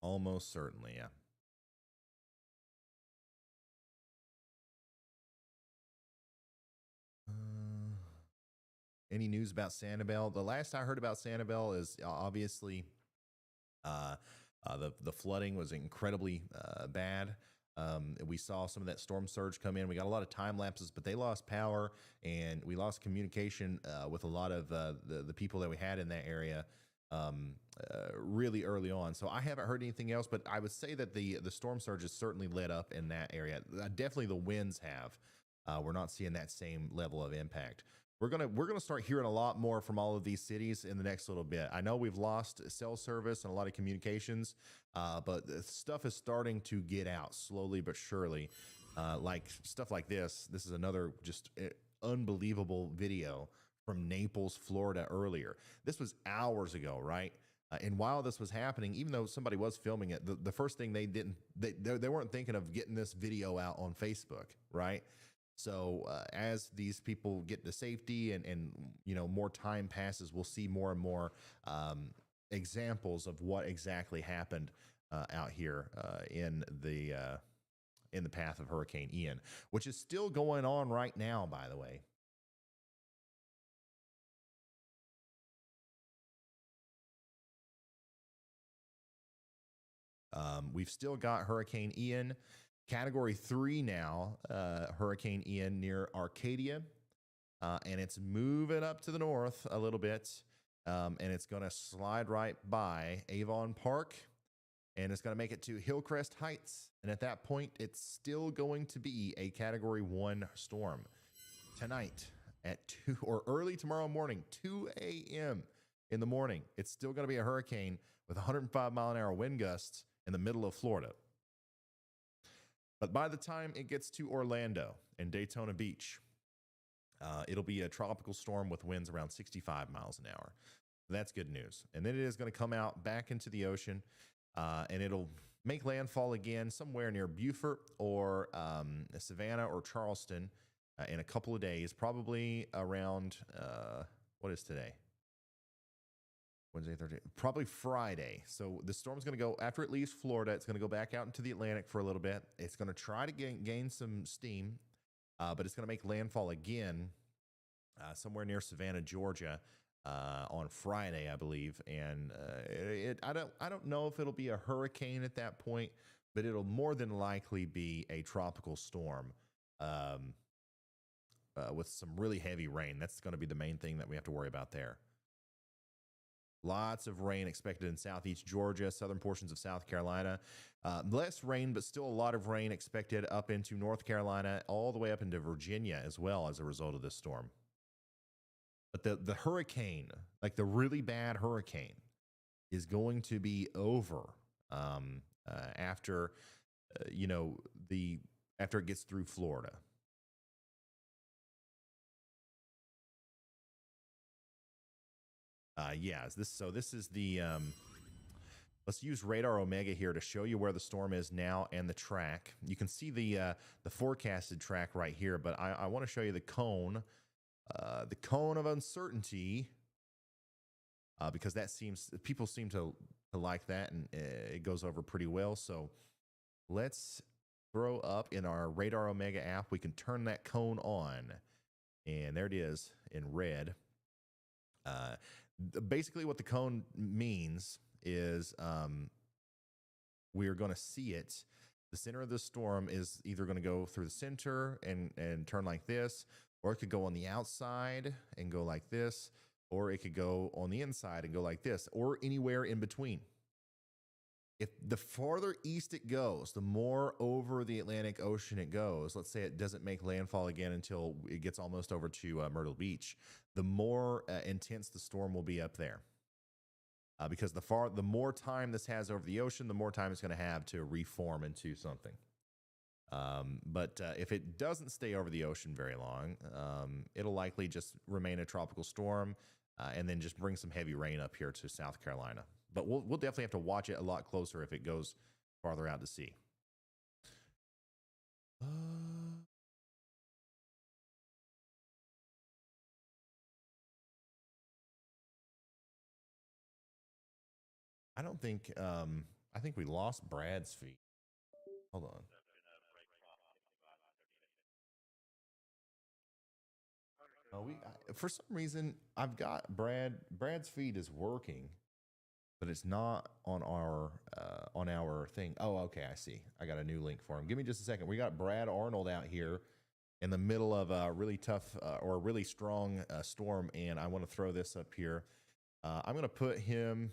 Almost certainly, yeah. Any news about Sanibel? The last I heard about Sanibel is obviously the flooding was incredibly bad. We saw some of that storm surge come in. We got a lot of time lapses, but they lost power, and we lost communication with a lot of the people that we had in that area really early on. So I haven't heard anything else, but I would say that the storm surge has certainly let up in that area. Definitely the winds have. We're not seeing that same level of impact. We're gonna start hearing a lot more from all of these cities in the next little bit. I know we've lost cell service and a lot of communications, but the stuff is starting to get out slowly but surely. Like stuff like this. This is another just unbelievable video from Naples, Florida earlier. This was hours ago, right? And while this was happening, even though somebody was filming it, the first thing they weren't thinking of getting this video out on Facebook, right? So as these people get to safety and more time passes, we'll see more and more examples of what exactly happened out here in the path of Hurricane Ian, which is still going on right now, by the way. We've still got Hurricane Ian, Category 3 now, Hurricane Ian near Arcadia, and it's moving up to the north a little bit, and it's going to slide right by Avon Park, and it's going to make it to Hillcrest Heights, and at that point, it's still going to be a Category 1 storm. Tonight at 2 or early tomorrow morning, 2 a.m. in the morning, it's still going to be a hurricane with 105-mile-an-hour wind gusts in the middle of Florida. But by the time it gets to Orlando and Daytona Beach, it'll be a tropical storm with winds around 65 miles an hour. That's good news. And then it is going to come out back into the ocean, and it'll make landfall again somewhere near Beaufort or Savannah or Charleston in a couple of days, probably around, what is today? Wednesday, Thursday, probably Friday. So the storm's going to go, after it leaves Florida, it's going to go back out into the Atlantic for a little bit. It's going to try to gain some steam, but it's going to make landfall again somewhere near Savannah, Georgia, on Friday, I believe, and I don't know if it'll be a hurricane at that point, but it'll more than likely be a tropical storm with some really heavy rain. That's going to be the main thing that we have to worry about there. Lots of rain expected in southeast Georgia, southern portions of South Carolina. Less rain, but still a lot of rain expected up into North Carolina, all the way up into Virginia as well as a result of this storm. But the hurricane, like the really bad hurricane, is going to be over after, after it gets through Florida. This is the let's use Radar Omega here to show you where the storm is now and the track. You can see the forecasted track right here, but I want to show you the cone of uncertainty, because people seem to like that, and it goes over pretty well. So let's throw up in our Radar Omega app. We can turn that cone on, and there it is in red. Basically what the cone means is we're going to see it. The center of the storm is either going to go through the center and turn like this, or it could go on the outside and go like this, or it could go on the inside and go like this, or anywhere in between. If the farther east it goes, the more over the Atlantic Ocean it goes. Let's say it doesn't make landfall again until it gets almost over to Myrtle Beach. The more intense the storm will be up there, because the more time this has over the ocean, the more time it's going to have to reform into something. But if it doesn't stay over the ocean very long, it'll likely just remain a tropical storm, and then just bring some heavy rain up here to South Carolina. But we'll definitely have to watch it a lot closer if it goes farther out to sea. I don't think, I think we lost Brad's feed. Hold on. For some reason, I've got Brad's feed is working, but it's not on our thing. Oh, okay, I see. I got a new link for him. Give me just a second. We got Brad Arnold out here in the middle of a really tough or a really strong storm, and I want to throw this up here. I'm going to put him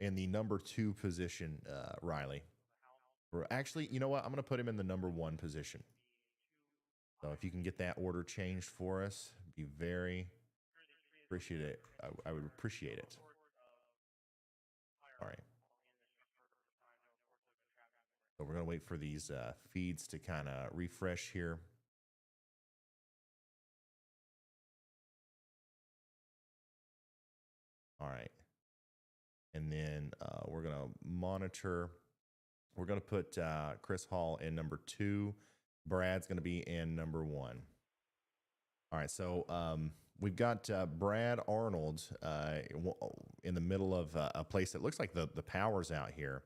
in the number 2 position, Riley. Actually, you know what? I'm going to put him in the number 1 position. So if you can get that order changed for us, be very appreciated. I would appreciate it. All right. So we're going to wait for these feeds to kind of refresh here. All right. And then we're going to monitor. We're going to put Chris Hall in number 2. Brad's going to be in number 1. All right. So we've got Brad Arnold in the middle of a place that looks like the power's out here.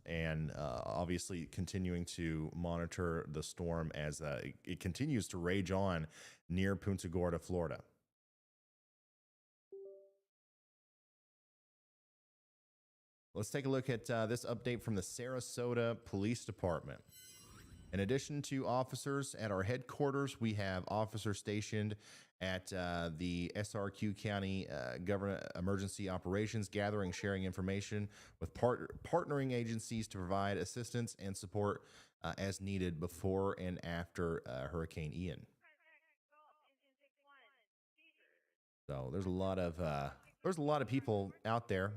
And obviously continuing to monitor the storm as it continues to rage on near Punta Gorda, Florida. Let's take a look at this update from the Sarasota Police Department. In addition to officers at our headquarters, we have officers stationed at the SRQ County Government Emergency Operations, gathering, sharing information with partnering agencies to provide assistance and support as needed before and after Hurricane Ian. So there's a lot of people out there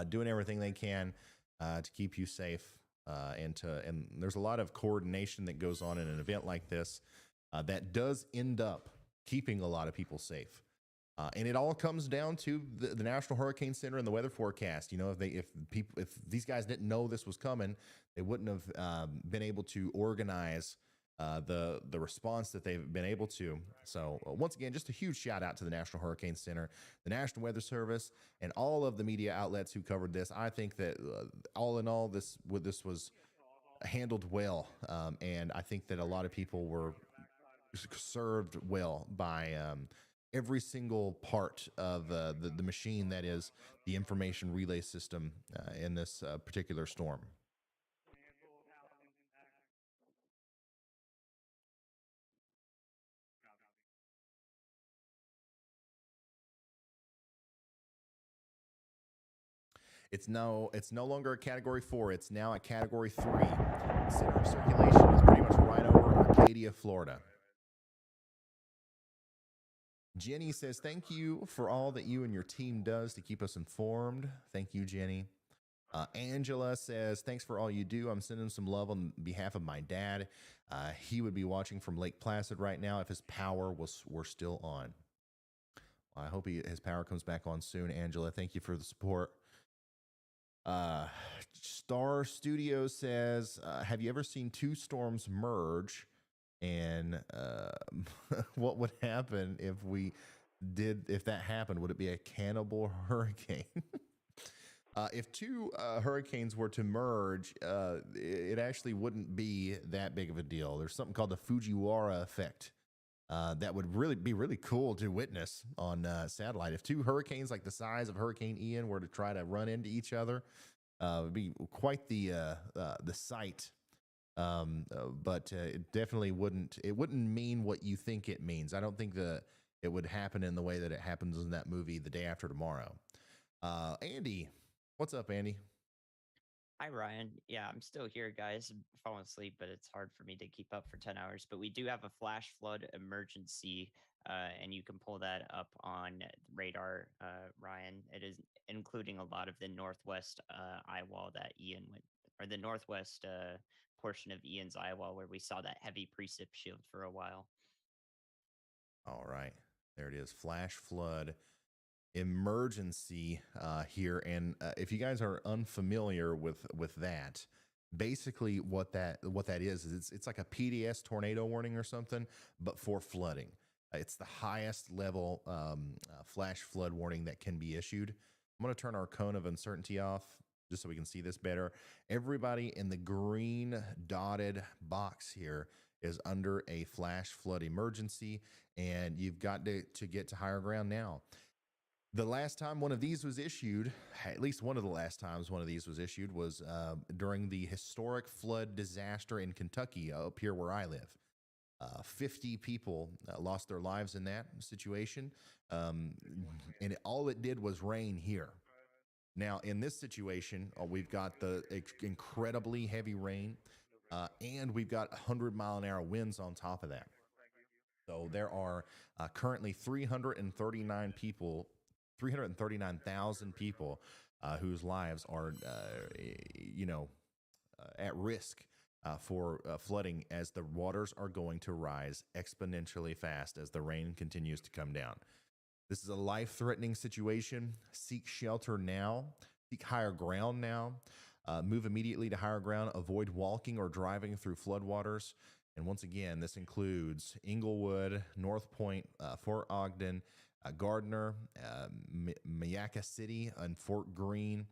doing everything they can to keep you safe, and there's a lot of coordination that goes on in an event like this that does end up keeping a lot of people safe. And it all comes down to the National Hurricane Center and the weather forecast. You know, if these guys didn't know this was coming, they wouldn't have been able to organize the response that they've been able to. So once again, just a huge shout out to the National Hurricane Center, the National Weather Service, and all of the media outlets who covered this. I think that all in all, this was handled well, and I think that a lot of people were served well by every single part of the machine that is the information relay system in this particular storm. It's no longer a category 4. It's now a category 3. The center of circulation is pretty much right over Arcadia, Florida. Jenny says, thank you for all that you and your team does to keep us informed. Thank you, Jenny. Angela says, thanks for all you do. I'm sending some love on behalf of my dad. He would be watching from Lake Placid right now if his power were still on. I hope his power comes back on soon, Angela. Thank you for the support. Star Studio says, have you ever seen two storms merge? And what would happen if that happened? Would it be a cannibal hurricane? If two hurricanes were to merge, it actually wouldn't be that big of a deal. There's something called the Fujiwara effect that would be really cool to witness on satellite. If two hurricanes like the size of Hurricane Ian were to try to run into each other, it would be quite the sight. But it definitely wouldn't mean what you think it means. I don't think that it would happen in the way that it happens in that movie The Day After Tomorrow. Andy, what's up, Andy? Hi, Ryan. Yeah, I'm still here, guys. I'm falling asleep, but it's hard for me to keep up for 10 hours. But we do have a flash flood emergency, and you can pull that up on radar, Ryan. It is including a lot of the northwest eye wall that Ian went, or the northwest portion of Ian's eye wall where we saw that heavy precip shield for a while. All right, there it is. Flash flood emergency here. And if you guys are unfamiliar with that, basically what that is it's like a PDS tornado warning or something, but for flooding. It's the highest level flash flood warning that can be issued. I'm going to turn our cone of uncertainty off just so we can see this better. Everybody in the green dotted box here is under a flash flood emergency, and you've got to get to higher ground now. The last time one of these was issued, at least one of the last times one of these was issued, was during the historic flood disaster in Kentucky, up here where I live. 50 people lost their lives in that situation, and all it did was rain here. Now, in this situation, we've got the incredibly heavy rain, and we've got 100-mile-an-hour winds on top of that. So there are currently 339,000 people whose lives are, at risk for flooding as the waters are going to rise exponentially fast as the rain continues to come down. This is a life-threatening situation. Seek shelter now. Seek higher ground now. Move immediately to higher ground. Avoid walking or driving through floodwaters. And once again, this includes Inglewood, North Point, Fort Ogden, Gardner, Mayaka City, and Fort Greene,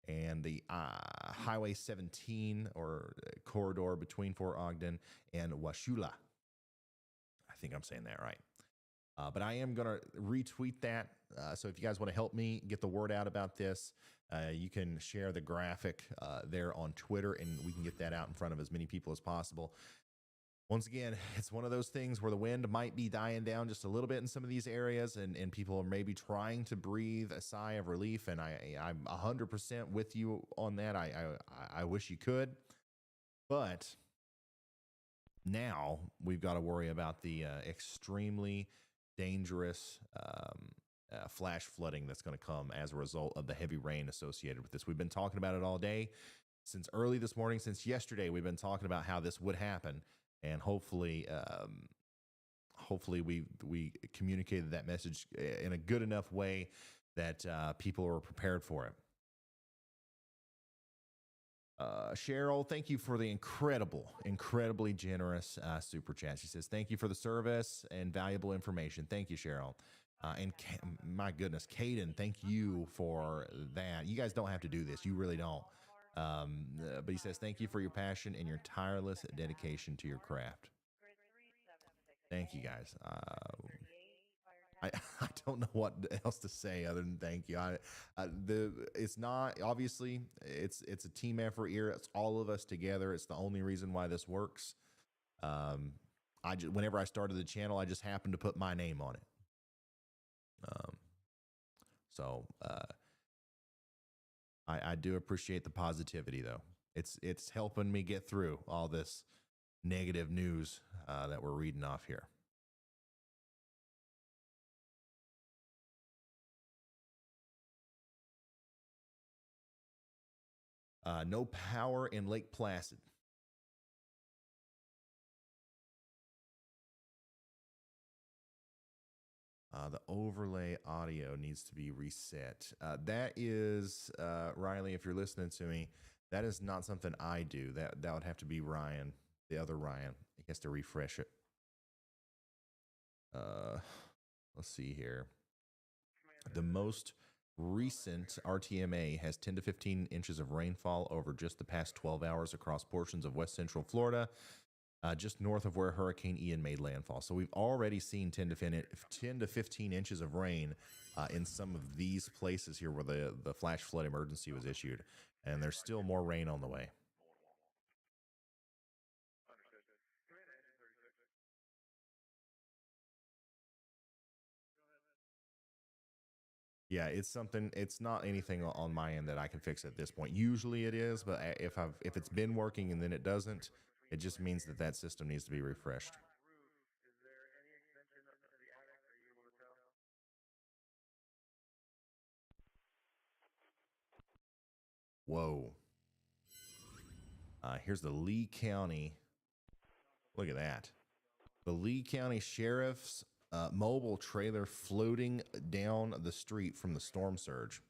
and the Highway 17 or corridor between Fort Ogden and Washula. I think I'm saying that right. But I am going to retweet that. So if you guys want to help me get the word out about this, you can share the graphic there on Twitter, and we can get that out in front of as many people as possible. Once again, it's one of those things where the wind might be dying down just a little bit in some of these areas, and people are maybe trying to breathe a sigh of relief, and I'm 100% with you on that. I wish you could. But now we've got to worry about the extremely dangerous flash flooding that's going to come as a result of the heavy rain associated with this. We've been talking about it all day. Since early this morning, since yesterday, we've been talking about how this would happen. And hopefully we communicated that message in a good enough way that people are prepared for it. Cheryl, thank you for the incredibly generous super chat. She says, thank you for the service and valuable information. Thank you, Cheryl. And my goodness, Caden, thank you for that. You guys don't have to do this. You really don't. But he says, thank you for your passion and your tireless dedication to your craft. Thank you, guys. I don't know what else to say other than thank you. It's not, obviously it's a team effort here. It's all of us together. It's the only reason why this works. Whenever I started the channel, I just happened to put my name on it. I do appreciate the positivity though. It's helping me get through all this negative news that we're reading off here. No power in Lake Placid. The overlay audio needs to be reset. That is, Riley, if you're listening to me, that is not something I do. That would have to be Ryan, the other Ryan. He has to refresh it. Let's see here. The most recent RTMA has 10 to 15 inches of rainfall over just the past 12 hours across portions of west central Florida, just north of where Hurricane Ian made landfall. So we've already seen 10 to 15 inches of rain in some of these places here where the flash flood emergency was issued. And there's still more rain on the way. Yeah, it's not anything on my end that I can fix at this point. Usually it is, but if it's been working and then it doesn't, it just means that system needs to be refreshed. Whoa. Here's the Lee County. Look at that. The Lee County Sheriff's mobile trailer floating down the street from the storm surge.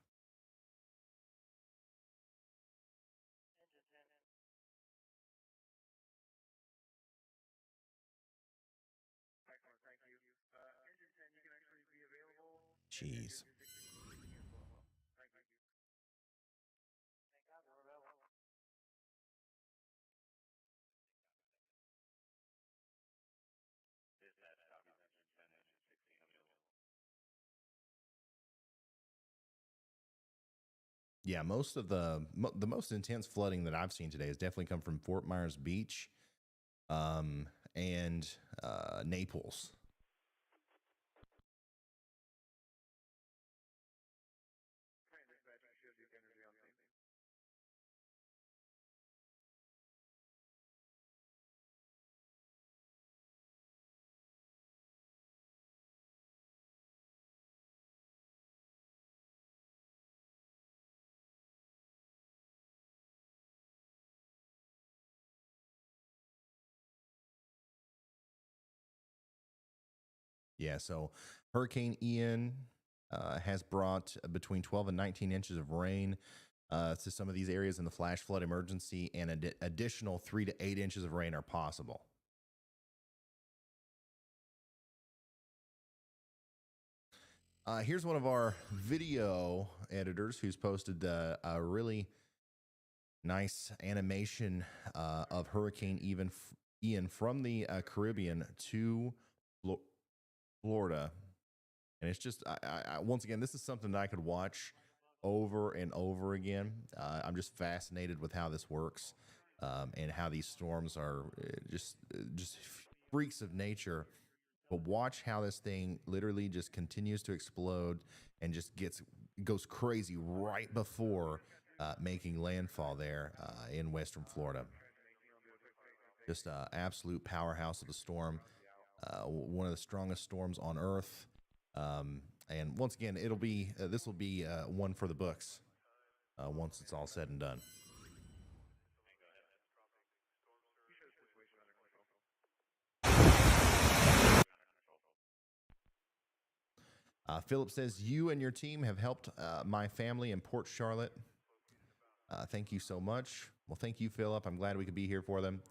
Jeez. Yeah, most of the most intense flooding that I've seen today has definitely come from Fort Myers Beach, and Naples. Yeah, so Hurricane Ian has brought between 12 and 19 inches of rain to some of these areas in the flash flood emergency, and an additional 3 to 8 inches of rain are possible. Here's one of our video editors who's posted a really nice animation of Hurricane Ian from the Caribbean to Florida. And it's just, once again, this is something that I could watch over and over again. I'm just fascinated with how this works, and how these storms are just freaks of nature. But watch how this thing literally just continues to explode and just goes crazy right before making landfall there in western Florida. Just an absolute powerhouse of a storm. One of the strongest storms on Earth. And once again, this will be one for the books once it's all said and done. Philip says, you and your team have helped my family in Port Charlotte. Thank you so much. Well, thank you, Philip. I'm glad we could be here for them.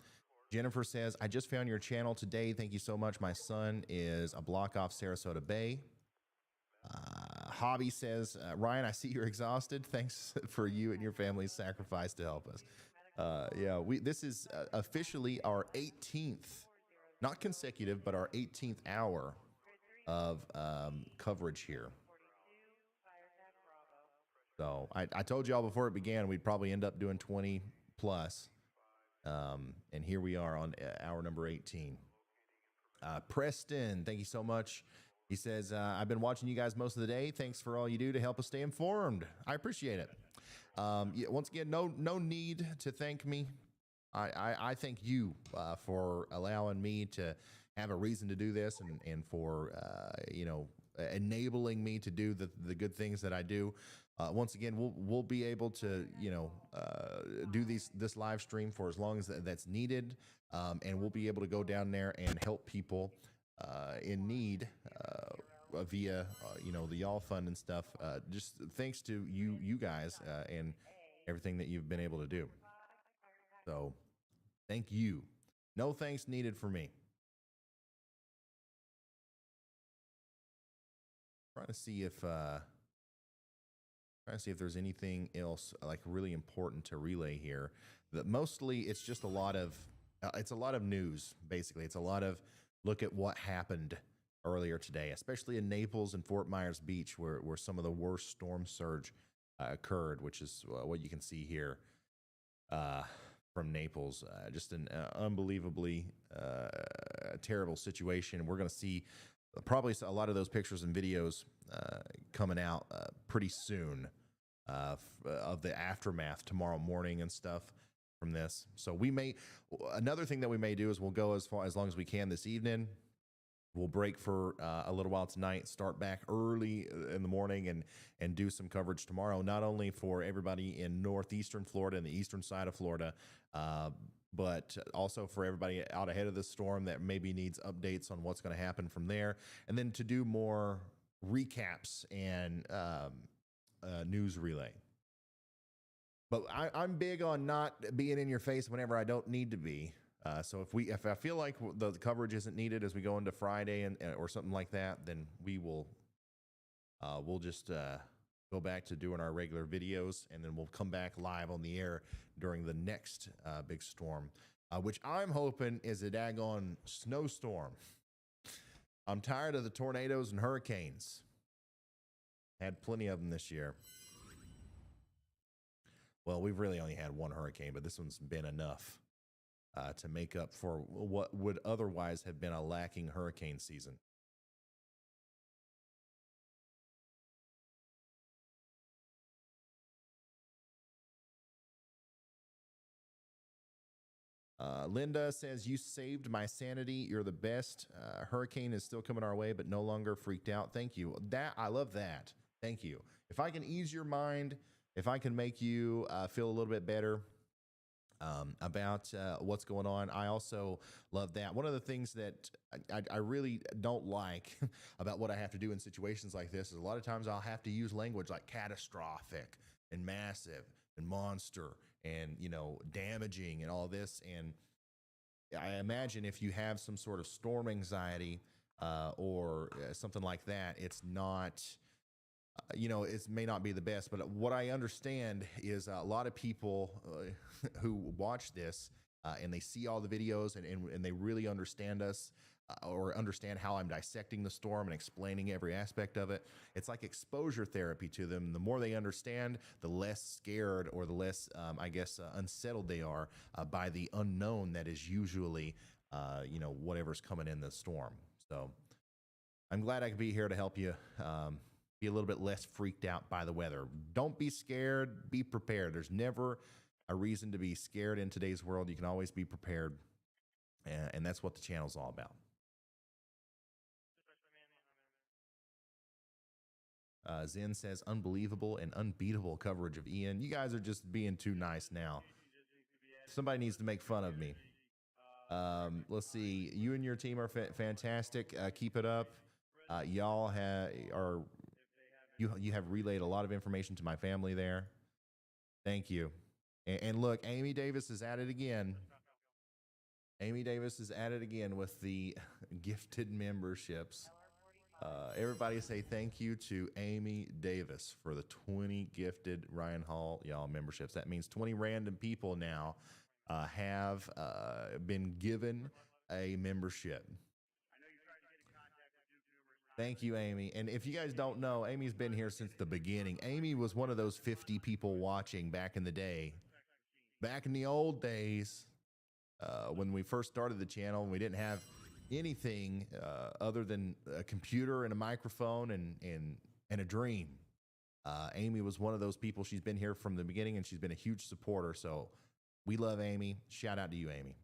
Jennifer says, I just found your channel today. Thank you so much. My son is a block off Sarasota Bay. Hobby says, Ryan, I see you're exhausted. Thanks for you and your family's sacrifice to help us. Yeah, this is officially our 18th, not consecutive, but our 18th hour of coverage here. So I told y'all before it began, we'd probably end up doing 20 plus. And here we are on hour number 18. Preston, thank you so much. He says, I've been watching you guys most of the day. Thanks for all you do to help us stay informed. I appreciate it. Yeah, once again, no need to thank me. I thank you for allowing me to have a reason to do this and for, enabling me to do the good things that I do. Once again, we'll be able to, do this live stream for as long as that's needed. And we'll be able to go down there and help people in need via, the Y'all Fund and stuff. Just thanks to you guys and everything that you've been able to do. So thank you. No thanks needed for me. Trying to see if there's anything else like really important to relay here. That mostly it's just a lot of news. Basically, it's a lot of look at what happened earlier today, especially in Naples and Fort Myers Beach, where some of the worst storm surge occurred, which is what you can see here from Naples. Just an unbelievably terrible situation. We're going to see probably a lot of those pictures and videos coming out pretty soon of the aftermath tomorrow morning and stuff from this. So another thing that we may do is we'll go as long as we can this evening. We'll break for a little while tonight, start back early in the morning and do some coverage tomorrow, not only for everybody in northeastern Florida and the eastern side of Florida, but also for everybody out ahead of the storm that maybe needs updates on what's going to happen from there, and then to do more recaps and news relay. But I'm big on not being in your face whenever I don't need to be. So if I feel like the coverage isn't needed as we go into Friday or something like that, then we'll just go back to doing our regular videos, and then we'll come back live on the air during the next big storm, which I'm hoping is a daggone snowstorm. I'm tired of the tornadoes and hurricanes. Had plenty of them this year. Well, we've really only had one hurricane, but this one's been enough to make up for what would otherwise have been a lacking hurricane season. Linda says, you saved my sanity. You're the best. Hurricane is still coming our way, but no longer freaked out. Thank you. I love that. Thank you. If I can ease your mind, if I can make you feel a little bit better about what's going on, I also love that. One of the things that I really don't like about what I have to do in situations like this is a lot of times I'll have to use language like catastrophic and massive and monster and, damaging and all this. And I imagine if you have some sort of storm anxiety or something like that, it's not, it may not be the best. But what I understand is a lot of people who watch this and they see all the videos and they really understand us or understand how I'm dissecting the storm and explaining every aspect of it. It's like exposure therapy to them. The more they understand, the less scared or the less, unsettled they are by the unknown that is usually, whatever's coming in the storm. So I'm glad I could be here to help you be a little bit less freaked out by the weather. Don't be scared. Be prepared. There's never a reason to be scared in today's world. You can always be prepared. And that's what the channel's all about. Zen says, unbelievable and unbeatable coverage of Ian. You guys are just being too nice now. Somebody needs to make fun of me. Let's see. You and your team are fantastic. Keep it up. Y'all you have relayed a lot of information to my family there. Thank you. And look, Amy Davis is at it again. Amy Davis is at it again with the gifted memberships. Everybody say thank you to Amy Davis for the 20 gifted Ryan Hall y'all memberships. That means 20 random people now have been given a membership. Thank you, Amy. And if you guys don't know, Amy's been here since the beginning. Amy was one of those 50 people watching back in the day, back in the old days, when we first started the channel and we didn't have anything other than a computer and a microphone and a dream. Amy was one of those people. She's been here from the beginning and she's been a huge supporter. So we love Amy. Shout out to you, Amy.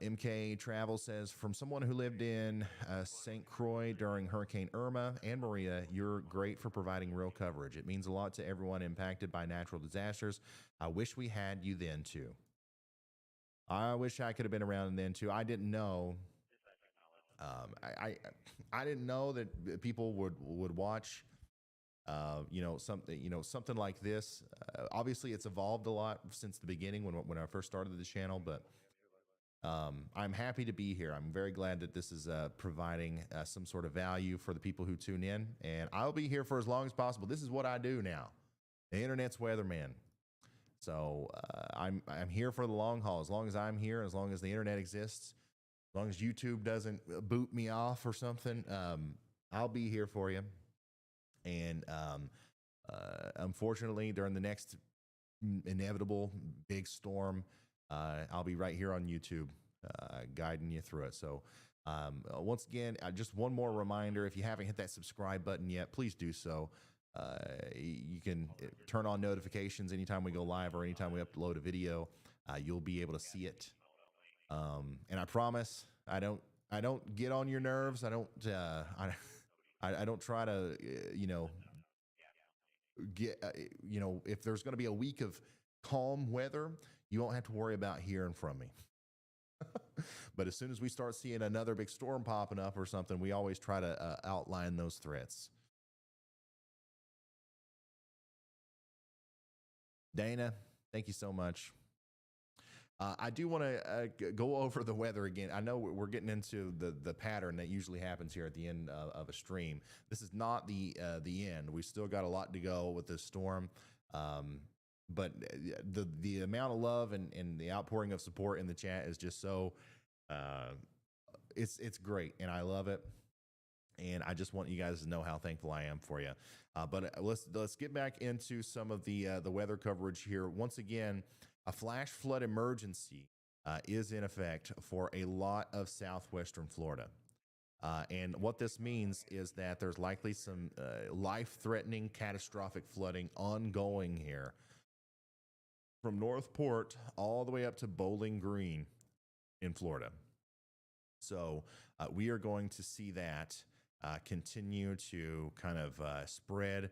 MK Travel says, from someone who lived in St. Croix during Hurricane Irma and Maria, you're great for providing real coverage. It means a lot to everyone impacted by natural disasters. I wish we had you then too. I wish I could have been around then too. I didn't know. I didn't know that people would watch. Something like this. Obviously, it's evolved a lot since the beginning when I first started the channel, but. I'm happy to be here. I'm very glad that this is providing some sort of value for the people who tune in, and I'll be here for as long as possible. This is what I do now, the internet's weatherman. So I'm here for the long haul. As long as I'm here, as long as the internet exists, as long as YouTube doesn't boot me off or something, I'll be here for you. And unfortunately, during the next inevitable big storm, I'll be right here on YouTube guiding you through it. So once again, just one more reminder, if you haven't hit that subscribe button yet, please do so. You can turn on notifications anytime we go live or anytime we upload a video. You'll be able to see it. And I promise I don't get on your nerves. I don't try to get if there's going to be a week of calm weather, you won't have to worry about hearing from me. But as soon as we start seeing another big storm popping up or something, we always try to outline those threats. Dana, thank you so much. I do want to go over the weather again. I know we're getting into the pattern that usually happens here at the end of a stream. This is not the end. We still got a lot to go with this storm. But the amount of love and the outpouring of support in the chat is just so it's great, and I love it. And I just want you guys to know how thankful I am for you. But let's get back into some of the weather coverage here. Once again, a flash flood emergency is in effect for a lot of southwestern Florida. And what this means is that there's likely some life-threatening, catastrophic flooding ongoing here from Northport all the way up to Bowling Green in Florida. So we are going to see that continue to kind of spread,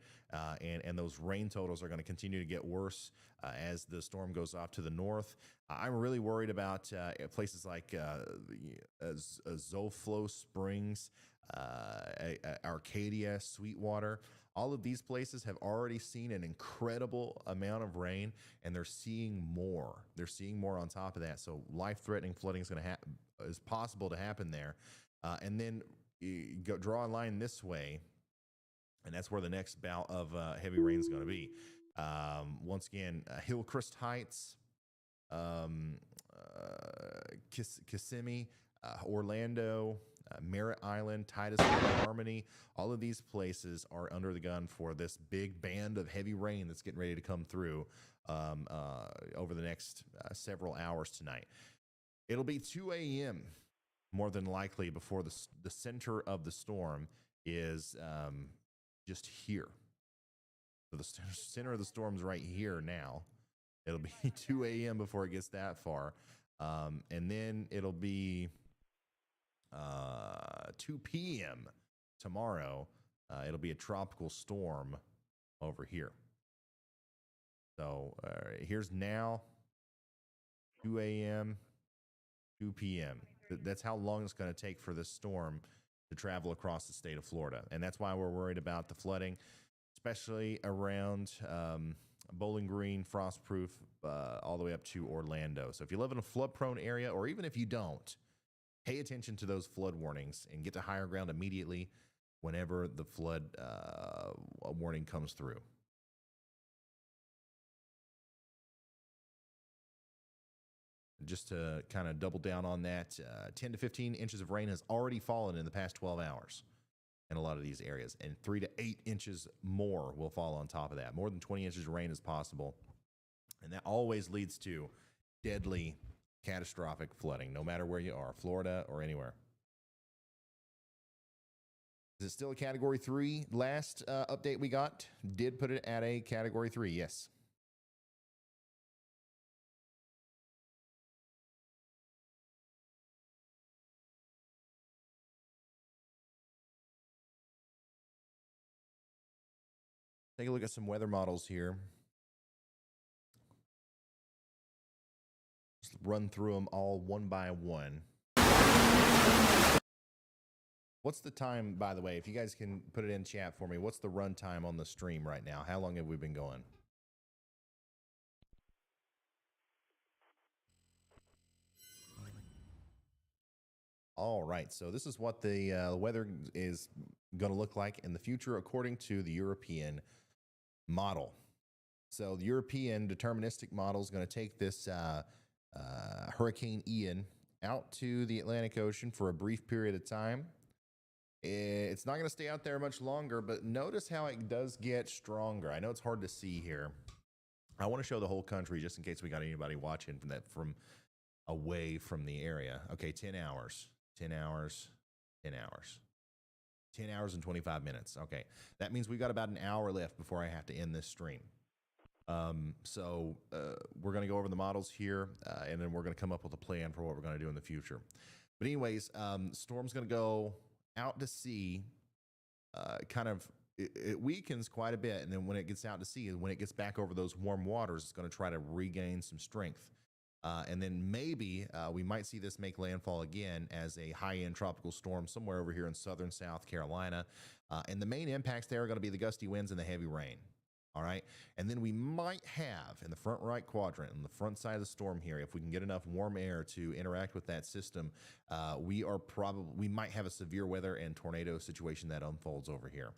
and those rain totals are going to continue to get worse as the storm goes off to the north. I'm really worried about places like Zoflo Springs, Arcadia, Sweetwater. All of these places have already seen an incredible amount of rain, and they're seeing more. They're seeing more on top of that. So life-threatening flooding is possible to happen there. And then you draw a line this way, and that's where the next bout of heavy rain is going to be. Once again, Hillcrest Heights, Kissimmee, Orlando, Merritt Island, Titus, Harmony, all of these places are under the gun for this big band of heavy rain that's getting ready to come through over the next several hours tonight. It'll be 2 a.m. more than likely before the center of the storm is just here. So the center of the storm's right here now. It'll be 2 a.m. before it gets that far. And then it'll be 2 p.m. tomorrow. It'll be a tropical storm over here. So here's now 2 a.m., 2 p.m. That's how long it's going to take for this storm to travel across the state of Florida. And that's why we're worried about the flooding, especially around Bowling Green, Frostproof, all the way up to Orlando. So if you live in a flood-prone area, or even if you don't, pay attention to those flood warnings and get to higher ground immediately whenever the flood warning comes through. Just to kind of double down on that, 10 to 15 inches of rain has already fallen in the past 12 hours in a lot of these areas, and 3 to 8 inches more will fall on top of that. More than 20 inches of rain is possible, and that always leads to deadly, catastrophic flooding, no matter where you are, Florida or anywhere. Is it still a Category 3? Last update we got did put it at a Category 3, yes. Take a look at some weather models here. Just run through them all one by one. What's the time, by the way, if you guys can put it in chat for me, what's the run time on the stream right now? How long have we been going? All right, so this is what the weather is going to look like in the future according to the European model. So the European deterministic model is going to take this Hurricane Ian out to the Atlantic Ocean for a brief period of time. It's not going to stay out there much longer, but notice how it does get stronger. I know it's hard to see here. I want to show the whole country just in case we got anybody watching from away from the area. Okay, 10 hours, 10 hours, 10 hours. 10 hours and 25 minutes. Okay, that means we've got about an hour left before I have to end this stream. So we're going to go over the models here, and then we're going to come up with a plan for what we're going to do in the future. But anyways, storm's going to go out to sea. It weakens quite a bit, and then when it gets out to sea, and when it gets back over those warm waters, it's going to try to regain some strength. And then maybe we might see this make landfall again as a high-end tropical storm somewhere over here in southern South Carolina. And the main impacts there are going to be the gusty winds and the heavy rain. All right. And then we might have in the front right quadrant, on the front side of the storm here, if we can get enough warm air to interact with that system, we might have a severe weather and tornado situation that unfolds over here.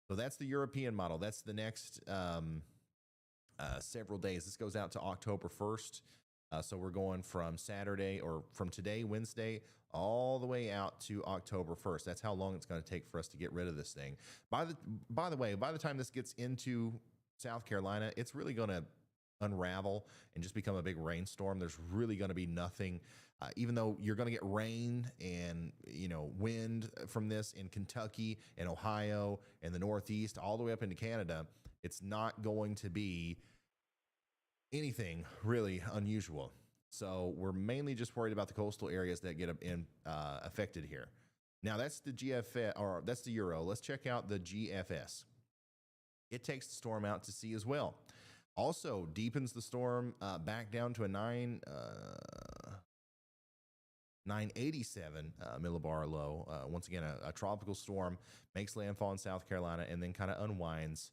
So that's the European model. That's the next several days. This goes out to October 1st. So we're going from Saturday, or from today, Wednesday, all the way out to October 1st. That's how long it's going to take for us to get rid of this thing. By the way, by the time this gets into South Carolina, it's really going to unravel and just become a big rainstorm. There's really going to be nothing, even though you're going to get rain and wind from this in Kentucky and Ohio and the Northeast, all the way up into Canada. It's not going to be anything really unusual. So we're mainly just worried about the coastal areas that get affected here. Now that's the GFS, or that's the Euro. Let's check out the GFS. It takes the storm out to sea as well. Also deepens the storm back down to a 987 millibar low. Once again, a tropical storm makes landfall in South Carolina and then kind of unwinds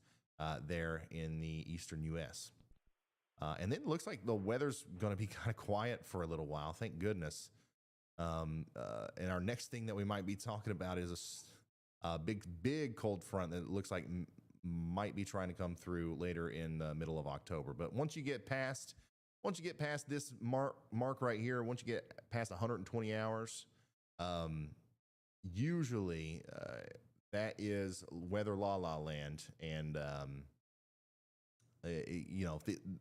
there in the eastern U.S. And then it looks like the weather's going to be kind of quiet for a little while. Thank goodness. And our next thing that we might be talking about is a big cold front that looks like might be trying to come through later in the middle of October. But once you get past this mark right here, once you get past 120 hours, usually that is weather la land, and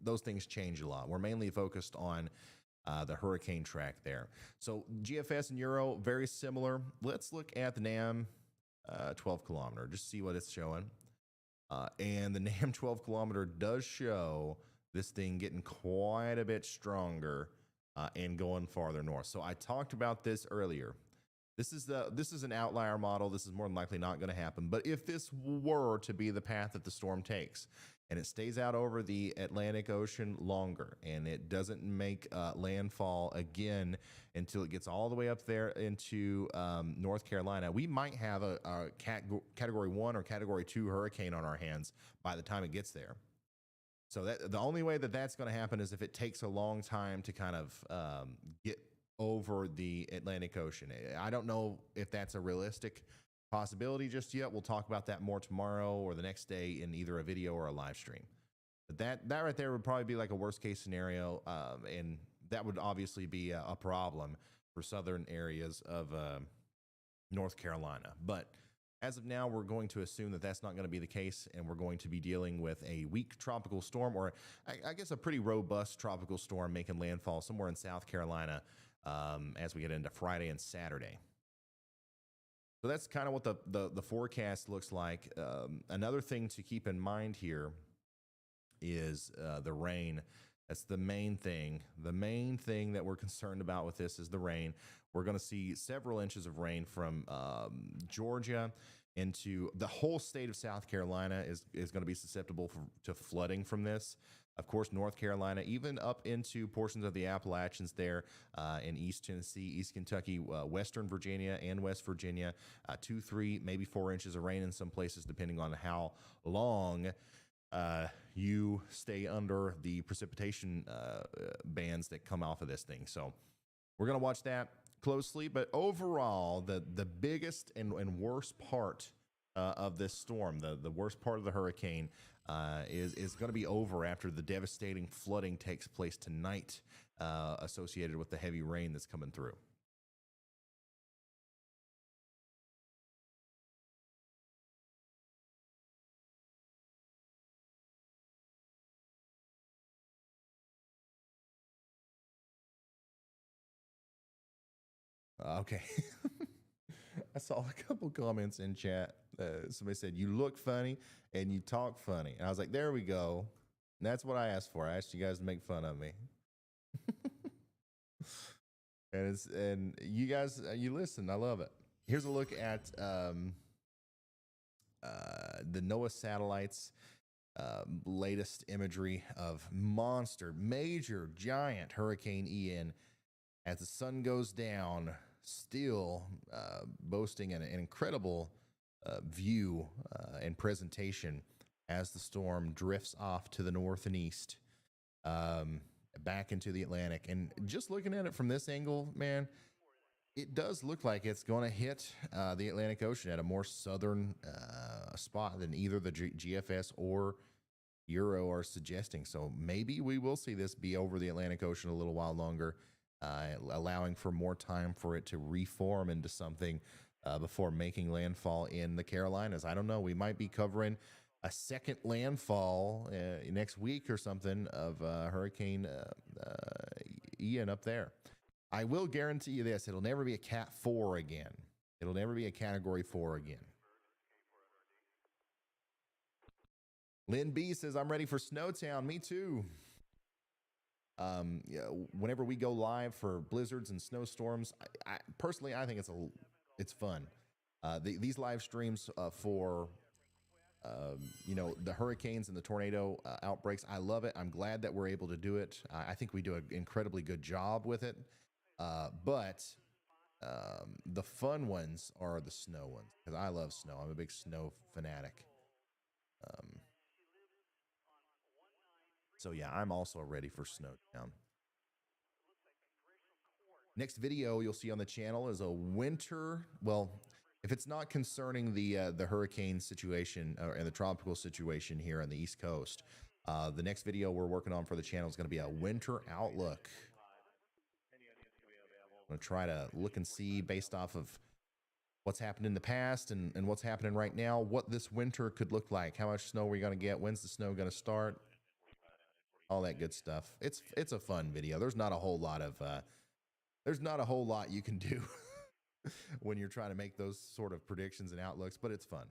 those things change a lot. We're mainly focused on the hurricane track there. So GFS and Euro, very similar. Let's look at the NAM 12 kilometer, just see what it's showing. And the NAM 12 kilometer does show this thing getting quite a bit stronger and going farther north. So I talked about this earlier. This is an outlier model. This is more than likely not going to happen. But if this were to be the path that the storm takes, and it stays out over the Atlantic Ocean longer, and it doesn't make landfall again until it gets all the way up there into North Carolina, we might have a Category 1 or Category 2 hurricane on our hands by the time it gets there. So the only way that that's going to happen is if it takes a long time to kind of get over the Atlantic Ocean. I don't know if that's a realistic possibility just yet. We'll talk about that more tomorrow or the next day in either a video or a live stream. But that right there would probably be like a worst case scenario, and that would obviously be a problem for southern areas of North Carolina. But as of now, we're going to assume that that's not going to be the case, and we're going to be dealing with a weak tropical storm, or I guess a pretty robust tropical storm making landfall somewhere in South Carolina as we get into Friday and Saturday. So that's kind of what the forecast looks like. Another thing to keep in mind here is the rain. That's the main thing. The main thing that we're concerned about with this is the rain. We're going to see several inches of rain from Georgia into the whole state of South Carolina is going to be susceptible to flooding from this. Of course, North Carolina, even up into portions of the Appalachians there in East Tennessee, East Kentucky, Western Virginia, and West Virginia, 2, 3, maybe 4 inches of rain in some places, depending on how long you stay under the precipitation bands that come off of this thing. So we're going to watch that closely. But overall, the biggest and worst part of this storm, the worst part of the hurricane, is going to be over after the devastating flooding takes place tonight associated with the heavy rain that's coming through. Okay. I saw a couple comments in chat. Somebody said, "You look funny and you talk funny." And I was like, there we go. And that's what I asked for. I asked you guys to make fun of me. and you guys, you listen. I love it. Here's a look at the NOAA satellites latest imagery of major, giant Hurricane Ian as the sun goes down, still boasting an incredible view and presentation as the storm drifts off to the north and east, back into the Atlantic. And just looking at it from this angle, man, it does look like it's going to hit the Atlantic Ocean at a more southern spot than either the GFS or Euro are suggesting. So maybe we will see this be over the Atlantic Ocean a little while longer, allowing for more time for it to reform into something before making landfall in the Carolinas. I don't know. We might be covering a second landfall next week or something of Hurricane Ian up there. I will guarantee you this. It'll never be a Cat 4 again. It'll never be a Category 4 again. Lynn B says, "I'm ready for Snowtown." Me too. Whenever we go live for blizzards and snowstorms, I personally, I think it's fun. These live streams for the hurricanes and the tornado outbreaks, I love it. I'm glad that we're able to do it. I think we do an incredibly good job with it. But the fun ones are the snow ones, because I love snow. I'm a big snow fanatic. So yeah, I'm also ready for Snowtown. Next video you'll see on the channel is a winter. Well, if it's not concerning the hurricane situation and the tropical situation here on the East Coast, the next video we're working on for the channel is going to be a winter outlook. I'm going to try to look and see, based off of what's happened in the past and what's happening right now, what this winter could look like. How much snow are we going to get? When's the snow going to start? All that good stuff. It's a fun video. There's not a whole lot you can do when you're trying to make those sort of predictions and outlooks, but it's fun.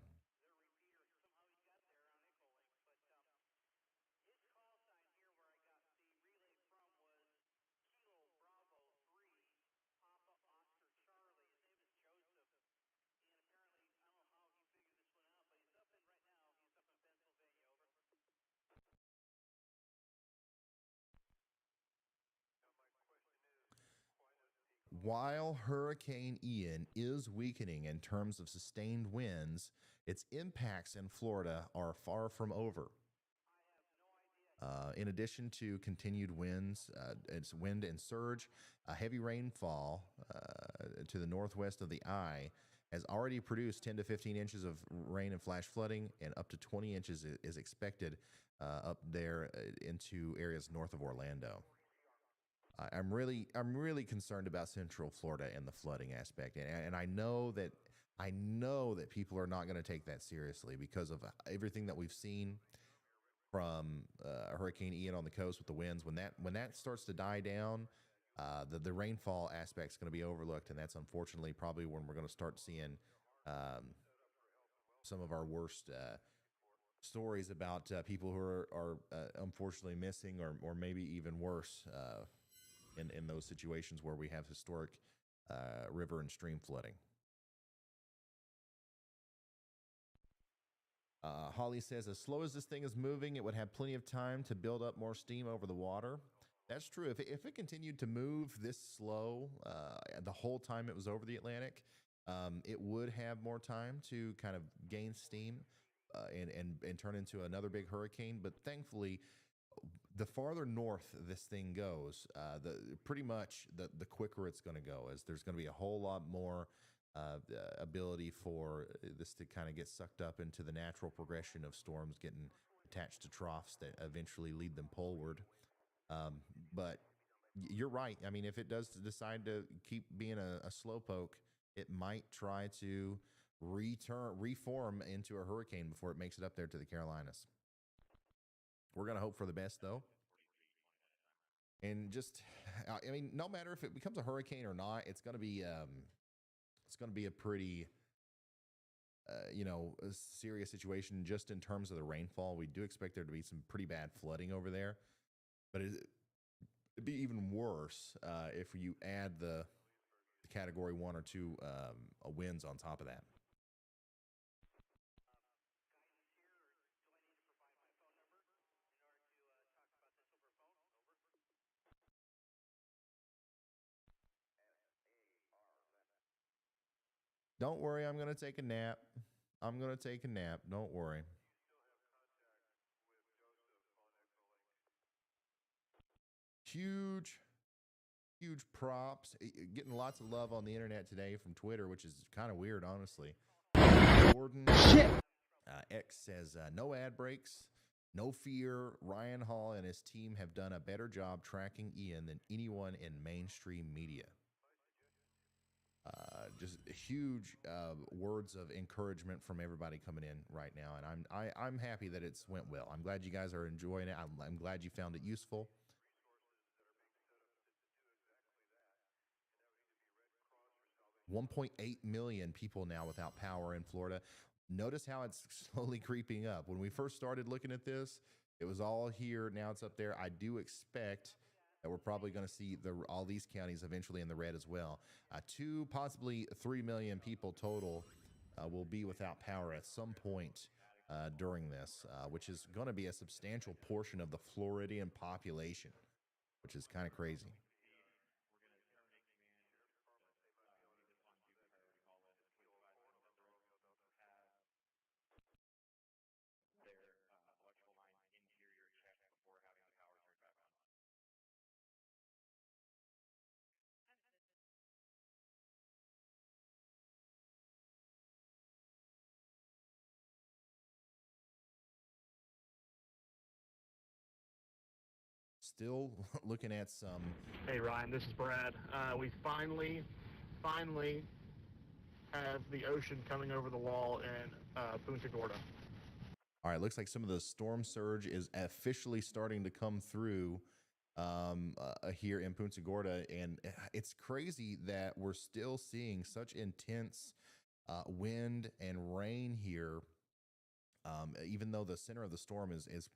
While Hurricane Ian is weakening in terms of sustained winds, its impacts in Florida are far from over. In addition to continued winds, it's wind and surge, a heavy rainfall to the northwest of the eye has already produced 10 to 15 inches of rain and flash flooding, and up to 20 inches is expected up there into areas north of Orlando. I'm really concerned about Central Florida and the flooding aspect, and I know that people are not going to take that seriously because of everything that we've seen from Hurricane Ian on the coast with the winds. When that starts to die down, the rainfall aspect is going to be overlooked, and that's unfortunately probably when we're going to start seeing some of our worst stories about people who are unfortunately missing, or maybe even worse in those situations where we have historic river and stream flooding. Holly says, as slow as this thing is moving, it would have plenty of time to build up more steam over the water. That's true. If it continued to move this slow the whole time it was over the Atlantic, it would have more time to kind of gain steam and turn into another big hurricane. But thankfully, the farther north this thing goes, pretty much the quicker it's going to go, as there's going to be a whole lot more ability for this to kind of get sucked up into the natural progression of storms getting attached to troughs that eventually lead them poleward. But you're right. I mean, if it does decide to keep being a slowpoke, it might try to reform into a hurricane before it makes it up there to the Carolinas. We're going to hope for the best, though. And just, I mean, no matter if it becomes a hurricane or not, it's going to be a pretty, a serious situation just in terms of the rainfall. We do expect there to be some pretty bad flooding over there, but it'd be even worse if you add the category 1 or 2 winds on top of that. Don't worry, I'm going to take a nap. Don't worry. Huge props. Getting lots of love on the internet today from Twitter, which is kind of weird, honestly. Gordon X says, no ad breaks, no fear. Ryan Hall and his team have done a better job tracking Ian than anyone in mainstream media. Just huge words of encouragement from everybody coming in right now, and I'm happy that it's went well. I'm glad you guys are enjoying it. I'm glad you found it useful. $1.8 million people now without power in Florida. Notice how it's slowly creeping up. When we first started looking at this, it was all here. Now it's up there. I do expect that we're probably going to see all these counties eventually in the red as well. 2, possibly 3 million people total will be without power at some point during this, which is going to be a substantial portion of the Floridian population, which is kind of crazy. Still looking at some. Hey Ryan, this is Brad. We finally have the ocean coming over the wall in Punta Gorda. All right, looks like some of the storm surge is officially starting to come through here in Punta Gorda, and it's crazy that we're still seeing such intense wind and rain here, even though the center of the storm is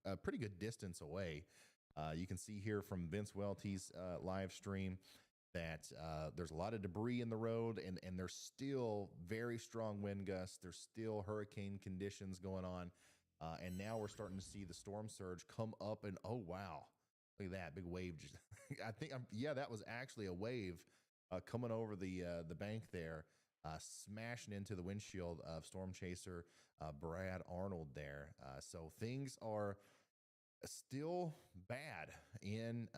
a pretty good distance away. You can see here from Vince Welty's live stream that there's a lot of debris in the road, and there's still very strong wind gusts. There's still hurricane conditions going on. And now we're starting to see the storm surge come up, and oh, wow. Look at that big wave. I think, that was actually a wave coming over the bank there, smashing into the windshield of storm chaser Brad Arnold there. So things are still bad in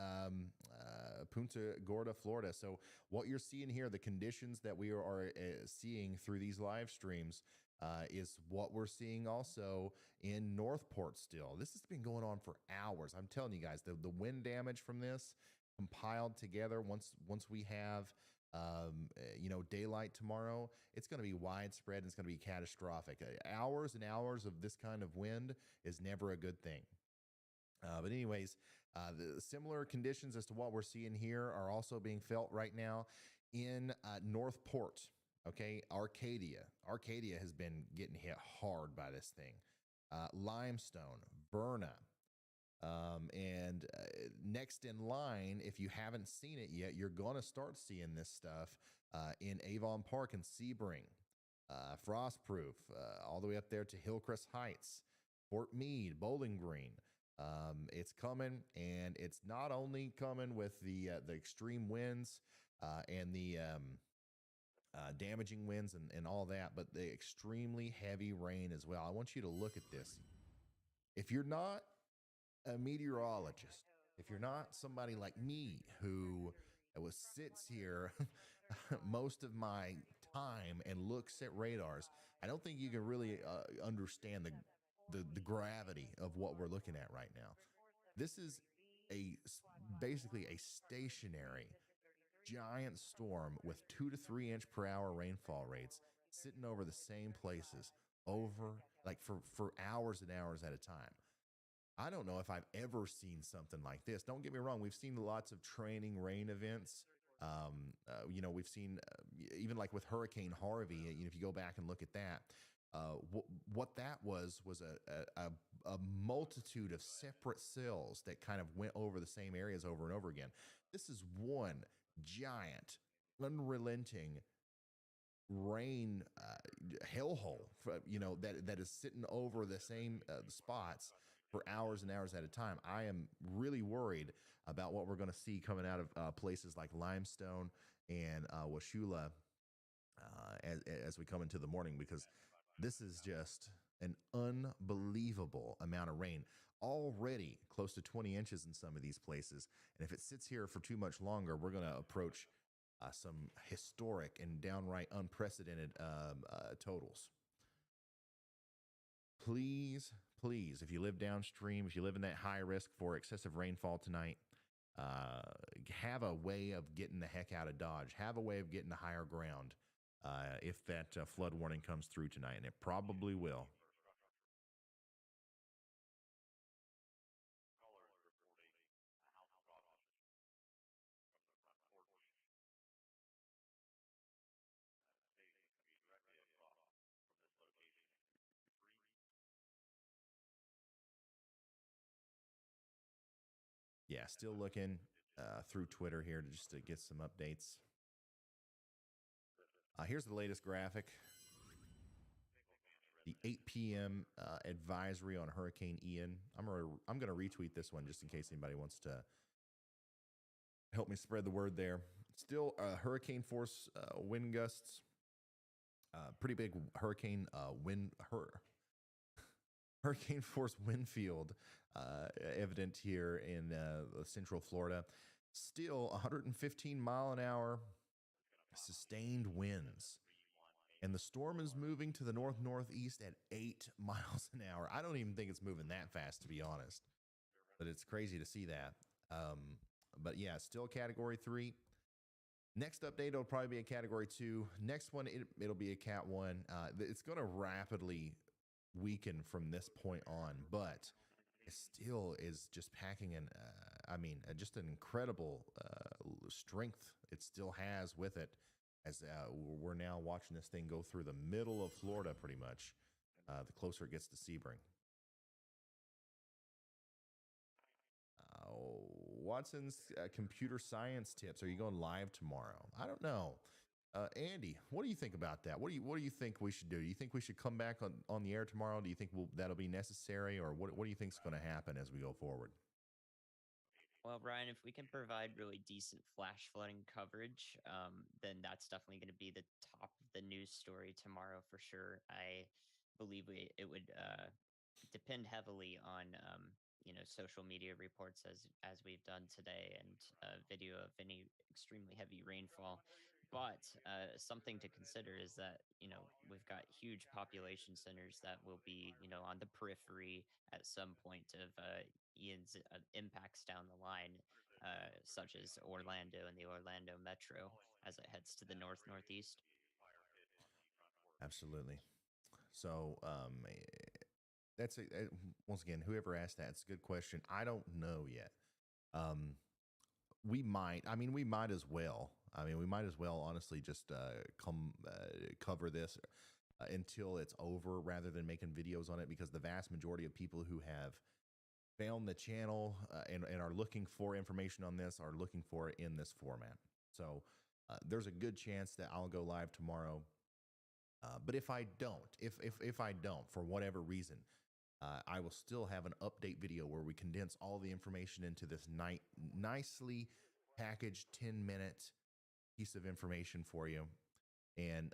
Punta Gorda, Florida. So what you're seeing here, the conditions that we are seeing through these live streams is what we're seeing also in Northport still. This has been going on for hours. I'm telling you guys, the wind damage from this compiled together once we have daylight tomorrow, it's going to be widespread and it's going to be catastrophic. Hours and hours of this kind of wind is never a good thing. But anyways, the similar conditions as to what we're seeing here are also being felt right now in Northport. Okay, Arcadia has been getting hit hard by this thing. Limestone, Verna, and next in line, if you haven't seen it yet, you're going to start seeing this stuff in Avon Park and Sebring, Frostproof, all the way up there to Hillcrest Heights, Fort Meade, Bowling Green. It's coming, and it's not only coming with the extreme winds and the damaging winds and all that, but the extremely heavy rain as well. I want you to look at this. If you're not a meteorologist, if you're not somebody like me who sits here most of my time and looks at radars, I don't think you can really understand the gravity of what we're looking at right now. This is basically a stationary giant storm with 2 to 3 inch per hour rainfall rates sitting over the same places for hours and hours at a time. I don't know if I've ever seen something like this. Don't get me wrong. We've seen lots of training rain events. We've seen even like with Hurricane Harvey, if you go back and look at that, what that was a multitude of separate cells that kind of went over the same areas over and over again. This is one giant, unrelenting rain hellhole, that is sitting over the same spots for hours and hours at a time. I am really worried about what we're going to see coming out of places like Limestone and Washula as we come into the morning, because this is just an unbelievable amount of rain. Already close to 20 inches in some of these places. And if it sits here for too much longer, we're going to approach some historic and downright unprecedented totals. Please, if you live downstream, if you live in that high risk for excessive rainfall tonight, have a way of getting the heck out of Dodge. Have a way of getting to higher ground if that flood warning comes through tonight, and it probably will. Yeah, still looking through Twitter here just to get some updates. Here's the latest graphic. The 8 p.m. advisory on Hurricane Ian. I'm going to retweet this one just in case anybody wants to help me spread the word there. Still hurricane force wind gusts. Pretty big hurricane hurricane force wind field evident here in central Florida. Still 115 mile an hour sustained winds. And the storm is moving to the north-northeast at 8 miles an hour. I don't even think it's moving that fast, to be honest. But it's crazy to see that. But yeah, still Category 3. Next update, it'll probably be a Category 2. Next one, it'll be a Cat 1. It's going to rapidly weaken from this point on, but it still is just packing in, just an incredible strength it still has with it, as we're now watching this thing go through the middle of Florida pretty much, the closer it gets to Sebring. Watson's computer science tips. Are you going live tomorrow? I don't know. Andy, what do you think about that? What do you think we should do? Do you think we should come back on the air tomorrow? Do you think that'll be necessary, or what do you think is going to happen as we go forward? Well, Ryan, if we can provide really decent flash flooding coverage, then that's definitely going to be the top of the news story tomorrow for sure. I believe it would depend heavily on social media reports as we've done today, and video of any extremely heavy rainfall. But something to consider is that we've got huge population centers that will be on the periphery at some point of Ian's impacts down the line, such as Orlando and the Orlando Metro as it heads to the northeast. Absolutely. So that's once again, whoever asked that, it's a good question. I don't know yet. We might. I mean, we might as well. I mean, we might as well honestly just cover this until it's over, rather than making videos on it, because the vast majority of people who have found the channel and are looking for information on this are looking for it in this format. So there's a good chance that I'll go live tomorrow. But if I don't, if I don't, for whatever reason, I will still have an update video where we condense all the information into this nicely packaged 10-minute piece of information for you. And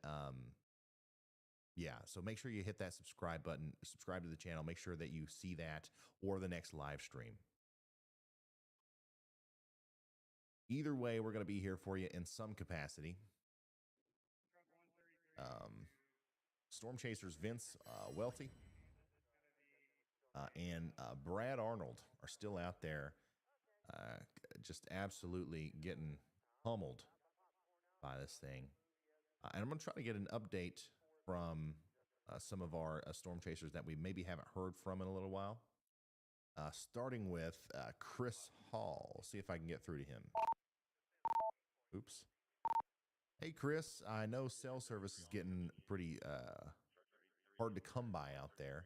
yeah, so make sure you hit that subscribe button, subscribe to the channel, make sure that you see that or the next live stream. Either way, we're going to be here for you in some capacity. Storm Chasers Vince Wealthy and Brad Arnold are still out there, just absolutely getting pummeled by this thing. And I'm going to try to get an update from some of our Storm Chasers that we maybe haven't heard from in a little while. Starting with Chris Hall. See if I can get through to him. Oops. Hey, Chris, I know cell service is getting pretty hard to come by out there,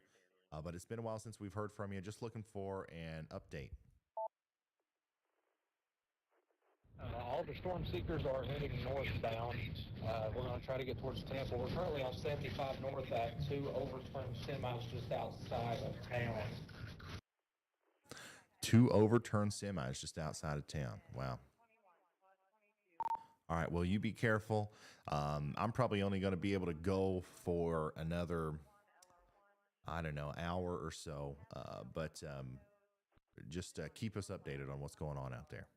but it's been a while since we've heard from you. Just looking for an update. All the storm seekers are heading northbound. We're going to try to get towards Tampa. We're currently on 75 north at 2 overturned semis just outside of town. 2 overturned semis just outside of town. Wow. All right, well, you be careful. I'm probably only going to be able to go for another, I don't know, hour or so. But just keep us updated on what's going on out there.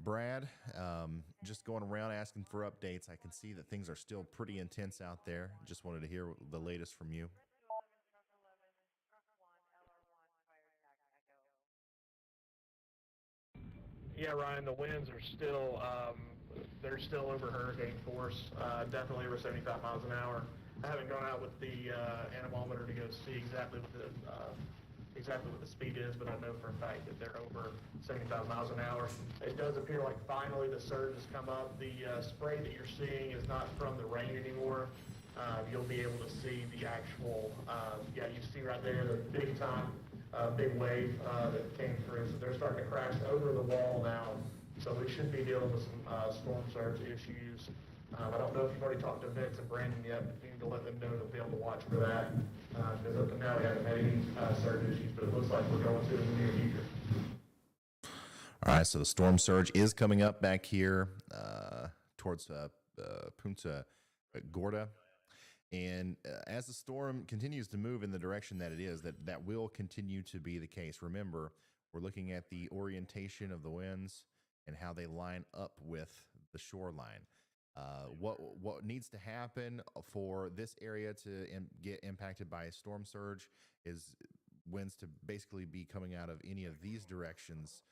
Brad, just going around asking for updates. I can see that things are still pretty intense out there. Just wanted to hear the latest from you. Yeah, Ryan, the winds are still, they're still over hurricane force, definitely over 75 miles an hour. I haven't gone out with the anemometer to go see exactly what the speed is, but I know for a fact that they're over 75 miles an hour. It does appear like finally the surge has come up. The spray that you're seeing is not from the rain anymore. You'll be able to see the actual, yeah, you see right there the big time. Big wave that came through, so they're starting to crash over the wall now. So we should be dealing with some storm surge issues. I don't know if you've already talked to Vince and Brandon yet, but you need to let them know to be able to watch for that. Because up to now we haven't had any surge issues, but it looks like we're going to in the near future. All right, so the storm surge is coming up back here towards Punta Gorda. And as the storm continues to move in the direction that it is, that will continue to be the case. Remember, we're looking at the orientation of the winds and how they line up with the shoreline. What needs to happen for this area to get impacted by a storm surge is winds to basically be coming out of any of these directions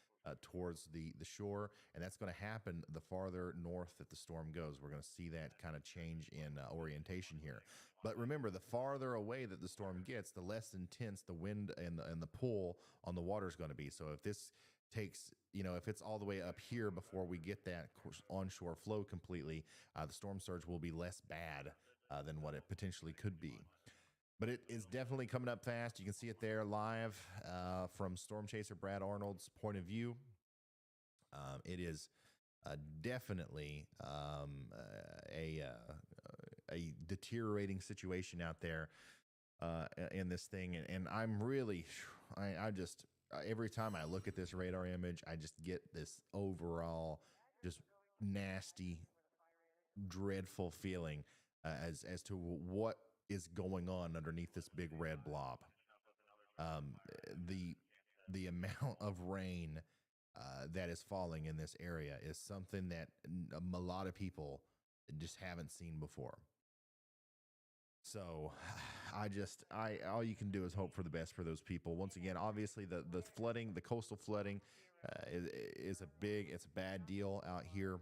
towards the shore, and that's going to happen the farther north that the storm goes. We're going to see that kind of change in orientation here. But remember, the farther away that the storm gets, the less intense the wind and the pull on the water is going to be. So if this takes, if it's all the way up here before we get that onshore flow completely, the storm surge will be less bad than what it potentially could be. But it is definitely coming up fast. You can see it there live from Storm Chaser Brad Arnold's point of view. It is definitely a deteriorating situation out there in this thing. And I'm really, I just, every time I look at this radar image, I just get this overall just nasty, dreadful feeling as to what is going on underneath this big red blob. um, the amount of rain that is falling in this area is something that a lot of people just haven't seen before. So all you can do is hope for the best for those people. Once again, obviously the flooding, the coastal flooding is it's a bad deal out here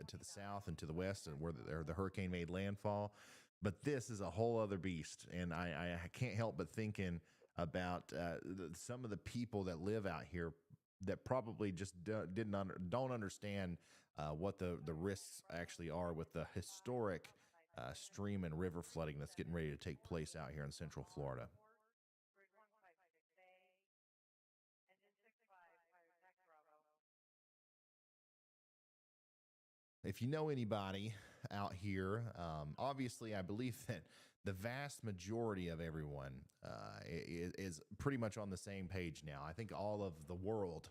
to the south and to the west, and where the hurricane made landfall. But this is a whole other beast, and I can't help but thinking about some of the people that live out here that probably just don't understand what the risks actually are with the historic stream and river flooding that's getting ready to take place out here in Central Florida. If you know anybody out here, obviously, I believe that the vast majority of everyone is pretty much on the same page now. I think all of the world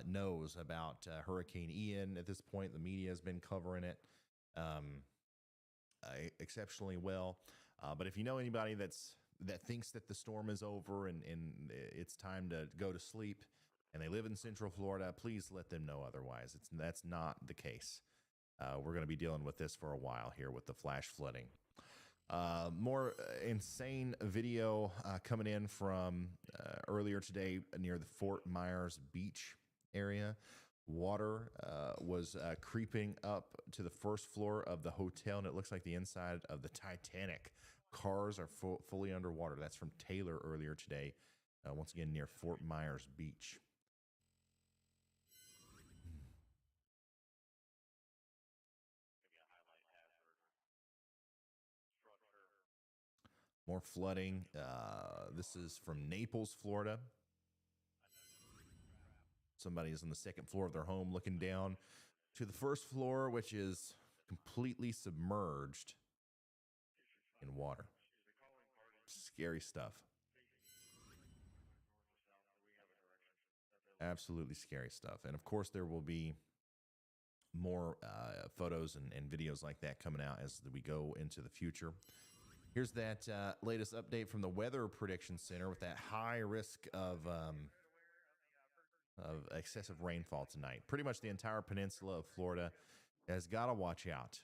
knows about Hurricane Ian at this point. The media has been covering it exceptionally well. But if you know anybody that thinks that the storm is over and it's time to go to sleep, and they live in Central Florida, please let them know otherwise. That's not the case. We're going to be dealing with this for a while here with the flash flooding. More insane video coming in from earlier today near the Fort Myers Beach area. Water was creeping up to the first floor of the hotel, and it looks like the inside of the Titanic. Cars are fully underwater. That's from Taylor earlier today, once again near Fort Myers Beach. More flooding. This is from Naples, Florida. Somebody is on the second floor of their home looking down to the first floor, which is completely submerged in water. Scary stuff. Absolutely scary stuff. And of course, there will be more photos and videos like that coming out as we go into the future. Here's that latest update from the Weather Prediction Center with that high risk of excessive rainfall tonight. Pretty much the entire peninsula of Florida has got to watch out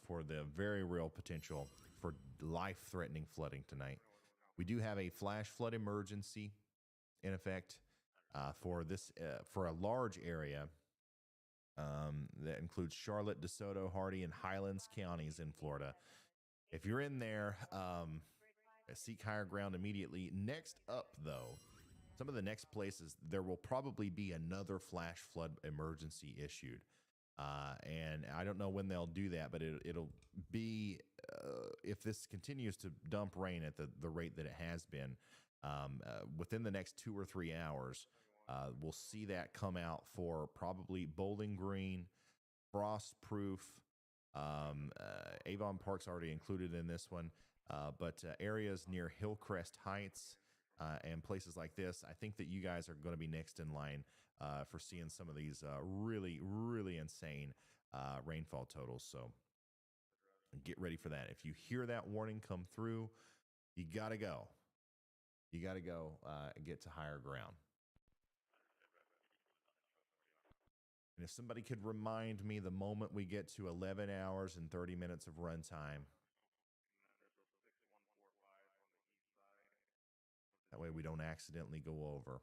for the very real potential for life-threatening flooding tonight. We do have a flash flood emergency in effect for a large area that includes Charlotte, DeSoto, Hardy, and Highlands counties in Florida. If you're in there, seek higher ground immediately. Next up, though, some of the next places, there will probably be another flash flood emergency issued. And I don't know when they'll do that, but it'll be, if this continues to dump rain at the rate that it has been, within the next 2 or 3 hours, we'll see that come out for probably Bowling Green, Frostproof, Avon Park's already included in this one, but areas near Hillcrest Heights and places like this, I think that you guys are going to be next in line for seeing some of these really, really insane rainfall totals. So get ready for that. If you hear that warning come through, you got to go. You got to go and get to higher ground. And if somebody could remind me the moment we get to 11 hours and 30 minutes of runtime, that way we don't accidentally go over.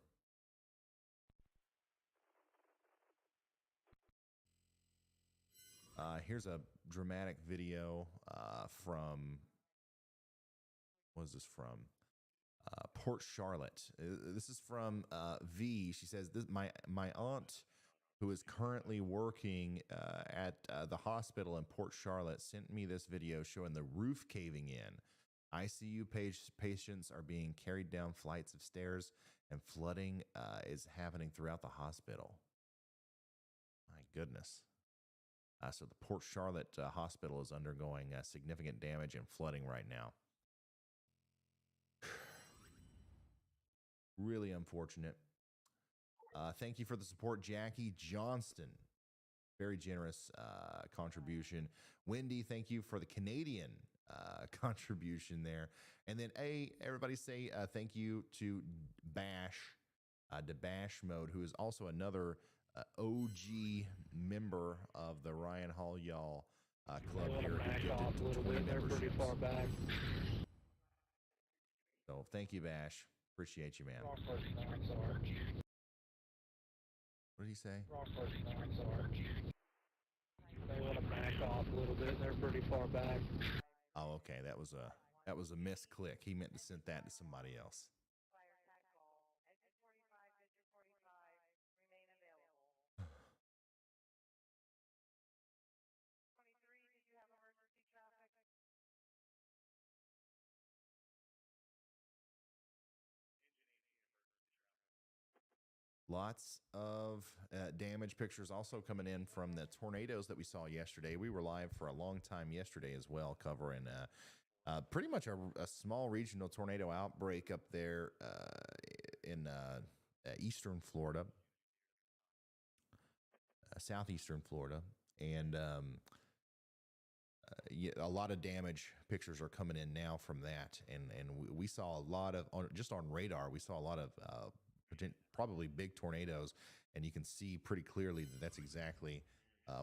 Here's a dramatic video from, what is this from? Port Charlotte. This is from V. She says, my aunt, who is currently working at the hospital in Port Charlotte, sent me this video showing the roof caving in. ICU patients are being carried down flights of stairs, and flooding is happening throughout the hospital. My goodness. So the Port Charlotte hospital is undergoing significant damage and flooding right now. Really unfortunate. Thank you for the support, Jackie Johnston. Very generous contribution. Wendy, thank you for the Canadian contribution there. And then everybody say thank you to Bash, to Bash Mode, who is also another OG member of the Ryan Hall Y'all club here. Back off a little bit. They're pretty far back. So thank you, Bash. Appreciate you, man. Rockford Snacks are. What did he say? Rockford Snacks are. They want to back off a little bit. They're pretty far back. Oh, okay. That was a misclick. He meant to send that to somebody else. Lots of damage pictures also coming in from the tornadoes that we saw yesterday. We were live for a long time yesterday as well, covering pretty much a small regional tornado outbreak up there in eastern Florida, southeastern Florida. And a lot of damage pictures are coming in now from that. And we saw a lot of, just on radar, we saw a lot of probably big tornadoes, and you can see pretty clearly that that's exactly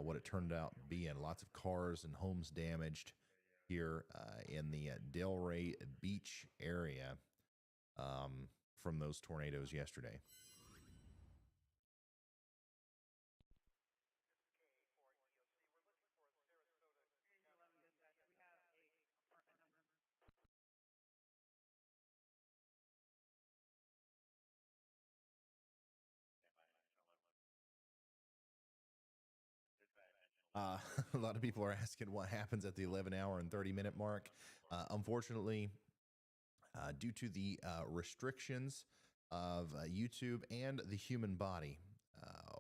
what it turned out being. Lots of cars and homes damaged here in the Delray Beach area from those tornadoes yesterday. A lot of people are asking what happens at the 11-hour and 30-minute mark. Unfortunately, due to the restrictions of YouTube and the human body,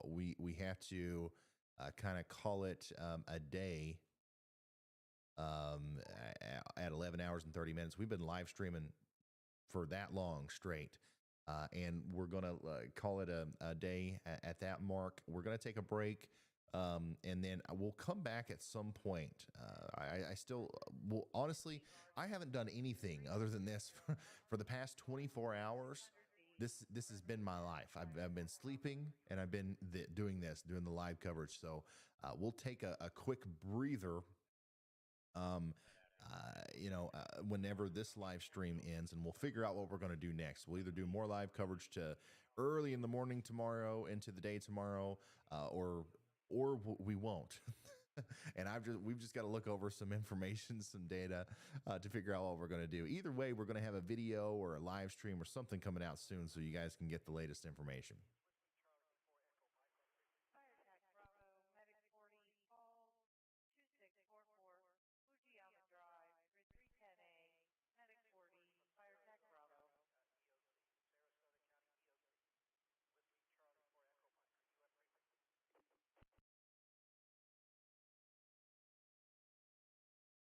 we have to kind of call it a day at 11 hours and 30 minutes. We've been live streaming for that long straight. And we're going to call it a day at that mark. We're going to take a break. And then we'll come back at some point. I still, well, honestly, I haven't done anything other than this for the past 24 hours. This has been my life. I've been sleeping and I've been doing the live coverage. So we'll take a quick breather, whenever this live stream ends, and we'll figure out what we're going to do next. We'll either do more live coverage to early in the morning tomorrow into the day tomorrow, or we won't. And we've just got to look over some information, some data to figure out what we're going to do. Either way, we're going to have a video or a live stream or something coming out soon so you guys can get the latest information.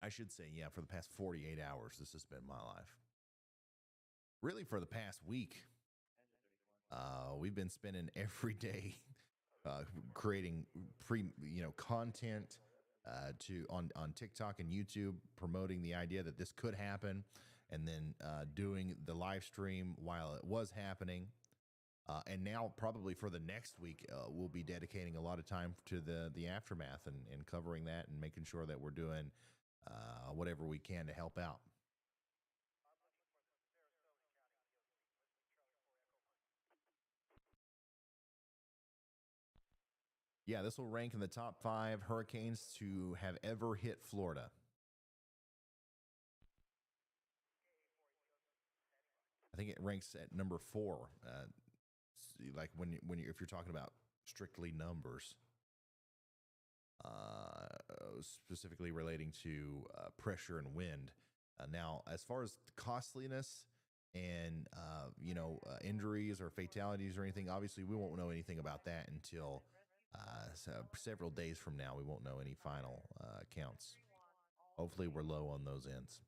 I should say, yeah, for the past 48 hours, this has been my life. Really, for the past week, we've been spending every day creating content on TikTok and YouTube, promoting the idea that this could happen, and then doing the live stream while it was happening. And now, probably for the next week, we'll be dedicating a lot of time to the aftermath and covering that and making sure that we're doing whatever we can to help out. Yeah, this will rank in the top 5 hurricanes to have ever hit Florida. I think it ranks at number 4. Like if you're talking about strictly numbers. Specifically relating to pressure and wind. Now, as far as costliness and injuries or fatalities or anything, obviously we won't know anything about that until several days from now. We won't know any final counts. Hopefully we're low on those ends.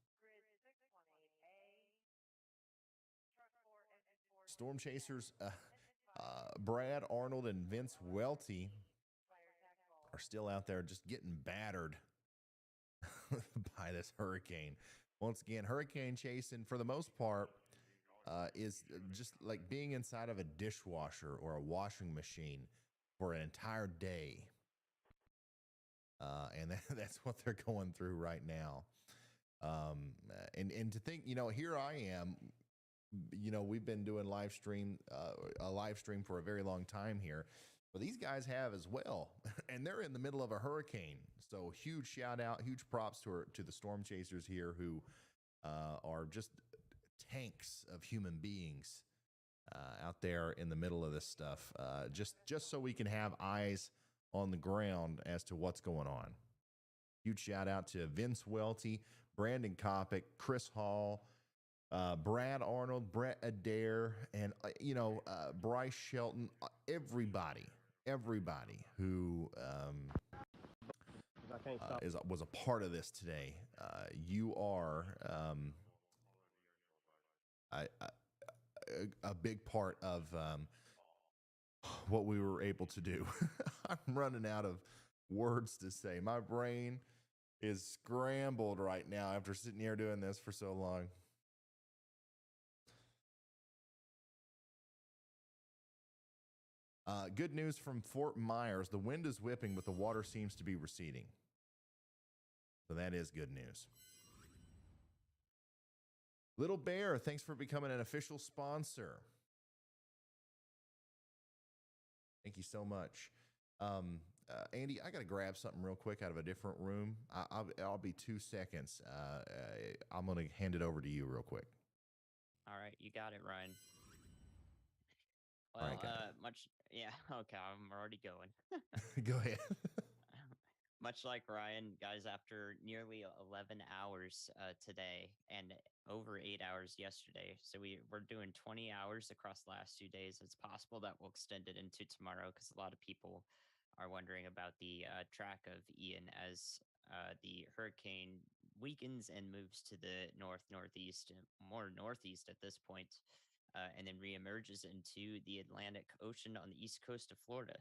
Storm chasers Brad Arnold and Vince Welty are still out there just getting battered by by this hurricane. Once again, hurricane chasing, for the most part, is just like being inside of a dishwasher or a washing machine for an entire day. And that's what they're going through right now. And to think, here I am, we've been doing a live stream for a very long time here, but these guys have as well, and they're in the middle of a hurricane. So huge shout out, huge props to the storm chasers here who are just tanks of human beings out there in the middle of this stuff, just so we can have eyes on the ground as to what's going on. Huge shout out to Vince Welty, Brandon Kopic, Chris Hall, Brad Arnold, Brett Adair, and Bryce Shelton. Everybody who was a part of this today. You are a big part of what we were able to do. I'm running out of words to say. My brain is scrambled right now after sitting here doing this for so long. Good news from Fort Myers. The wind is whipping, but the water seems to be receding. So that is good news. Little Bear, thanks for becoming an official sponsor. Thank you so much. Andy, I got to grab something real quick out of a different room. I'll be 2 seconds. I'm going to hand it over to you real quick. All right, you got it, Ryan. Well, All right, yeah, okay, I'm already going. Go ahead. Much like Ryan, guys, after nearly 11 hours today and over 8 hours yesterday, so we're doing 20 hours across the last 2 days. It's possible that we'll extend it into tomorrow because a lot of people are wondering about the track of Ian as the hurricane weakens and moves to the northeast, more northeast at this point, and then reemerges into the Atlantic Ocean on the east coast of Florida.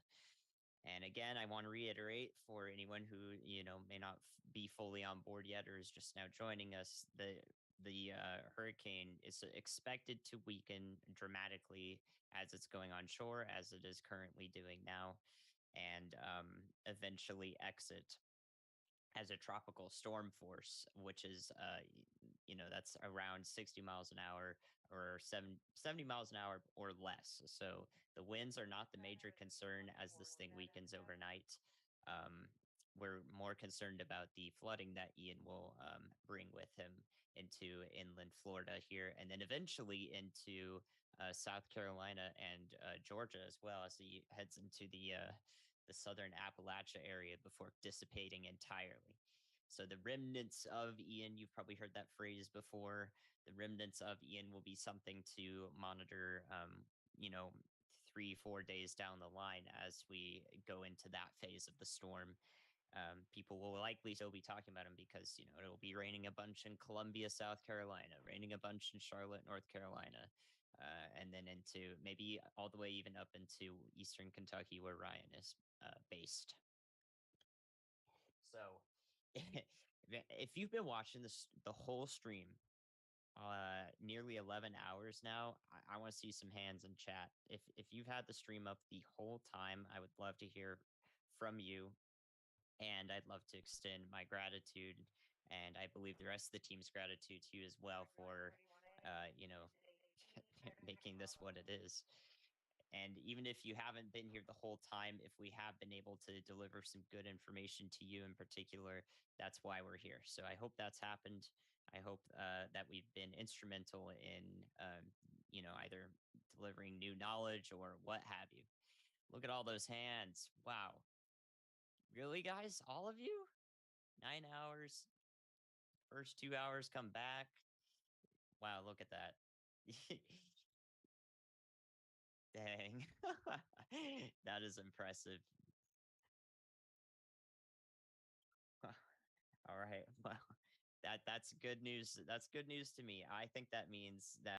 And again, I want to reiterate for anyone who may not be fully on board yet or is just now joining us, the hurricane is expected to weaken dramatically as it's going on shore, as it is currently doing now, and eventually exit as a tropical storm force, which is that's around 60 miles an hour or 70 miles an hour or less. So the winds are not the major concern as this thing weakens overnight. We're more concerned about the flooding that Ian will bring with him into inland Florida here, and then eventually into South Carolina and Georgia as well, as he heads into the southern Appalachia area before dissipating entirely. So the remnants of Ian, you've probably heard that phrase before. The remnants of Ian will be something to monitor, 3-4 days down the line as we go into that phase of the storm. People will likely still be talking about him because, it'll be raining a bunch in Columbia, South Carolina, raining a bunch in Charlotte, North Carolina, and then into maybe all the way even up into Eastern Kentucky where Ryan is based. So if you've been watching the whole stream, nearly 11 hours now, I want to see some hands in chat. If you've had the stream up the whole time, I would love to hear from you, and I'd love to extend my gratitude, and I believe the rest of the team's gratitude to you as well for, making this what it is. And even if you haven't been here the whole time, if we have been able to deliver some good information to you in particular, that's why we're here. So I hope that's happened. I hope that we've been instrumental in, either delivering new knowledge or what have you. Look at all those hands. Wow. Really, guys? All of you? 9 hours. First 2 hours come back. Wow, look at that. Dang. That is impressive. All right. Well, that's good news. That's good news to me. I think that means that